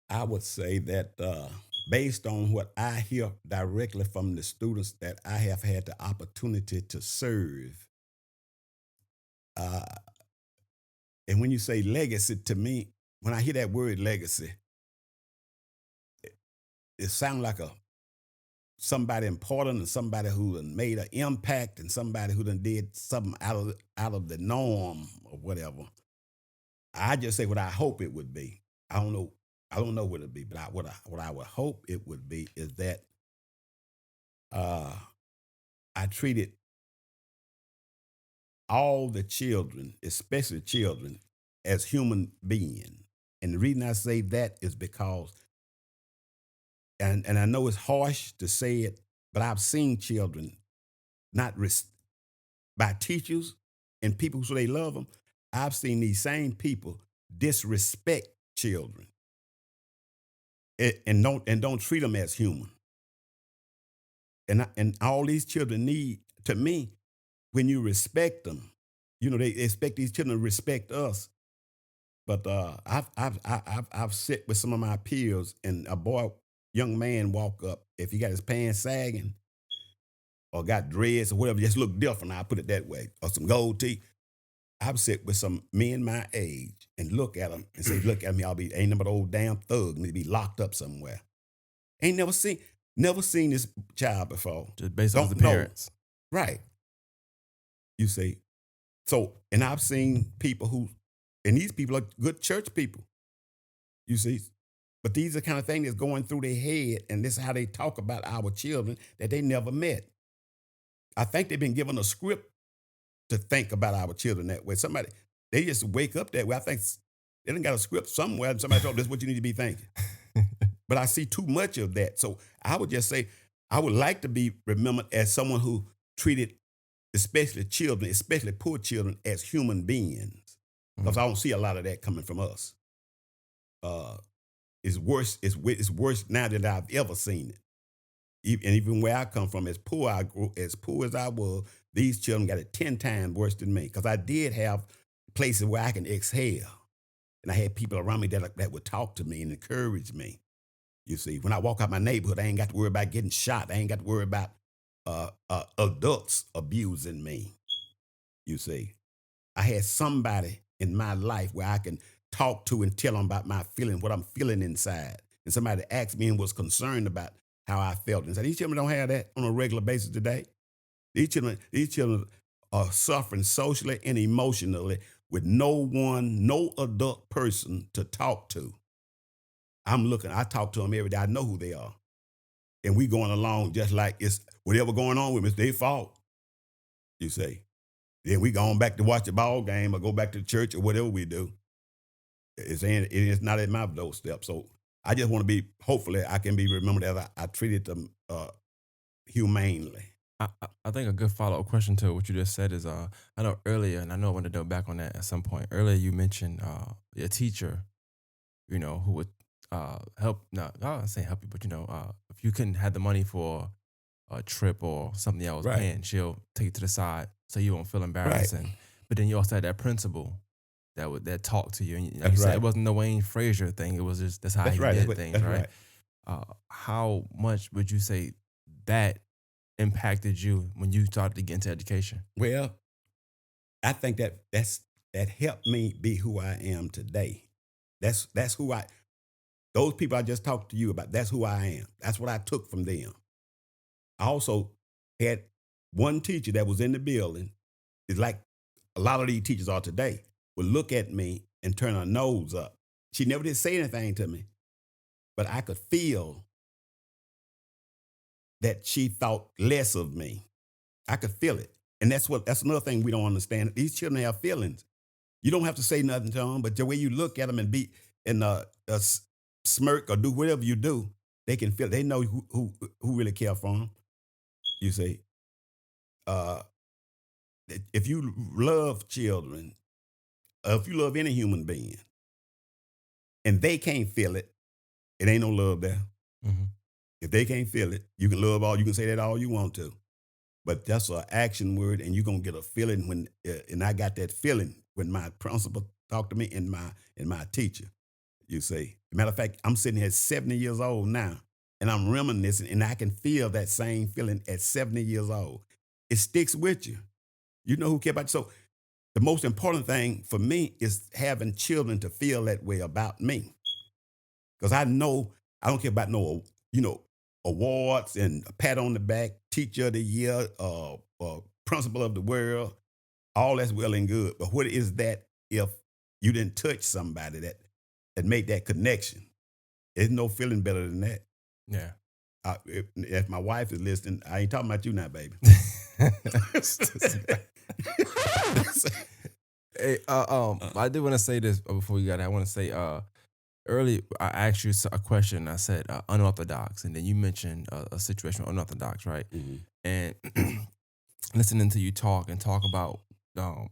I would say that based on what I hear directly from the students that I have had the opportunity to serve. Uh, and when you say legacy, to me, when I hear that word legacy, it sounds like a somebody important and somebody who done made an impact and somebody who done did something out of the norm or whatever. I just say what I hope it would be. I don't know. I don't know what it'd be, but what I would hope it would be is that uh, I treated all the children, especially children, as human beings. And the reason I say that is because, and I know it's harsh to say it, but I've seen children not by teachers and people so they love them. I've seen these same people disrespect children and don't treat them as human. And all these children need, to me, when you respect them, they expect these children to respect us. But I've sit with some of my peers, and young man, walk up. If he got his pants sagging or got dreads or whatever, just look different. I put it that way, or some gold teeth. I've sit with some men my age and look at them and say, "Look at me, ain't nothing but old damn thug, need to be locked up somewhere." Ain't never seen this child before. Just based off the Don't know, parents. right? You see, so, and I've seen people and these people are good church people. You see, but these are kind of things that's going through their head, and this is how they talk about our children that they never met. I think they've been given a script to think about our children that way. They just wake up that way. I think they done got a script somewhere, and somebody told them this is what you need to be thinking. But I see too much of that. So I would just say I would like to be remembered as someone who treated especially children, especially poor children, as human beings. Because Mm. I don't see a lot of that coming from us. Uh, it's worse. It's worse now than I've ever seen it. And even where I come from, as poor as I was, these children got it 10 times worse than me. Because I did have places where I can exhale, and I had people around me that would talk to me and encourage me. You see, when I walk out my neighborhood, I ain't got to worry about getting shot. I ain't got to worry about adults abusing me. You see, I had somebody in my life where I can talk to and tell them about my feeling, what I'm feeling inside. And somebody asked me and was concerned about how I felt. And said, these children don't have that on a regular basis today. These children are suffering socially and emotionally with no adult person to talk to. I talk to them every day. I know who they are. And we going along just like it's whatever going on with them, it's their fault, you say. Then we going back to watch the ball game or go back to the church or whatever we do. It's not at my doorstep. So I just want to hopefully I can be remembered as I treated them humanely. I think a good follow up question to what you just said is I know earlier, and I know I want to double back on that at some point. Earlier, you mentioned your teacher, who would help. No, I don't say help you, but if you couldn't have the money for a trip or something I was Right, paying, she'll take it to the side so you won't feel right. embarrassed. But then you also had that principal that talked to you, and like you That's said, it right. wasn't the Wayne Frazier thing. It was just that's how That's he right. did things, That's right? right. How much would you say that impacted you when you started to get into education? Well, I think that helped me be who I am today. That's who I those people I just talked to you about, that's who I am. That's what I took from them. I also had one teacher that was in the building, is like a lot of these teachers are today, would look at me and turn her nose up. She never did say anything to me, but I could feel that she thought less of me. I could feel it. And that's another thing we don't understand. These children have feelings. You don't have to say nothing to them, but the way you look at them and smirk or do whatever you do, they can feel. They know who really care for them. You see, uh, if you love children, if you love any human being, and they can't feel it, it ain't no love there. Hmm. If they can't feel it, you can love all. You can say that all you want to, but that's an action word, and you're gonna get a feeling when. And I got that feeling when my principal talked to me and my teacher. You see, matter of fact, I'm sitting here at 70 years old now, and I'm reminiscing, and I can feel that same feeling at 70 years old. It sticks with you. You know who care about you. So the most important thing for me is having children to feel that way about me. Because I know I don't care about no, awards and a pat on the back, teacher of the year, principal of the world. All that's well and good. But what is that if you didn't touch somebody that made that connection? There's no feeling better than that. Yeah. If my wife is listening, I ain't talking about you now, baby. Hey, I did want to say this before you got it. I want to say, earlier I asked you a question. I said unorthodox, and then you mentioned a situation with unorthodox, right? Mhm. And listening to you talk and talk about um,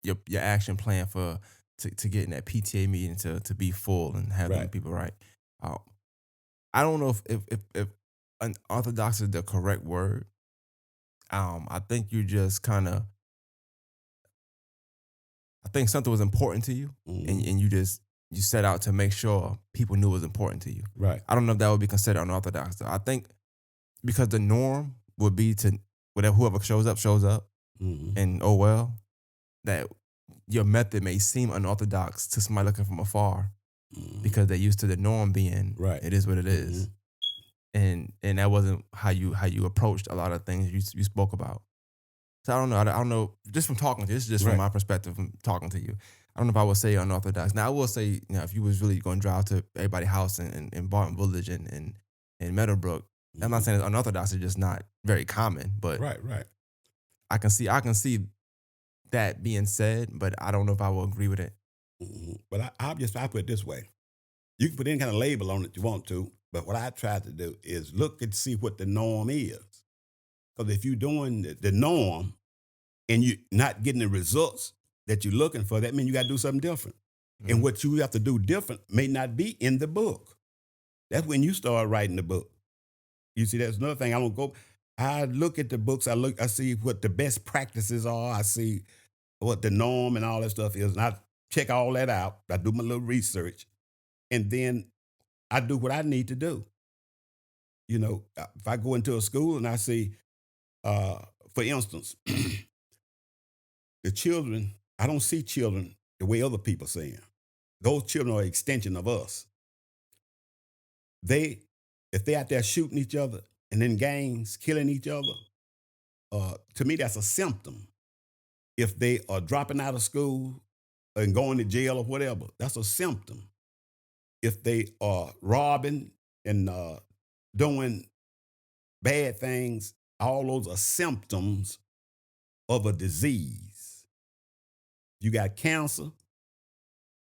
your action plan for to get in that PTA meeting to be full and have them Right. people right. Uh, I don't know if unorthodox is the correct word. I think you just kind of I think something was important to you, Mhm. and you set out to make sure people knew it was important to you. Right. I don't know if that would be considered unorthodox. Though. I think because the norm would be to whatever whoever shows up, Mhm. and oh well, that your method may seem unorthodox to somebody looking from afar Mhm. because they're used to the norm being Right. it is what it is, Mhm. and that wasn't how you approached a lot of things you spoke about. So I don't know. I don't know. Just from talking to you, this is just from Right. my perspective from talking to you. I don't know if I would say unorthodox. Now I will say, if you was really going to drive to everybody's house in Barton Village and Meadowbrook, I'm not Mhm. saying it's unorthodox. It's just not very common. But Right. Right. I can see that being said, but I don't know if I will agree with it. But I put it this way: you can put any kind of label on it you want to, but what I try to do is look and see what the norm is. Because if you're doing the norm and you're not getting the results that you're looking for, that means you got to do something different. And Mhm. what you have to do different may not be in the book. That's when you start writing the book. You see, that's another thing. I don't go. I look at the books. I see what the best practices are. I see what the norm and all that stuff is, and I check all that out. I do my little research, and then I do what I need to do. If I go into a school and I see, uh, for instance, the children, I don't see children the way other people see them. Those children are an extension of us. They, if they're out there shooting each other and in gangs killing each other, to me that's a symptom. If they are dropping out of school and going to jail or whatever, that's a symptom. If they are robbing and doing bad things, all those are symptoms of a disease. You got cancer,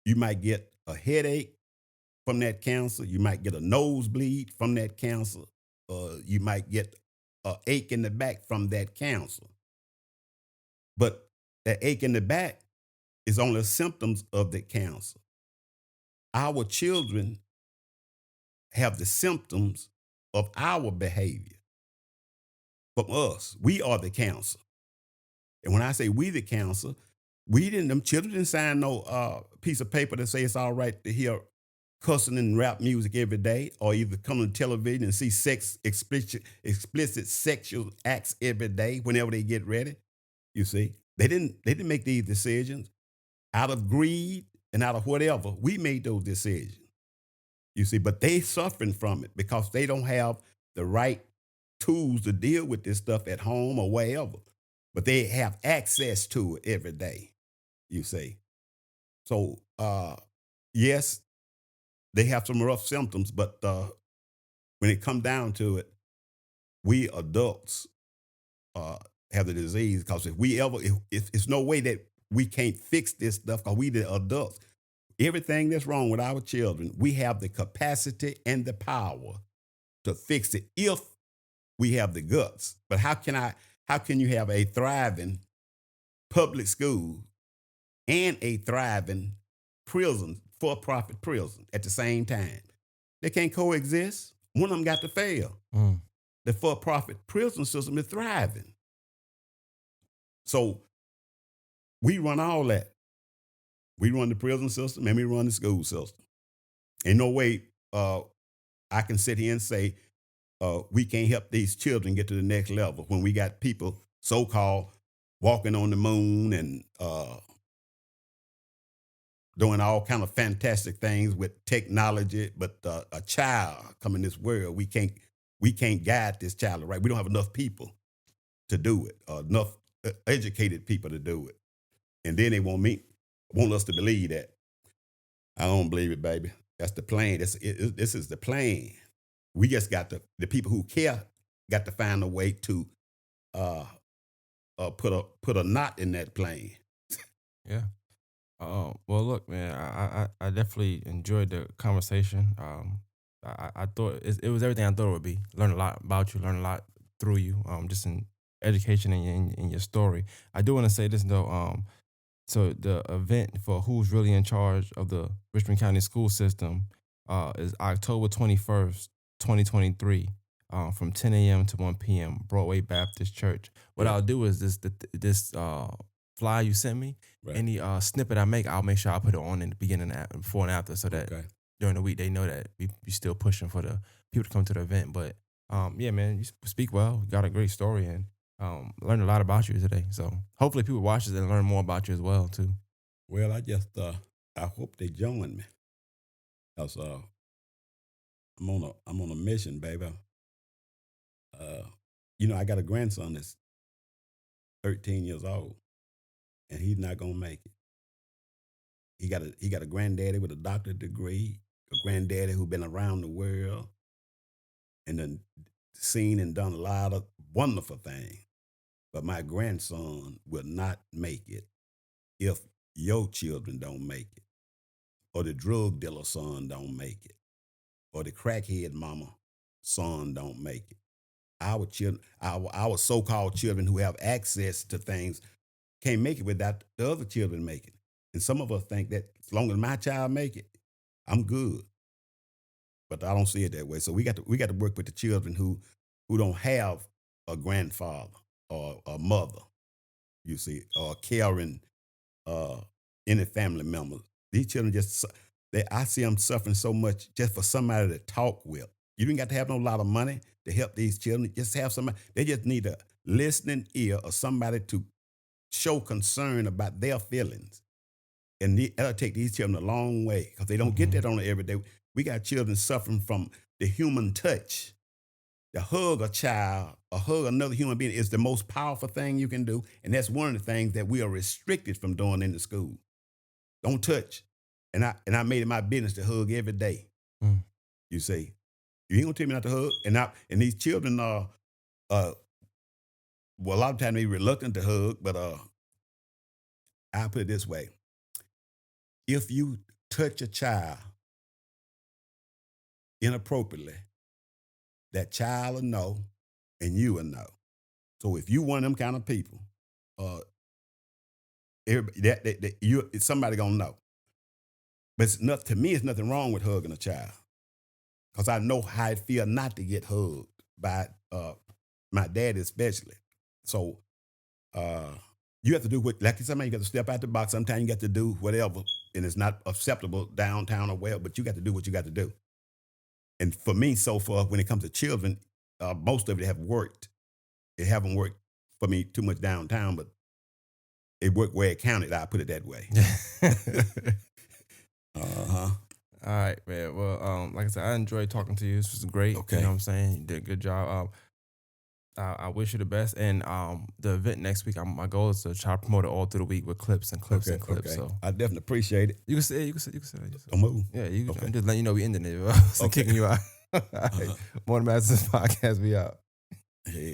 you might get a headache from that cancer, you might get a nosebleed from that cancer, you might get a ache in the back from that cancer. But that ache in the back is only symptoms of the cancer. Our children have the symptoms of our behavior from us. We are the cancer. And when I say we the cancer, them children didn't sign no piece of paper that say it's all right to hear cussing and rap music every day, or either come on television and see explicit sexual acts every day whenever they get ready. You see, they didn't make these decisions out of greed and out of whatever. We made those decisions. You see, but they suffering from it because they don't have the right tools to deal with this stuff at home or wherever. But they have access to it every day, you see. So yes, they have some rough symptoms, but when it comes down to it, we adults uh, have the disease because if it's no way that we can't fix this stuff because we the adults. Everything that's wrong with our children, we have the capacity and the power to fix it if we have the guts. But how can you have a thriving public school and a thriving prison, for-profit prison at the same time? They can't coexist. One of them got to fail. Mm. The for-profit prison system is thriving. So we run all that. We run the prison system and we run the school system. Ain't no way I can sit here and say we can't help these children get to the next level when we got people so called walking on the moon and doing all kind of fantastic things with technology. But a child come in this world, we can't guide this child right. We don't have enough people to do it, or enough educated people to do it. And then they want us to believe that. I don't believe it, baby. That's the plan. This is the plan. We just got the people who care got to find a way to uh, put a knot in that plan. Yeah. Well, look, man, I definitely enjoyed the conversation. I thought it was everything I thought it would be. Learn a lot about you, learn a lot through you, just in education and in your story. I do want to say this though. So the event for who's really in charge of the Richmond County school system is October 21st, 2023, from 10 a.m. to 1 p.m. Broadway Baptist Church. What Yeah, I'll do is this flyer you sent me, right. any snippet I make, I'll make sure I put it on in the beginning, before and after, so that Okay. during the week they know that we still pushing for the people to come to the event. But yeah, man, you speak well, you got a great story, and learned a lot about you today. So hopefully people watch this and learn more about you as well too. Well, I hope they join me. Cause I'm on a mission, baby. Uh, I got a grandson that's 13 years old, and he's not gonna make it. He got a granddaddy with a doctorate degree, a granddaddy who been around the world and then seen and done a lot of wonderful things. But my grandson will not make it if your children don't make it, or the drug dealer son don't make it, or the crackhead mama son don't make it. Our children, our so-called children who have access to things can't make it without the other children making. And some of us think that as long as my child make it, I'm good. But I don't see it that way. So we got to work with the children who don't have a grandfather or a mother, you see, or a caring uh any family member. These children I see them suffering so much just for somebody to talk with. You didn't got to have no lot of money to help these children. Just have somebody. They just need a listening ear or somebody to show concern about their feelings. And that'll take these children a long way because they don't get Hmm. that on the everyday. We got children suffering from the human touch. To hug a child or hug another human being is the most powerful thing you can do. And that's one of the things that we are restricted from doing in the school. Don't touch. And I made it my business to hug every day. Mm. You say, you ain't gonna tell me not to hug. And these children are well, a lot of times they reluctant to hug, but I'll put it this way. If you touch a child inappropriately, that child will know and you will know. So if you one of them kind of people, uh, everybody, somebody gonna know. But to me, it's nothing wrong with hugging a child because I know how it feel not to get hugged by my dad, especially. So uh, you have to do what, like somebody, you got to step out the box. Sometimes you got to do whatever, and it's not acceptable downtown or where, but you got to do what you got to do. And for me, so far, when it comes to children, most of it have worked. It haven't worked for me too much downtown, but it worked where it counted. I put it that way. Uh huh. All right, man. Well, like I said, I enjoyed talking to you. This was great. You know Okay. what I'm saying? You did a good job. I wish you the best. And the event next week, my goal is to try to promote it all through the week with clips and clips Okay. and clips. Okay. So I definitely appreciate it. you can say that. Don't move. Yeah, Okay. I'm just letting you know we ending it. So Okay. kicking you out. All right. Uh-huh. Morning Masters podcast, we out. Yeah.